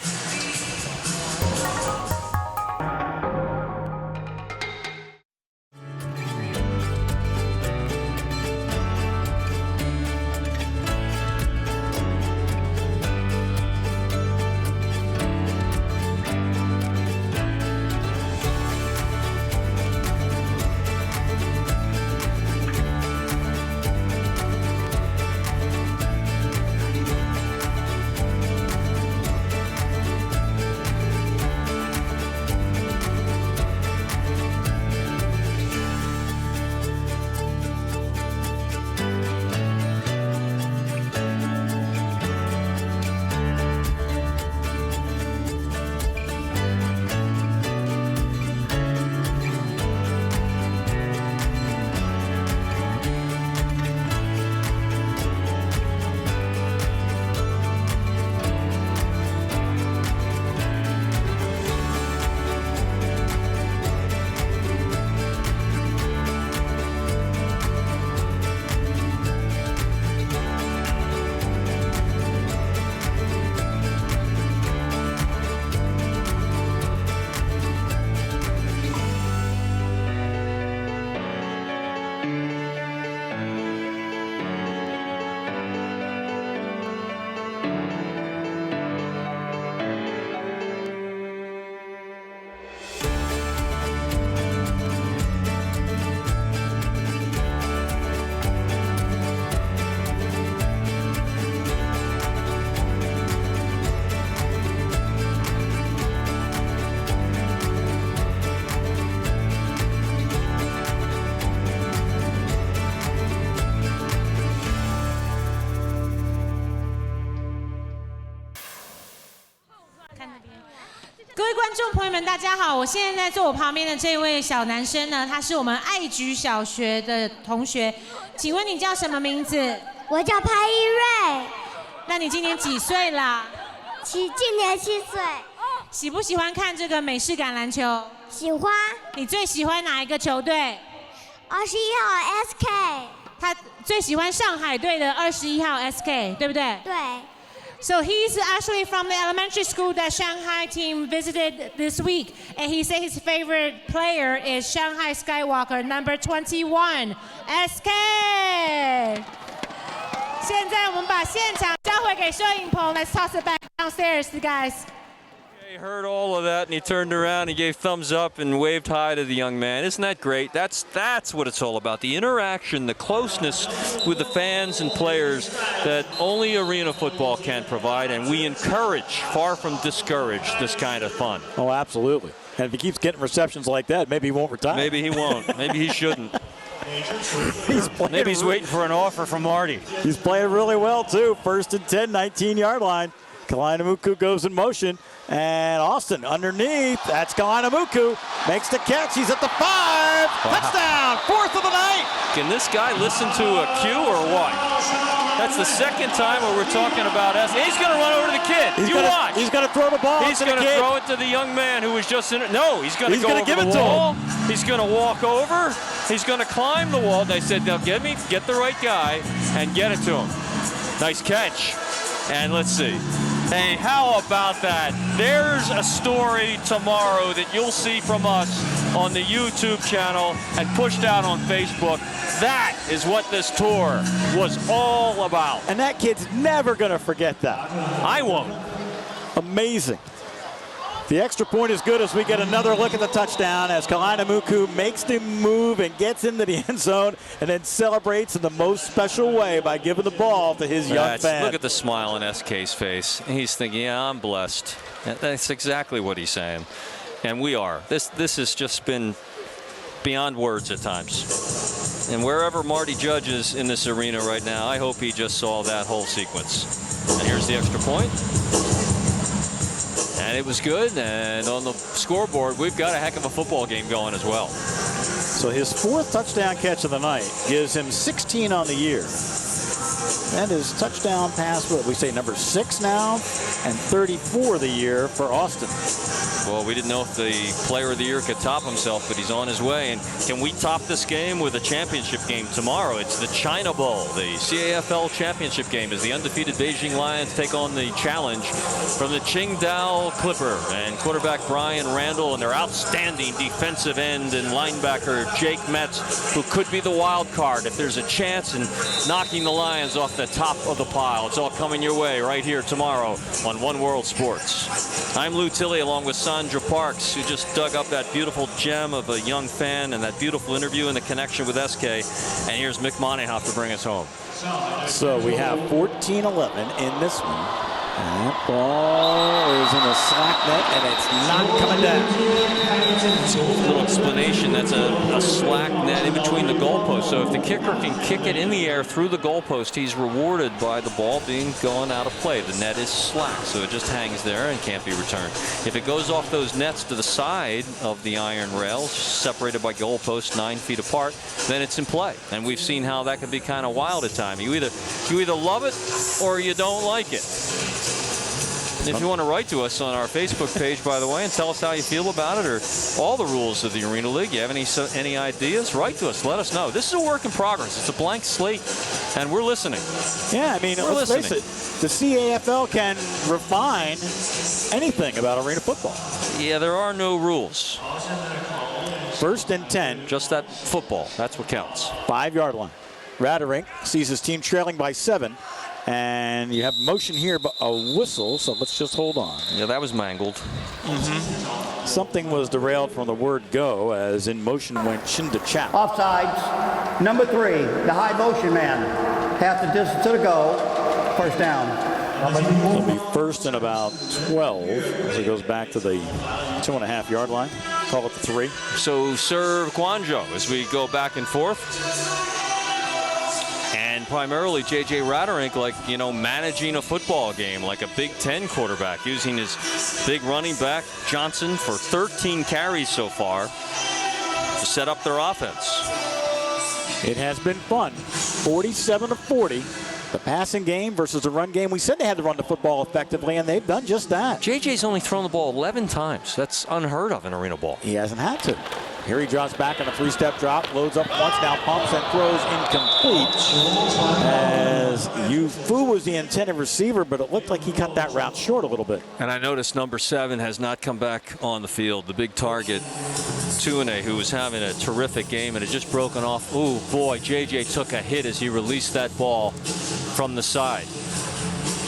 各位观众朋友们，大家好！我现在坐我旁边的这位小男生呢，他是我们爱菊小学的同学。请问你叫什么名字？我叫潘一瑞。那你今年几岁啦？今年7岁。喜不喜欢看这个美式橄榄球？喜欢。你最喜欢哪一个球队？21号 SK。他最喜欢上海队的21号 SK， 对不对？对。So he's actually from the elementary school that Shanghai team visited this week, and he said his favorite player is Shanghai Skywalker, number 21, SK. 现在我们把现场交回给摄影棚。Let's toss it back downstairs, guys. He heard all of that and he turned around, he gave thumbs up and waved hi to the young man. Isn't that great? That's what it's all about. The interaction, the closeness with the fans and players that only arena football can provide, and we encourage, far from discourage, this kind of fun. Oh, absolutely. And if he keeps getting receptions like that, maybe he won't retire. Maybe he won't. Maybe he shouldn't. Maybe he's waiting for an offer from Marty. He's playing really well, too. 1st and 10, 19-yard line. Kalinamuku goes in motion. And Austin underneath. That's Kalinamuku. Makes the catch. He's at the 5. Wow. Touchdown. 4th of the night. Can this guy listen to a cue or what? That's the second time where we're talking about us. He's going to run over to the kid. Watch. He's going to throw the ball. He's going to throw it to the young man who was just in it. No, he's going to go over the wall. He's going to walk over. He's going to climb the wall. They said, now get the right guy and get it to him. Nice catch. And let's see. Hey, how about that? There's a story tomorrow that you'll see from us on the YouTube channel and pushed out on Facebook. That is what this tour was all about. And that kid's never going to forget that. I won't. Amazing. The extra point is good as we get another look at the touchdown as Kalinamuku makes the move and gets into the end zone and then celebrates in the most special way by giving the ball to his young fan. Look at the smile on SK's face. He's thinking, yeah, I'm blessed. That's exactly what he's saying. And we are. This has just been beyond words at times. And wherever Marty judges in this arena right now, I hope he just saw that whole sequence. And here's the extra point. And it was good, and on the scoreboard, we've got a heck of a football game going as well. So his 4th touchdown catch of the night gives him 16 on the year. And his touchdown pass, what we say, number 6 now, and 34 the year for Austin. Well, we didn't know if the player of the year could top himself, but he's on his way. And can we top this game with a championship game tomorrow? It's the China Bowl, the CAFL championship game, as the undefeated Beijing Lions take on the challenge from the Qingdao Clipper and quarterback Brian Randall and their outstanding defensive end and linebacker Jake Metz, who could be the wild card if there's a chance in knocking the Lions off the top of the pile. It's all coming your way right here tomorrow on One World Sports. I'm Lou Tilley along with Sandra Parks, who just dug up that beautiful gem of a young fan and that beautiful interview and the connection with SK. And here's Mick Moneyhoff to bring us home. So we have 14-11 in this one. And that ball is in the slack net, and it's not coming down. A little explanation, that's a slack net in between the goalposts. So if the kicker can kick it in the air through the goalpost, he's rewarded by the ball being gone out of play. The net is slack, so it just hangs there and can't be returned. If it goes off those nets to the side of the iron rail, separated by goalposts 9 feet apart, then it's in play. And we've seen how that can be kind of wild at times. You either love it or you don't like it. If you want to write to us on our Facebook page, by the way, and tell us how you feel about it or all the rules of the Arena League, you have any ideas, write to us. Let us know. This is a work in progress. It's a blank slate, and we're listening. Yeah, I mean, let's face it. The CAFL can refine anything about arena football. Yeah, there are no rules. 1st and 10. Just that football. That's what counts. 5-yard line. Raderink sees his team trailing by 7. And you have motion here, but a whistle, so let's just hold on. Yeah, that was mangled. Something was derailed from the word go, as in motion went chin to chap. Offsides, number 3, the high motion man. Half the distance to the goal, 1st down. It'll be 1st and about 12 as it goes back to the 2.5-yard line. Call it the 3. So serve Guangzhou as we go back and forth. And primarily J.J. Raderink, managing a football game like a Big Ten quarterback, using his big running back, Johnson, for 13 carries so far to set up their offense. It has been fun. 47-40. The passing game versus the run game. We said they had to run the football effectively, and they've done just that. J.J.'s only thrown the ball 11 times. That's unheard of in arena ball. He hasn't had to. Here he drops back on a 3-step drop, loads up once, now pumps and throws incomplete. As Fu was the intended receiver, but it looked like he cut that route short a little bit. And I noticed number 7 has not come back on the field. The big target, Tuane, who was having a terrific game and had just broken off. Ooh, boy, J.J. took a hit as he released that ball from the side.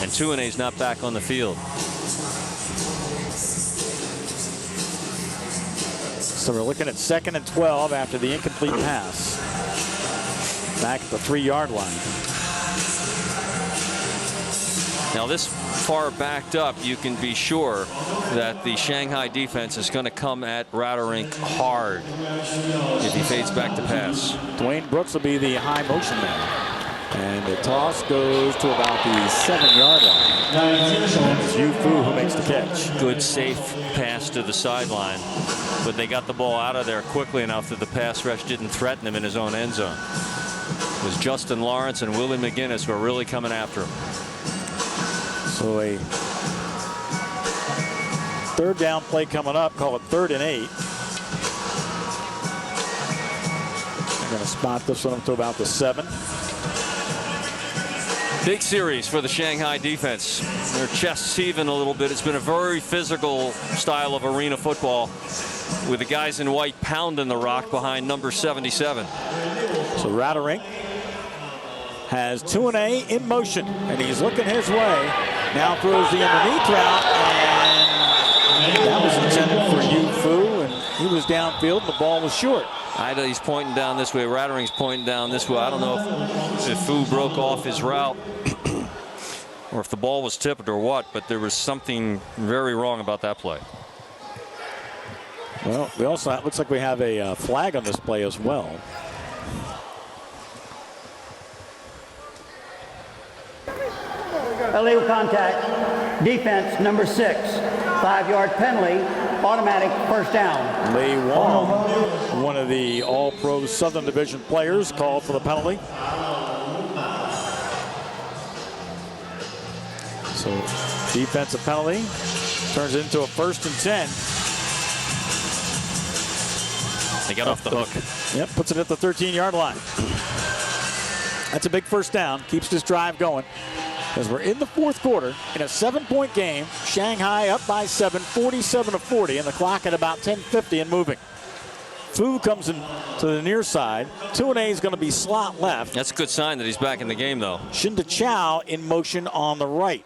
And Tuane's not back on the field. So we're looking at 2nd and 12 after the incomplete pass. Back at the 3-yard line. Now this far backed up, you can be sure that the Shanghai defense is going to come at Raderink hard if he fades back to pass. Dwayne Brooks will be the high motion man. And the toss goes to about the 7-yard line. And it's Yu Fu who makes the catch. Good, safe pass to the sideline. But they got the ball out of there quickly enough that the pass rush didn't threaten him in his own end zone. It was Justin Lawrence and Willie McGinnis who were really coming after him. So a 3rd down play coming up. Call it 3rd and 8. They're going to spot this one up to about the 7. Big series for the Shanghai defense. Their chests heaving a little bit. It's been a very physical style of arena football with the guys in white pounding the rock behind number 77. So Raderink has 2-A in motion, and he's looking his way. Now throws the underneath route, and that was intended for Yu Fu, and he was downfield, and the ball was short. He's pointing down this way. Raderink's pointing down this way. I don't know if Fu broke off his route or if the ball was tipped or what, but there was something very wrong about that play. Well, we also, it looks like we have a flag on this play as well. Illegal contact. Defense number 6. 5-yard penalty. Automatic first down. Lei Wong, one of the All-Pro Southern Division players, called for the penalty. So defensive penalty turns it into a 1st and 10. They got off the hook. Yep, puts it at the 13-yard line. That's a big first down. Keeps this drive going. As we're in the 4th quarter in a 7-point game, Shanghai up by 7, 47-40, and the clock at about 10:50 and moving. Fu comes in to the near side. 2-A is going to be slot left. That's a good sign that he's back in the game, though. Shinda Chow in motion on the right.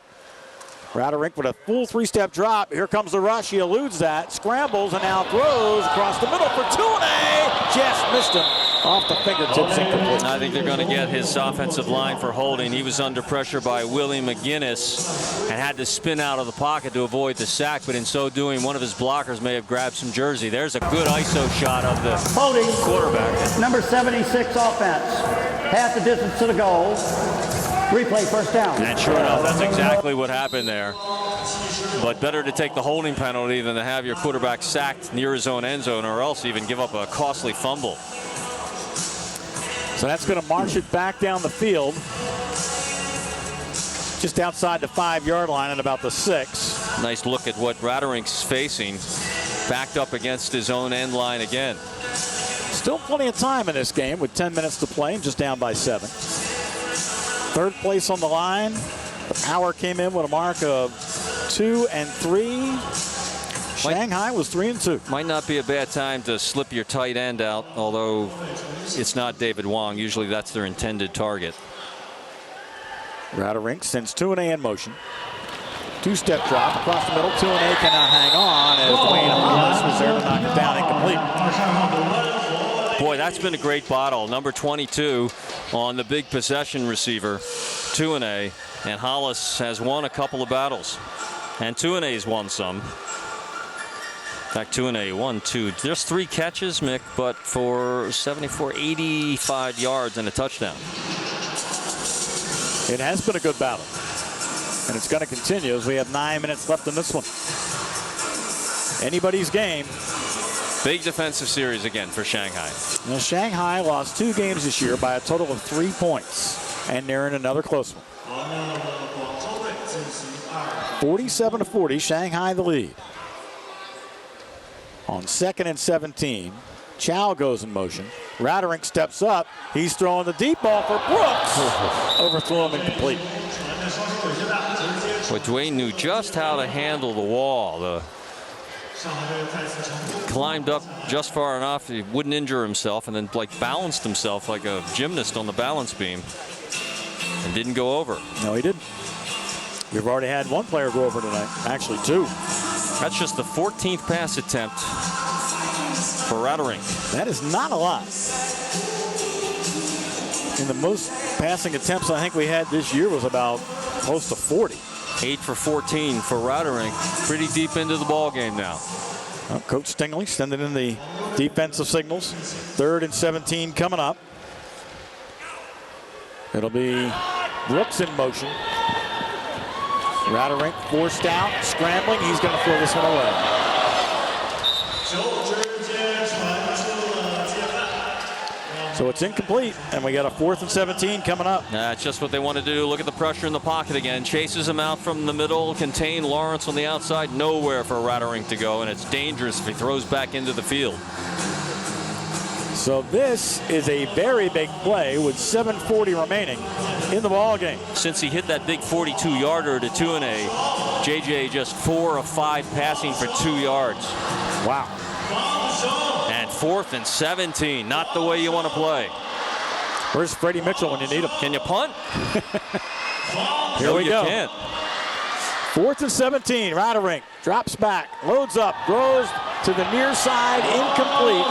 Raderink with a full 3-step drop. Here comes the rush. He eludes that, scrambles, and now throws across the middle for 2-A. Just missed him off the fingertips, incomplete. I think they're going to get his offensive line for holding. He was under pressure by Willie McGinnis and had to spin out of the pocket to avoid the sack, but in so doing, one of his blockers may have grabbed some jersey. There's a good ISO shot of the holding quarterback. Number 76 offense. Half the distance to the goal. Replay first down. And sure enough, that's exactly what happened there. But better to take the holding penalty than to have your quarterback sacked near his own end zone, or else even give up a costly fumble. So that's going to march it back down the field. Just outside the 5-yard line at about the 6. Nice look at what Raderink's facing. Backed up against his own end line again. Still plenty of time in this game with 10 minutes to play and just down by 7. 3rd place on the line. The Power came in with a mark of 2 and 3. Shanghai was 3 and 2. Might not be a bad time to slip your tight end out, although it's not David Wong. Usually that's their intended target. Raderink sends 2-A in motion. 2-step drop across the middle. 2-A cannot hang on as Dwayne Hollis was there to knock it down incomplete. Boy, that's been a great bottle. Number 22 on the big possession receiver. 2-A, and Hollis has won a couple of battles. And 2-A's won some. In fact, 2-A, 1, 2. Just 3 catches, Mick, but for 85 yards and a touchdown. It has been a good battle. And it's going to continue as we have 9 minutes left in this one. Anybody's game. Big defensive series again for Shanghai. Now, Shanghai lost 2 games this year by a total of 3 points. And they're in another close one. 47-40, Shanghai the lead. On 2nd and 17, Chow goes in motion. Raderink steps up. He's throwing the deep ball for Brooks. Overthrow him incomplete. But Dwayne knew just how to handle the wall. Climbed up just far enough he wouldn't injure himself, and then balanced himself like a gymnast on the balance beam and didn't go over. No, he didn't. We've already had 1 player go over tonight. Actually 2. That's just the 14th pass attempt for Radering. That is not a lot. And the most passing attempts I think we had this year was about close to 40. 8 for 14 for Radering. Pretty deep into the ball game now. Well, Coach Stingley sending in the defensive signals. 3rd and 17 coming up. It'll be Brooks in motion. Radering forced out, scrambling. He's going to throw this one away. So it's incomplete, and we got a 4th and 17 coming up. That's just what they want to do. Look at the pressure in the pocket again. Chases him out from the middle, contain Lawrence on the outside. Nowhere for Radering to go, and it's dangerous if he throws back into the field. So this is a very big play with 7:40 remaining in the ball game. Since he hit that big 42-yarder to Tuane, JJ just 4 of 5 passing for 2 yards. Wow. And 4th and 17, not the way you want to play. Where's Freddie Mitchell when you need him? Can you punt? Here no, we go. You can't. 4th and 17, Radering drops back, loads up, throws to the near side, incomplete.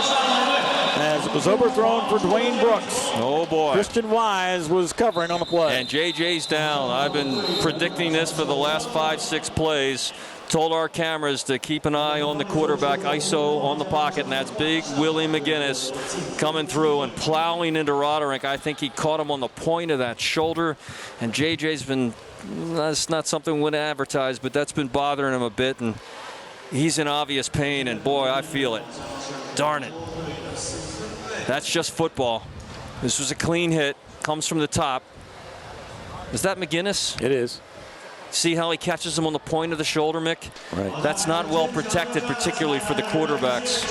As it was overthrown for Dwayne Brooks. Oh boy. Christian Wise was covering on the play. And JJ's down. I've been predicting this for the last 5-6 plays. Told our cameras to keep an eye on the quarterback, ISO on the pocket, and that's big Willie McGinnis coming through and plowing into Roderick. I think he caught him on the point of that shoulder, and JJ's been, that's not something we want to advertise, but that's been bothering him a bit, and he's in obvious pain, and boy, I feel it. Darn it. That's just football. This was a clean hit, comes from the top. Is that McGinnis? It is. See how he catches him on the point of the shoulder, Mick? Right. That's not well protected, particularly for the quarterbacks.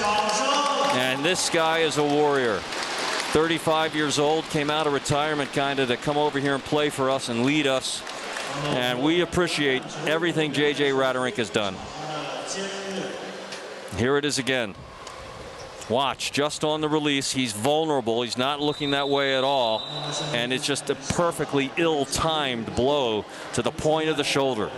And this guy is a warrior. 35 years old, came out of retirement kind of to come over here and play for us and lead us. And we appreciate everything J.J. Radering has done. Here it is again. Watch, just on the release, he's vulnerable. He's not looking that way at all. And it's just a perfectly ill-timed blow to the point of the shoulder.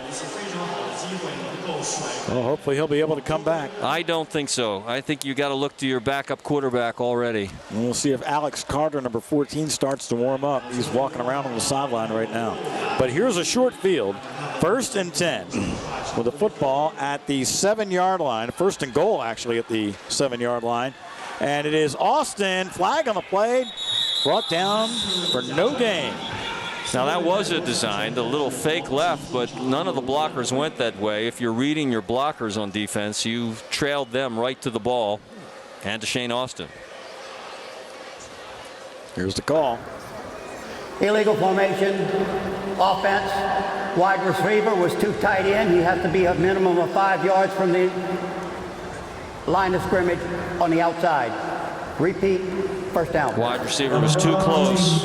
Well, hopefully he'll be able to come back. I don't think so. I think you got to look to your backup quarterback already. And we'll see if Alex Carter, number 14, starts to warm up. He's walking around on the sideline right now. But here's a short field. 1st and 10 with the football at the 7-yard line. 1st and goal, actually, at the 7-yard line. And it is Austin, flag on the play, brought down for no gain. Now that was a design, the little fake left, but none of the blockers went that way. If you're reading your blockers on defense, you trailed them right to the ball and to Shane Austin. Here's the call. Illegal formation, offense, wide receiver was too tight in. He has to be a minimum of 5 yards from the line of scrimmage on the outside. Repeat, 1st down. Wide receiver was too close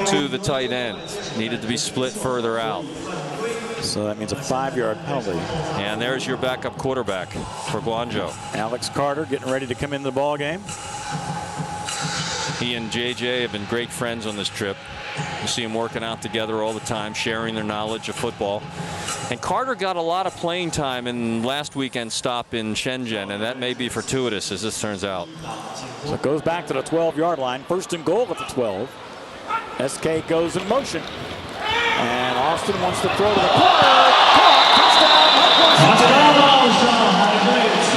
to the tight end. Needed to be split further out. So that means a 5-yard penalty. And there's your backup quarterback for Guangzhou. Alex Carter getting ready to come into the ball game. He and JJ have been great friends on this trip. You see them working out together all the time, sharing their knowledge of football. And Carter got a lot of playing time in last weekend's stop in Shenzhen, and that may be fortuitous as this turns out. So it goes back to the 12-yard line. 1st and goal at the 12. SK goes in motion. And Austin wants to throw to the corner.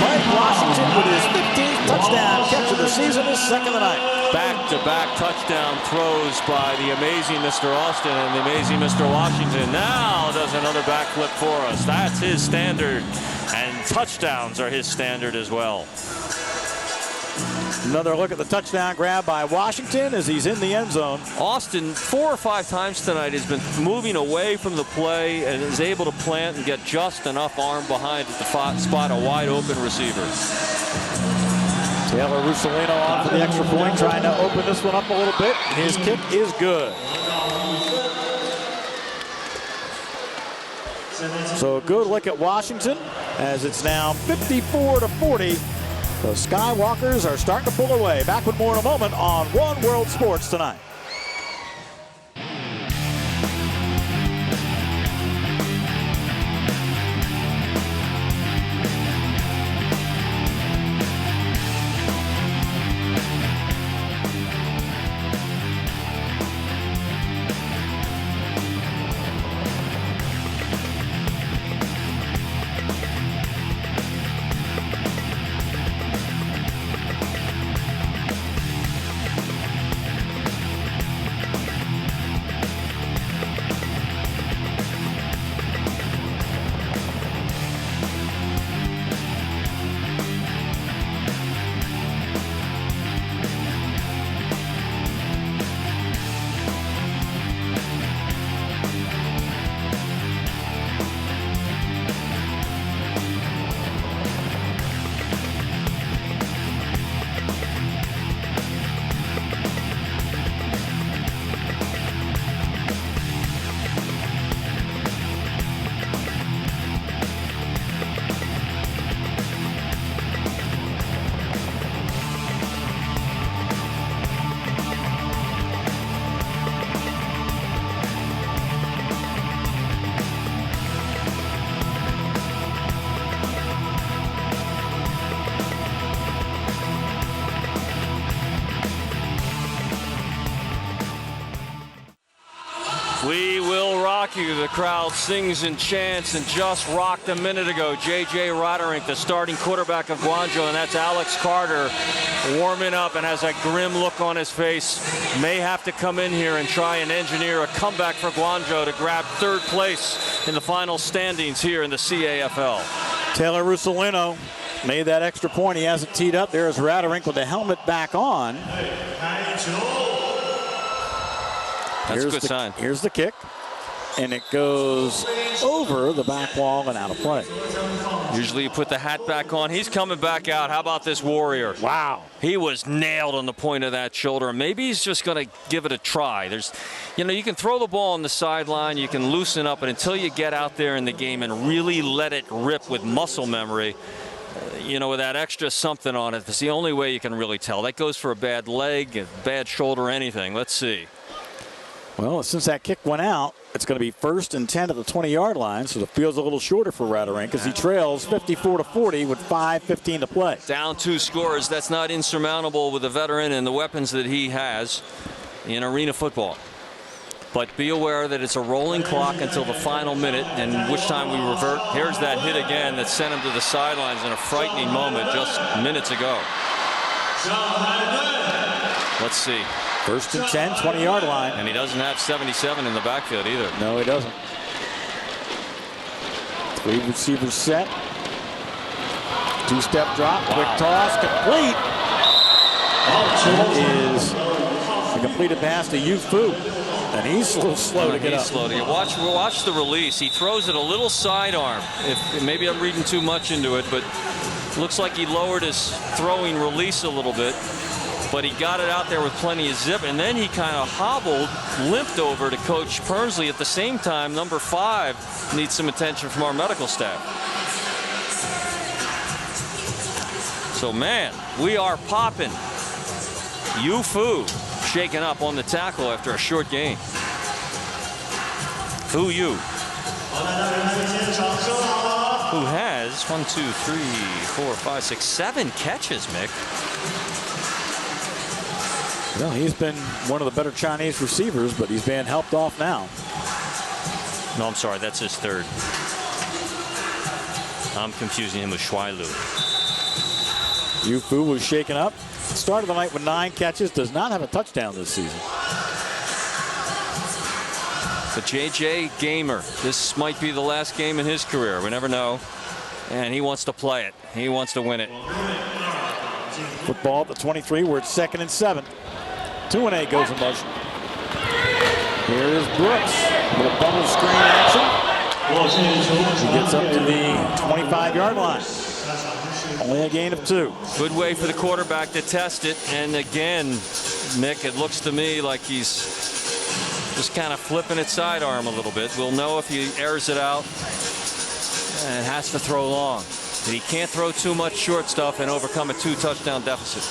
Mike Washington with his 15th touchdown catch of the season, his 2nd tonight. Back-to-back touchdown throws by the amazing Mr. Austin, and the amazing Mr. Washington now does another backflip for us. That's his standard, and touchdowns are his standard as well. Another look at the touchdown grab by Washington as he's in the end zone. Austin 4 or 5 times tonight has been moving away from the play and is able to plant and get just enough arm behind it to spot a wide open receiver. Taylor Russolino on for the extra point, trying to open this one up a little bit. His kick is good. So a good look at Washington as it's now 54-40. The Skywalkers are starting to pull away. Back with more in a moment on One World Sports Tonight. back you. The crowd sings and chants and just rocked a minute ago. J.J. Roderick, the starting quarterback of Guangzhou, and that's Alex Carter warming up and has a grim look on his face. May have to come in here and try and engineer a comeback for Guangzhou to grab third place in the final standings here in the CAFL. Taylor Russolino made that extra point. He hasn't teed up. There's Roderick with the helmet back on. That's a good sign. Here's the kick, and it goes over the back wall and out of play. Usually you put the hat back on. He's coming back out. How about this Warrior? Wow. He was nailed on the point of that shoulder. Maybe he's just going to give it a try. You can throw the ball on the sideline, you can loosen up, but until you get out there in the game and really let it rip with muscle memory, with that extra something on it, that's the only way you can really tell. That goes for a bad leg, a bad shoulder, anything. Let's see. Well, since that kick went out, it's going to be 1st and 10 at the 20-yard line, so the field's a little shorter for Roderick as he trails 54-40 with 5:15 to play. Down 2 scores. That's not insurmountable with a veteran and the weapons that he has in arena football. But be aware that it's a rolling clock until the final minute, in which time we revert. Here's that hit again that sent him to the sidelines in a frightening moment just minutes ago. Let's see. 1st and 10, 20-yard line. And he doesn't have 77 in the backfield either. No, he doesn't. 3 receivers set. 2-step drop, quick toss, complete. That is a completed pass to Yu Fu. And he's a little slow to get up. He's slow to get. Watch the release. He throws it a little sidearm. Maybe I'm reading too much into it, but looks like he lowered his throwing release a little bit. But he got it out there with plenty of zip, and then he kind of hobbled, limped over to Coach Pernsley. At the same time, number 5 needs some attention from our medical staff. So, man, we are popping. Yu Fu shaken up on the tackle after a short gain. Fu Yu, who has 1, 2, 3, 4, 5, 6, 7 catches, Mick. Well, he's been one of the better Chinese receivers, but he's being helped off now. No, I'm sorry, that's his 3rd. I'm confusing him with Shuai Lu. Yu Fu was shaken up. Started the night with 9 catches, does not have a touchdown this season. But J.J. Gamer, this might be the last game in his career. We never know. And he wants to play it. He wants to win it. Football at the 23, we're at 2nd and 7. 2-8 goes in motion. Here is Brooks. Little bubble screen action. He gets up to the 25-yard line. Only a gain of 2. Good way for the quarterback to test it. And again, Mick, it looks to me like he's just kind of flipping it sidearm a little bit. We'll know if he airs it out and has to throw long. He can't throw too much short stuff and overcome a 2-touchdown deficit.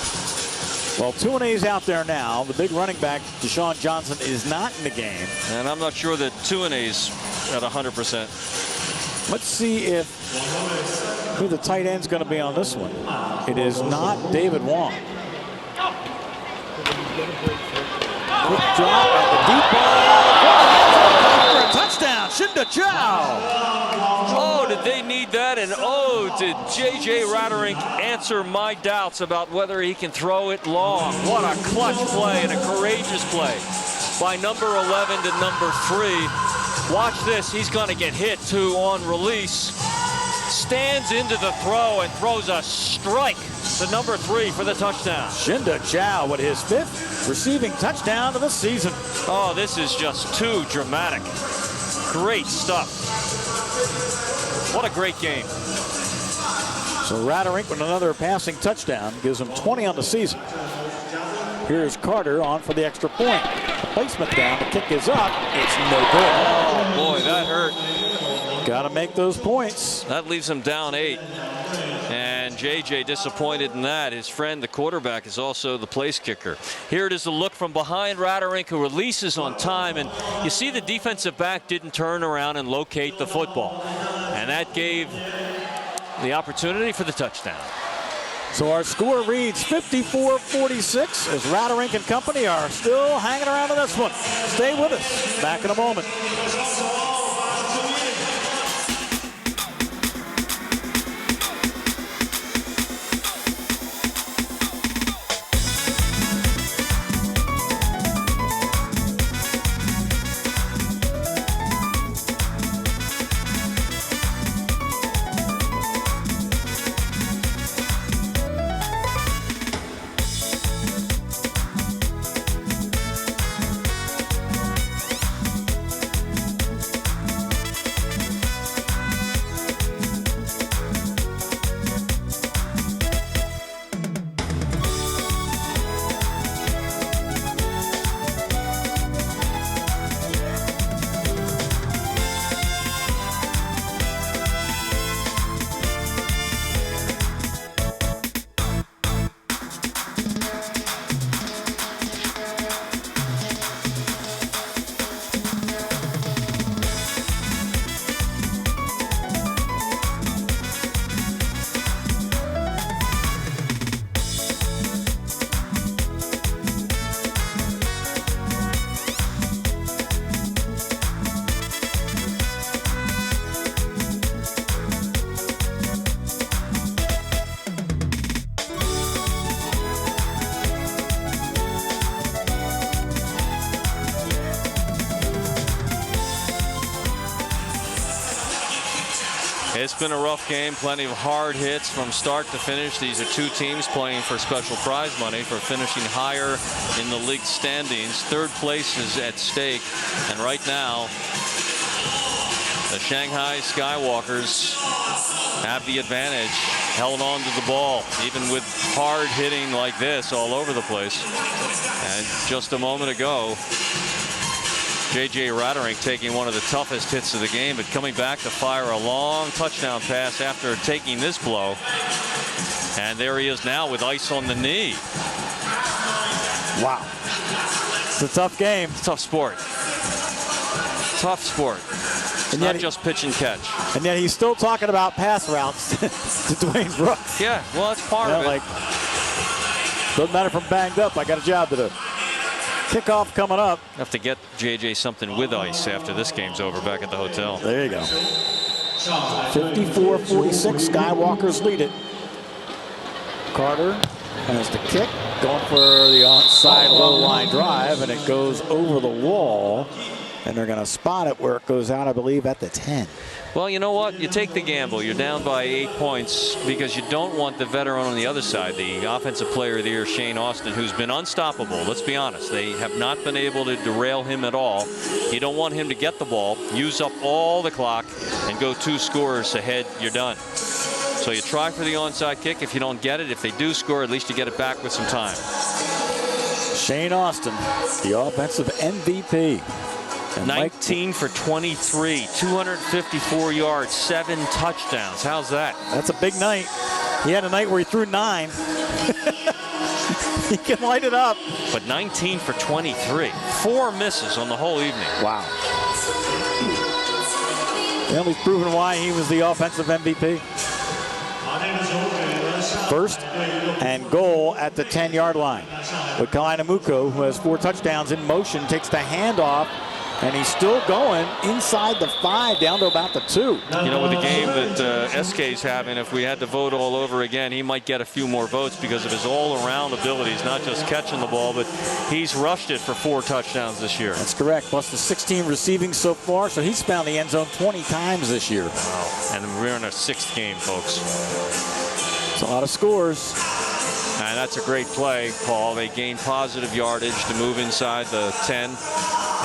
Well, 2-A's out there now. The big running back, Deshawn Johnson, is not in the game. And I'm not sure that 2-A's at 100%. Let's see who the tight end's going to be on this one. It is not David Wong. Quick drop at the deep ball. For a touchdown, Shinda Chow. Oh, did they need that? And oh, did J.J. Roderick answer my doubts about whether he can throw it long. What a clutch play and a courageous play by number 11 to number 3. Watch this. He's going to get hit, too, on release. Stands into the throw and throws a strike to number 3 for the touchdown. Shinda Chow with his 5th receiving touchdown of the season. Oh, this is just too dramatic. Great stuff. What a great game. So Roderick with another passing touchdown gives him 20 on the season. Here's Carter on for the extra point. Placement down, the kick is up. It's no good. Oh boy, that hurt. Got to make those points. That leaves him down 8. And JJ disappointed in that. His friend, the quarterback, is also the place kicker. Here it is, a look from behind Roderick, who releases on time. And you see the defensive back didn't turn around and locate the football. And that gave the opportunity for the touchdown. So our score reads 54-46 as Roderick and company are still hanging around in this one. Stay with us. Back in a moment. It's been a rough game. Plenty of hard hits from start to finish. These are two teams playing for special prize money for finishing higher in the league standings. Third place is at stake. And right now, the Shanghai Skywalkers have the advantage. Held on to the ball, even with hard hitting like this all over the place. And just a moment ago, J.J. Rattering taking one of the toughest hits of the game, but coming back to fire a long touchdown pass after taking this blow. And there he is now with ice on the knee. Wow. It's a tough game. It's a tough sport. Tough sport. It's not just pitch and catch. And yet he's still talking about pass routes to Dwayne Brooks. Yeah, well, that's part of it. Like, doesn't matter if I'm banged up. I got a job to do. Kickoff coming up. Have to get JJ something with ice after this game's over back at the hotel. There you go. 54-46. Skywalkers lead it. Carter has the kick. Going for the onside low line drive, and it goes over the wall. And they're going to spot it where it goes out, I believe, at the 10. Well, you know what? You take the gamble. You're down by 8 points because you don't want the veteran on the other side, the offensive player of the year, Shane Austin, who's been unstoppable. Let's be honest. They have not been able to derail him at all. You don't want him to get the ball, use up all the clock, and go 2 scores ahead. You're done. So you try for the onside kick. If you don't get it, if they do score, at least you get it back with some time. Shane Austin, the offensive MVP. And 19 for 23, 254 yards, 7 touchdowns. How's that? That's a big night. He had a night where he threw 9. He can light it up. But 19 for 23, 4 misses on the whole evening. Wow. Well, he's proven why he was the offensive MVP. First and goal at the 10-yard line. With Kalinamuko, who has 4 touchdowns in motion, takes the handoff. And he's still going inside the 5 down to about the 2. You know, with the game that SK's having, if we had to vote all over again, he might get a few more votes because of his all-around abilities, not just catching the ball, but he's rushed it for 4 touchdowns this year. That's correct, plus the 16 receiving so far, so he's found the end zone 20 times this year. Wow, and we're in our 6th game, folks. It's a lot of scores. And that's a great play, Paul. They gain positive yardage to move inside the 10.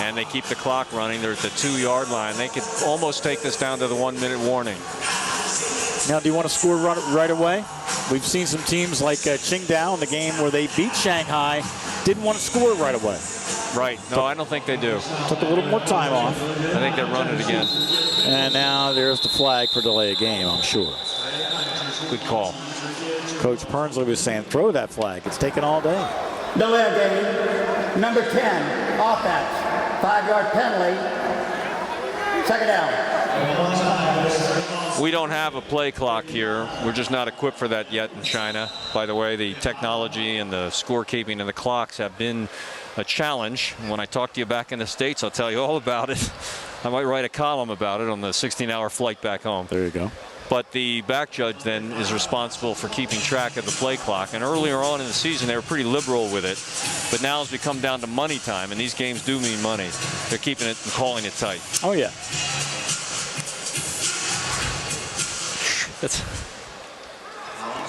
And they keep the clock running. They're at the 2-yard line. They could almost take this down to the 1-minute warning. Now, do you want to score right away? We've seen some teams like Qingdao in the game where they beat Shanghai, didn't want to score right away. Right. No, I don't think they do. Took a little more time off. I think they run it again. And now there's the flag for delay of game, I'm sure. Good call. Coach Pernsley was saying, throw that flag. It's taken all day. Delay of game. Number 10, offense. 5-yard penalty. Second down. We don't have a play clock here. We're just not equipped for that yet in China. By the way, the technology and the scorekeeping and the clocks have been a challenge. When I talk to you back in the States, I'll tell you all about it. I might write a column about it on the 16-hour flight back home. There you go. But the back judge then is responsible for keeping track of the play clock. And earlier on in the season, they were pretty liberal with it. But now as we come down to money time, and these games do mean money, they're keeping it and calling it tight. Oh, yeah. That's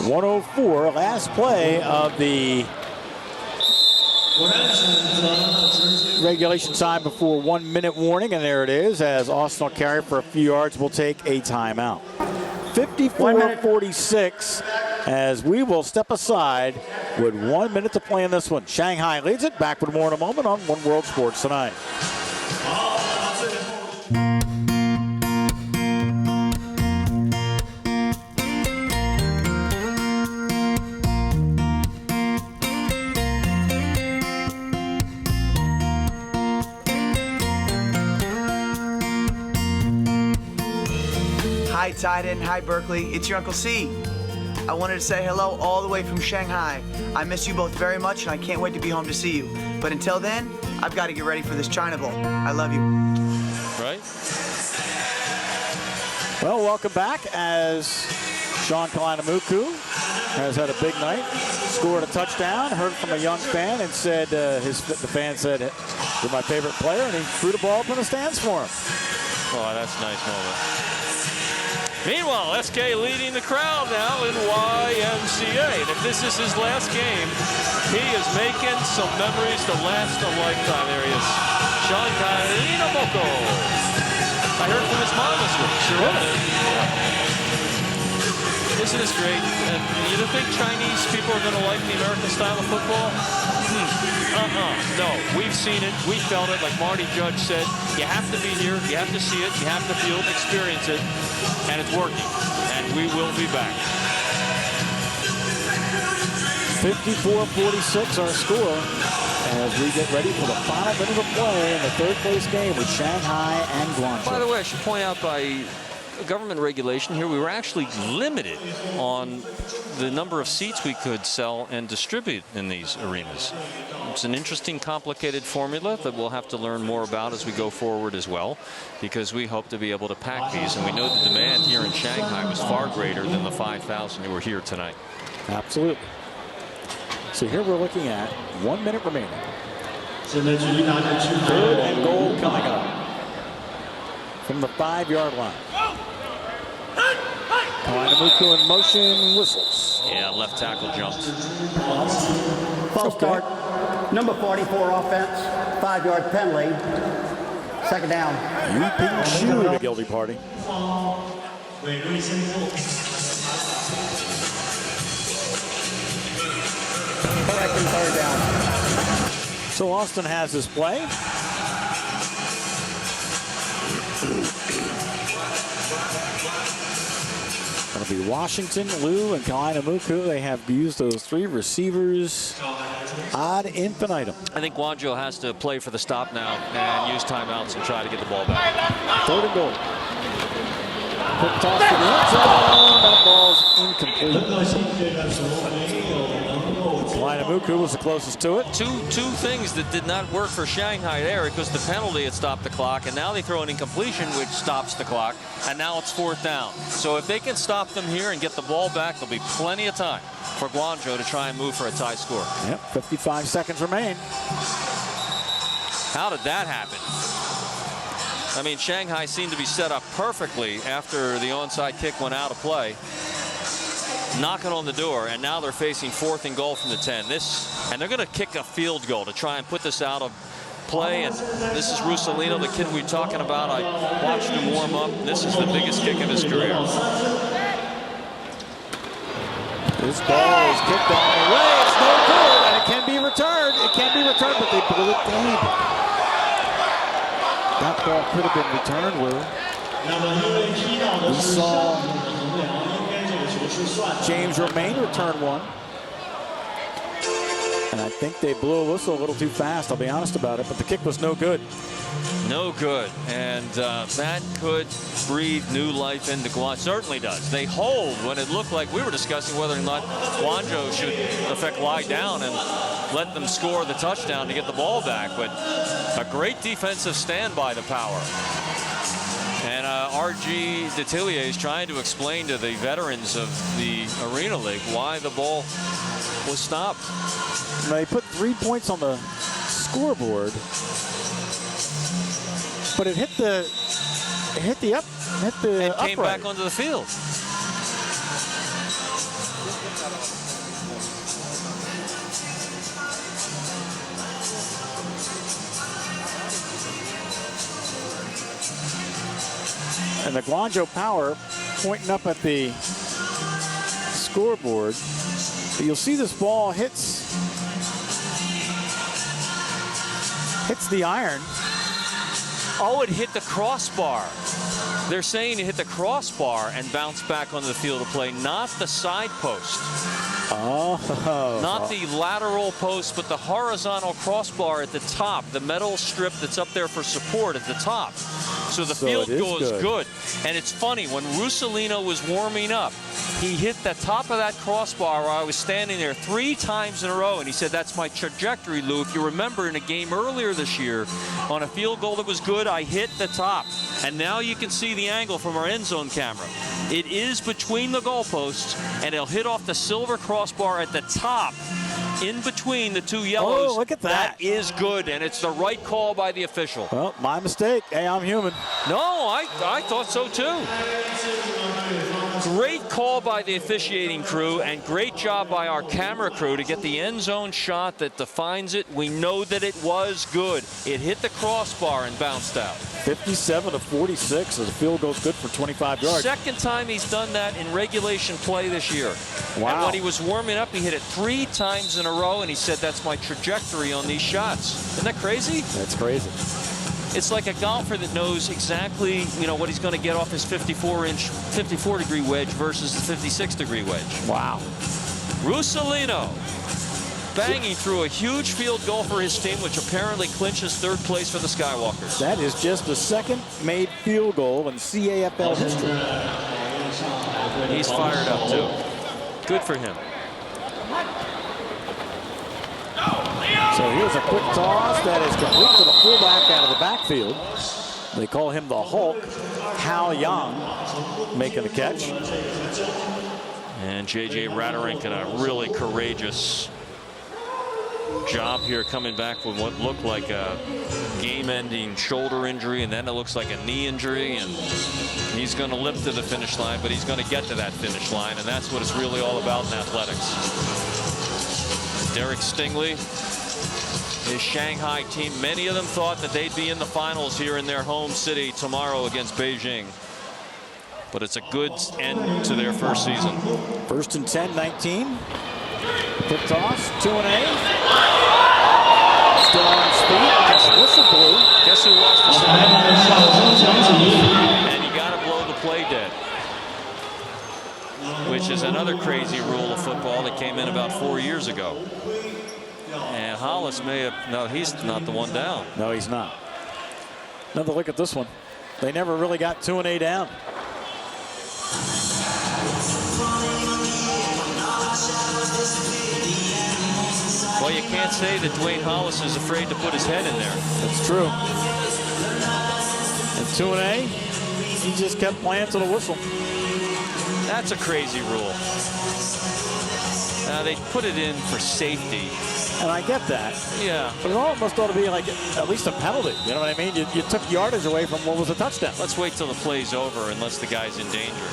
104, last play of the regulation time before 1-minute warning. And there it is, as Austin will carry for a few yards. We'll take a timeout. 54-46 as we will step aside with 1 minute to play in this one. Shanghai leads it. Back with more in a moment on One World Sports Tonight. Hi Titan, hi Berkeley, it's your Uncle C. I wanted to say hello all the way from Shanghai. I miss you both very much and I can't wait to be home to see you. But until then, I've got to get ready for this China Bowl. I love you. Right? Well, welcome back as Sean Kalinamuku has had a big night, scored a touchdown, heard from a young fan and said, the fan said, you're my favorite player, and he threw the ball up in the stands for him. Oh, that's a nice moment. Meanwhile, SK leading the crowd now in YMCA. And if this is his last game, he is making some memories to last a lifetime. There he is. Shanghai Moko. I heard from his mom this week. Sure. Isn't this great? And you don't think Chinese people are going to like the American style of football? No, we've seen it, we felt it, like Marty Judge said. You have to be here, you have to see it, you have to feel it, experience it, and it's working. And we will be back. 54-46 our score as we get ready for the final minute of play in the third place game with Shanghai and Guangzhou. By the way, I should point out by government regulation here, we were actually limited on the number of seats we could sell and distribute in these arenas. It's an interesting, complicated formula that we'll have to learn more about as we go forward as well, because we hope to be able to pack these, and we know the demand here in Shanghai was far greater than the 5,000 who were here tonight. Absolutely. So here we're looking at 1 minute remaining. Third and goal coming up from the 5-yard line. Kawainamuku in motion, whistles. Yeah, left tackle jumped. False start. Number 44 offense, 5-yard penalty. Second down. Yuping Chu, the guilty party. Correcting third down. So Austin has his play. It'll be Washington, Liu, and Kawainamuku. They have used those 3 receivers ad infinitum. I think Guangzhou has to play for the stop now and use timeouts and try to get the ball back. Third and goal. Quick toss to the end zone. That ball's incomplete. Kawainamuku was the closest to it. Two things that did not work for Shanghai there, because the penalty had stopped the clock, and now they throw an incompletion which stops the clock, and now it's 4th down. So if they can stop them here and get the ball back, there'll be plenty of time for Guangzhou to try and move for a tie score. Yep, 55 seconds remain. How did that happen? I mean, Shanghai seemed to be set up perfectly after the onside kick went out of play. Knocking on the door, and now they're facing 4th and goal from the 10. And they're going to kick a field goal to try and put this out of play. And this is Russolino, the kid we're talking about. I watched him warm up. This is the biggest kick of his career. This ball is kicked on the way. It's no good, and it can be returned. It can be returned, but they blew it dead. That ball could have been returned, Lou. We saw James Romaine return one. And I think they blew a whistle a little too fast, I'll be honest about it, but the kick was no good. No good, and that could breathe new life into Guangzhou. Certainly does. They hold when it looked like we were discussing whether or not Guangzhou should, in effect, lie down and let them score the touchdown to get the ball back. But a great defensive stand by the Power. And R.G. Detillier is trying to explain to the veterans of the Arena League why the ball was stopped. They put 3 points on the scoreboard, but it hit the and came back onto the field. And the Guangzhou Power pointing up at the scoreboard. But you'll see this ball hits the iron. Oh, it hit the crossbar. They're saying it hit the crossbar and bounced back onto the field of play, not the side post. Oh. Not the lateral post, but the horizontal crossbar at the top, the metal strip that's up there for support at the top. So the field goal is good. And it's funny, when Russolino was warming up, he hit the top of that crossbar where I was standing there 3 times in a row, and he said, that's my trajectory, Lou. If you remember, in a game earlier this year, on a field goal that was good, I hit the top. And now you can see the angle from our end zone camera. It is between the goalposts, and it'll hit off the silver crossbar at the top, in between the 2 yellows. Oh, look at that. That is good, and it's the right call by the official. Well, my mistake. Hey, I'm human. No, I thought so too. Great call by the officiating crew and great job by our camera crew to get the end zone shot that defines it. We know that it was good. It hit the crossbar and bounced out. 57 of 46 as a field goal's good for 25 yards. Second time he's done that in regulation play this year. Wow. And when he was warming up, he hit it 3 times in a row, and he said, that's my trajectory on these shots. Isn't that crazy? That's crazy. It's like a golfer that knows exactly, what he's going to get off his 54-degree wedge versus the 56-degree wedge. Wow. Russolino banging through a huge field goal for his team, which apparently clinches 3rd place for the Skywalkers. That is just the 2nd made field goal in CAFL history. He's fired up, too. Good for him. So here's a quick toss that is complete to the fullback out of the backfield. They call him the Hulk. Hal Young making the catch. And J.J. Raderink in a really courageous job here, coming back with what looked like a game-ending shoulder injury, and then it looks like a knee injury, and he's going to limp to the finish line, but he's going to get to that finish line, and that's what it's really all about in athletics. Derek Stingley, his Shanghai team, many of them thought that they'd be in the finals here in their home city tomorrow against Beijing. But it's a good end to their first season. 1st and 10, 19. Quick toss, 2-and-A. Still on his feet. Whistle blew. Guess who lost the snap? And you got to blow the play dead, which is another crazy rule of football that came in about 4 years ago. And Hollis may have, no, he's not the one down. No, he's not. Another look at this one. They never really got 2-and-A down. Well, you can't say that Dwayne Hollis is afraid to put his head in there. That's true. And 2-and-A, he just kept playing to the whistle. That's a crazy rule. They put it in for safety. And I get that. Yeah. But it almost ought to be like at least a penalty. You know what I mean? You took yardage away from what was a touchdown. Let's wait till the play's over unless the guy's in danger.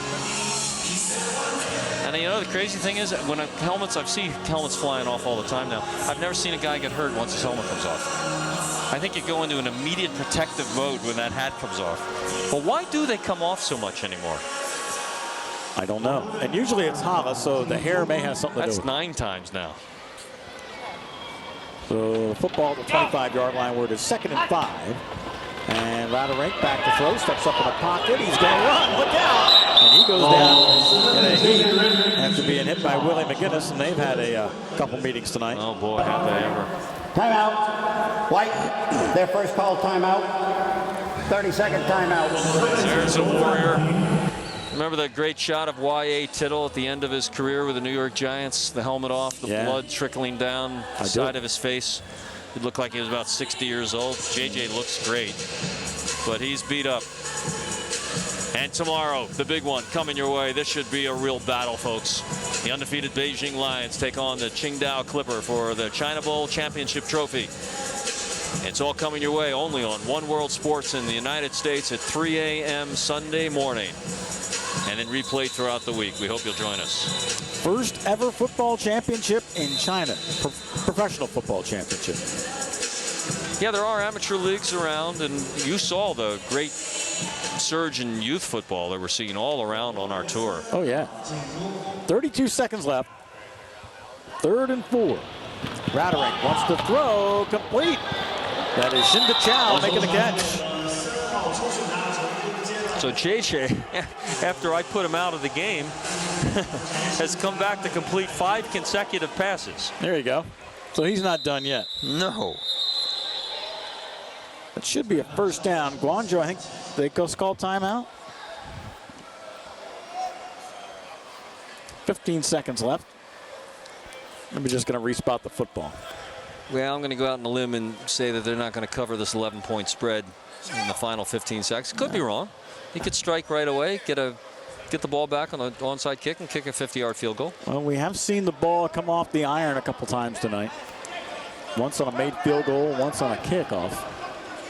And the crazy thing is, when I've seen helmets flying off all the time now. I've never seen a guy get hurt once his helmet comes off. I think you go into an immediate protective mode when that hat comes off. But why do they come off so much anymore? I don't know. And usually it's Hollis, so the hair may have something to do with it. That's 9 times now. So football at the 25-yard line where it is 2nd and 5. And Raderink back to throw, steps up in the pocket. He's going to run. Look out! And he goes down in a heat after being hit by Willie McGinnis, and they've had a couple meetings tonight. Oh boy, have they ever. Timeout. White, their first call timeout. 30-second timeout. There's a Warrior. Remember that great shot of Y.A. Tittle at the end of his career with the New York Giants? The helmet off, the blood trickling down the side of his face. He looked like he was about 60 years old. JJ looks great, but he's beat up. And tomorrow, the big one coming your way. This should be a real battle, folks. The undefeated Beijing Lions take on the Qingdao Clipper for the China Bowl Championship Trophy. It's all coming your way only on One World Sports in the United States at 3 a.m. Sunday morning. And then replayed throughout the week. We hope you'll join us. First ever football championship in China. Professional football championship. Yeah, there are amateur leagues around, and you saw the great surge in youth football that we're seeing all around on our tour. Oh, yeah. 32 seconds left. 3rd and 4. Raderink wants to throw. Complete. That is Shinda Chow making the catch. So JJ, after I put him out of the game, has come back to complete 5 consecutive passes. There you go. So he's not done yet. No. That should be a first down. Guangzhou, I think they go call timeout. 15 seconds left. I'm just going to respot the football. Well, I'm going to go out on a limb and say that they're not going to cover this 11-point spread in the final 15 seconds. Could be wrong. He could strike right away, get the ball back on the onside kick and kick a 50-yard field goal. Well, we have seen the ball come off the iron a couple times tonight. Once on a made field goal, once on a kickoff.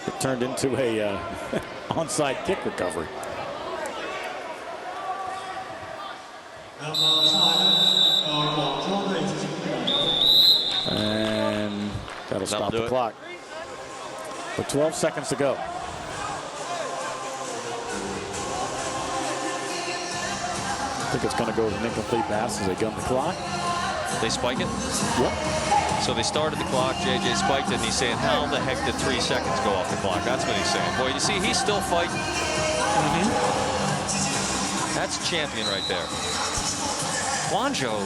It turned into a onside kick recovery. And that'll stop the clock. With 12 seconds to go. I think it's going to go with an incomplete pass as they gun the clock. They spike it? Yep. So they started the clock, JJ spiked it, and he's saying, how the heck did 3 seconds go off the clock? That's what he's saying. Boy, you see, he's still fighting. That's a champion right there. Guangzhou,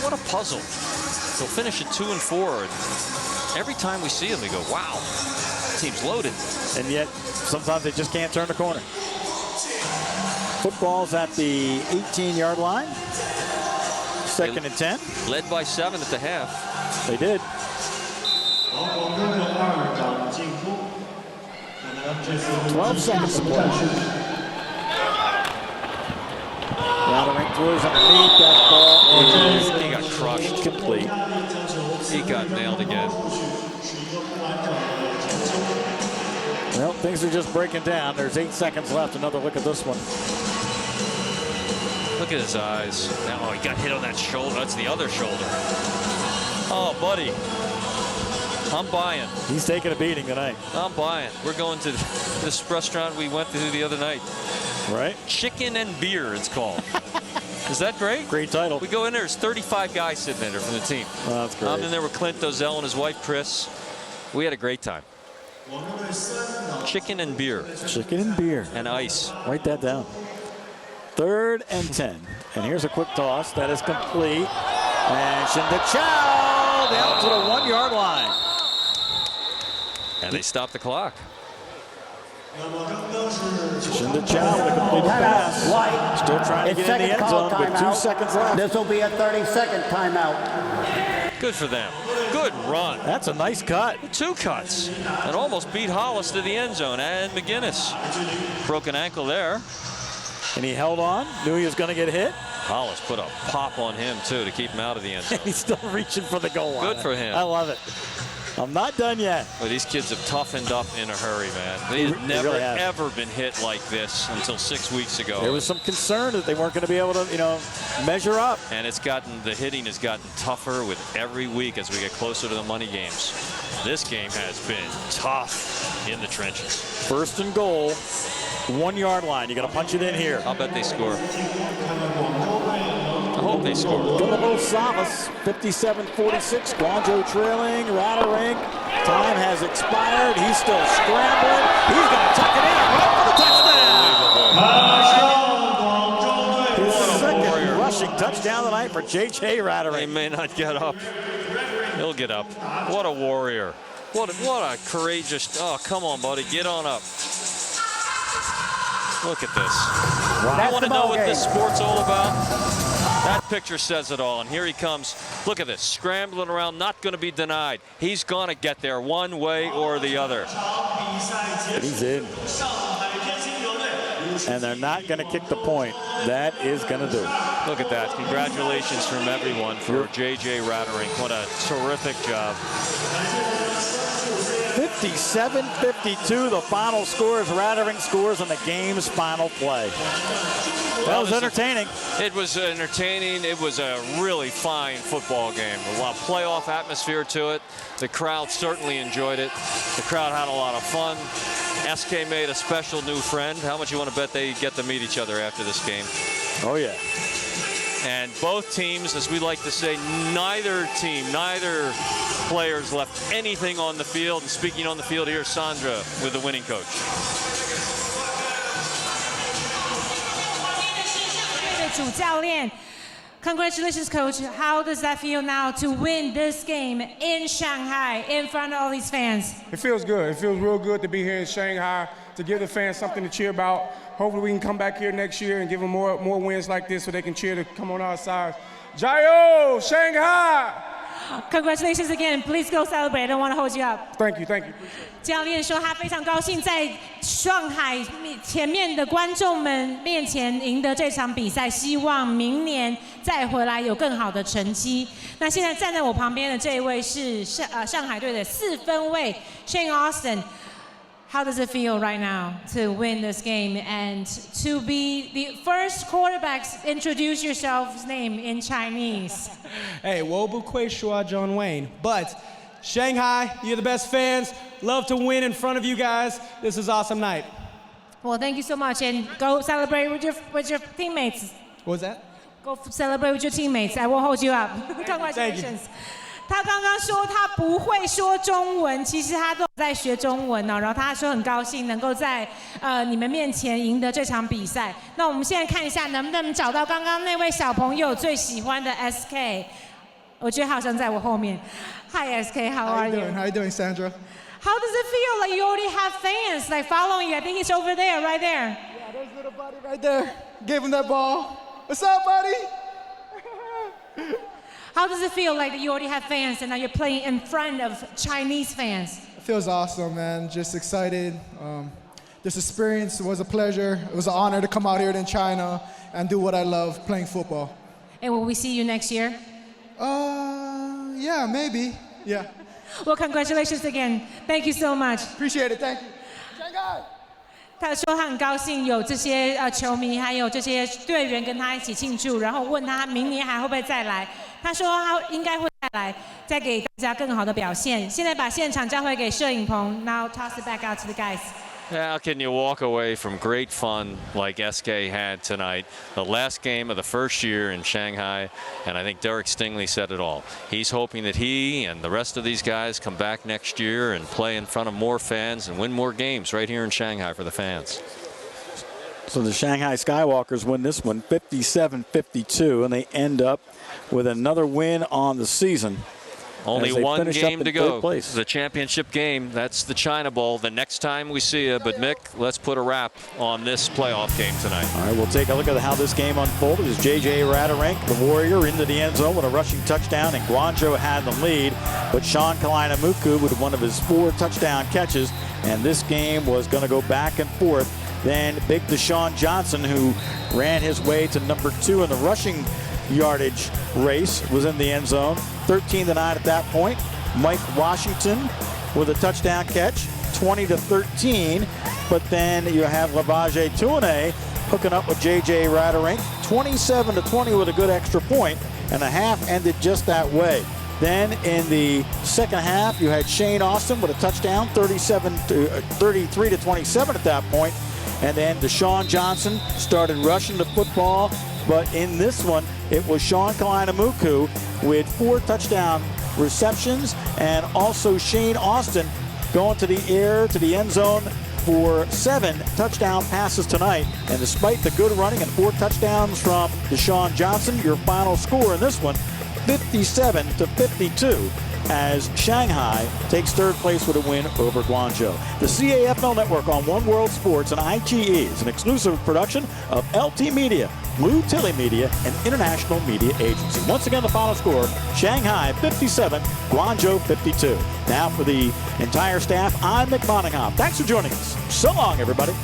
what a puzzle. They'll finish at 2 and 4. Every time we see them, we go, wow, team's loaded. And yet, sometimes they just can't turn the corner. Football's at the 18-yard line. 2nd and 10. Led by 7 at the half. They did. 12 seconds to play. Rattling throws underneath. That ball is he got crushed. Complete. He got nailed again. Well, things are just breaking down. There's 8 seconds left. Another look at this one. Look at his eyes. Oh, he got hit on that shoulder. That's the other shoulder. Oh, buddy. I'm buying. He's taking a beating tonight. I'm buying. We're going to this restaurant we went to the other night. Right. Chicken and Beer, it's called. Is that great? Great title. We go in there. There's 35 guys sitting in there from the team. Oh, that's great. I'm in there with Clint Dozell and his wife, Chris. We had a great time. Chicken and Beer. Chicken and beer. And ice. Write that down. 3rd and 10. And here's a quick toss. That is complete. And Shinda-Chow down to the 1-yard line. And they stop the clock. Shinda-Chow with a complete pass. Still trying to get in the end zone with 2 seconds left. This will be a 30-second timeout. Good for them. Good run. That's a nice cut. 2 cuts. And almost beat Hollis to the end zone. And McGinnis. Broken ankle there. And he held on. Knew he was going to get hit. Hollis put a pop on him, too, to keep him out of the end zone. He's still reaching for the goal line. Good for him. I love it. I'm not done yet. Well, these kids have toughened up in a hurry, man. They had never, really ever been hit like this until 6 weeks ago. There was some concern that they weren't going to be able to, measure up. And the hitting has gotten tougher with every week as we get closer to the money games. This game has been tough in the trenches. 1st and goal, 1-yard line. You got to punch it in here. I'll bet they score. I hope they score. Gullibo Savas, 57-46. Guangzhou trailing. Rattering. Time has expired. He's still scrambling. He's going to tuck it in and run for the touchdown. His second rushing touchdown tonight for J.J. Rattering. He may not get up. He'll get up. What a warrior. What a courageous. Oh, come on, buddy. Get on up. Look at this. Wow. I want to know what this sport's all about. That picture says it all. And here he comes. Look at this. Scrambling around, not going to be denied. He's going to get there one way or the other. He's in. And they're not going to kick the point. That is going to do it. Look at that. Congratulations from everyone for J.J. Rattering. What a terrific job. 57-52, the final score as Rattering scores on the game's final play. That was entertaining. It was entertaining. It was a really fine football game. A lot of playoff atmosphere to it. The crowd certainly enjoyed it. The crowd had a lot of fun. SK made a special new friend. How much you want to bet they get to meet each other after this game? Oh, yeah. And both teams, as we like to say, neither players left anything on the field. And speaking on the field, here's Sandra with the winning coach. Congratulations, Coach. How does that feel now to win this game in Shanghai in front of all these fans? It feels good. It feels real good to be here in Shanghai, to give the fans something to cheer about. Hopefully we can come back here next year and give them more wins like this so they can cheer to come on our side. Jayo, Shanghai! Congratulations again. Please go celebrate. I don't want to hold you up. Thank you, thank you. 教练说他非常高兴在上海前面的观众们面前赢得这场比赛，希望明年再回来有更好的成绩。那现在站在我旁边的这一位是上海队的4分卫 Shane Austin。How does it feel right now to win this game and to be the first quarterbacks? Introduce yourself's name in Chinese. Hey, 我不会说中文, but Shanghai, you're the best fans. Love to win in front of you guys. This is an awesome night. Well, thank you so much, and go celebrate with your teammates. What was that? Go celebrate with your teammates. I will hold you up. Congratulations. 他刚刚说他不会说中文，其实他都在学中文哦。然后他说很高兴能够在你们面前赢得这场比赛。那我们现在看一下能不能找到刚刚那位小朋友最喜欢的 SK。我觉得好像在我后面。Hi SK, how are you? How you doing, Sandra? How does it feel like you already have fans like following you? I think he's over there, right there. Yeah, there's little buddy right there. Gave him that ball. What's up, buddy? How does it feel like that you already have fans and now you're playing in front of Chinese fans? It feels awesome, man. Just excited. This experience was a pleasure. It was an honor to come out here in China and do what I love, playing football. And will we see you next year? Yeah, maybe. Yeah. Well, congratulations again. Thank you so much. Appreciate it. Thank you. Shanghai. 他说他很高兴有这些球迷还有这些队员跟他一起庆祝，然后问他明年还会不会再来。他说他应该会再来，再给大家更好的表现。现在把现场交回给摄影棚 ，Now toss it back out to the guys. How can you walk away from great fun like SK had tonight? The last game of the first year in Shanghai, and I think Derek Stingley said it all. He's hoping that he and the rest of these guys come back next year and play in front of more fans and win more games right here in Shanghai for the fans. So the Shanghai Skywalkers win this one 57-52, and they end up with another win on the season. Only one game to go. The championship game, that's the China Bowl. The next time we see you. But Mick, let's put a wrap on this playoff game tonight. All right, we'll take a look at how this game unfolded as J.J. Radarank, the Warrior, into the end zone with a rushing touchdown, and Guangzhou had the lead. But Sean Kalinamuku with one of his 4 touchdown catches, and this game was going to go back and forth. Then big Deshawn Johnson, who ran his way to number 2 in the rushing yardage race, was in the end zone. 13-9 at that point. Mike Washington with a touchdown catch, 20-13. But then you have Lavaje Tourné hooking up with J.J. Radarank, 27-20 with a good extra point, and the half ended just that way. Then in the second half, you had Shane Austin with a touchdown, 33-27 at that point. And then Deshawn Johnson started rushing the football. But in this one, it was Sean Kalinamuku with 4 touchdown receptions, and also Shane Austin going to the air to the end zone for 7 touchdown passes tonight. And despite the good running and 4 touchdowns from Deshawn Johnson, your final score in this one, 57-52, as Shanghai takes 3rd place with a win over Guangzhou. The CAFL Network on One World Sports and IGE is an exclusive production of LT Media, Blue Tilly Media, and International Media Agency. Once again, the final score, Shanghai 57, Guangzhou 52. Now for the entire staff, I'm Mick Monaghan. Thanks for joining us. So long, everybody.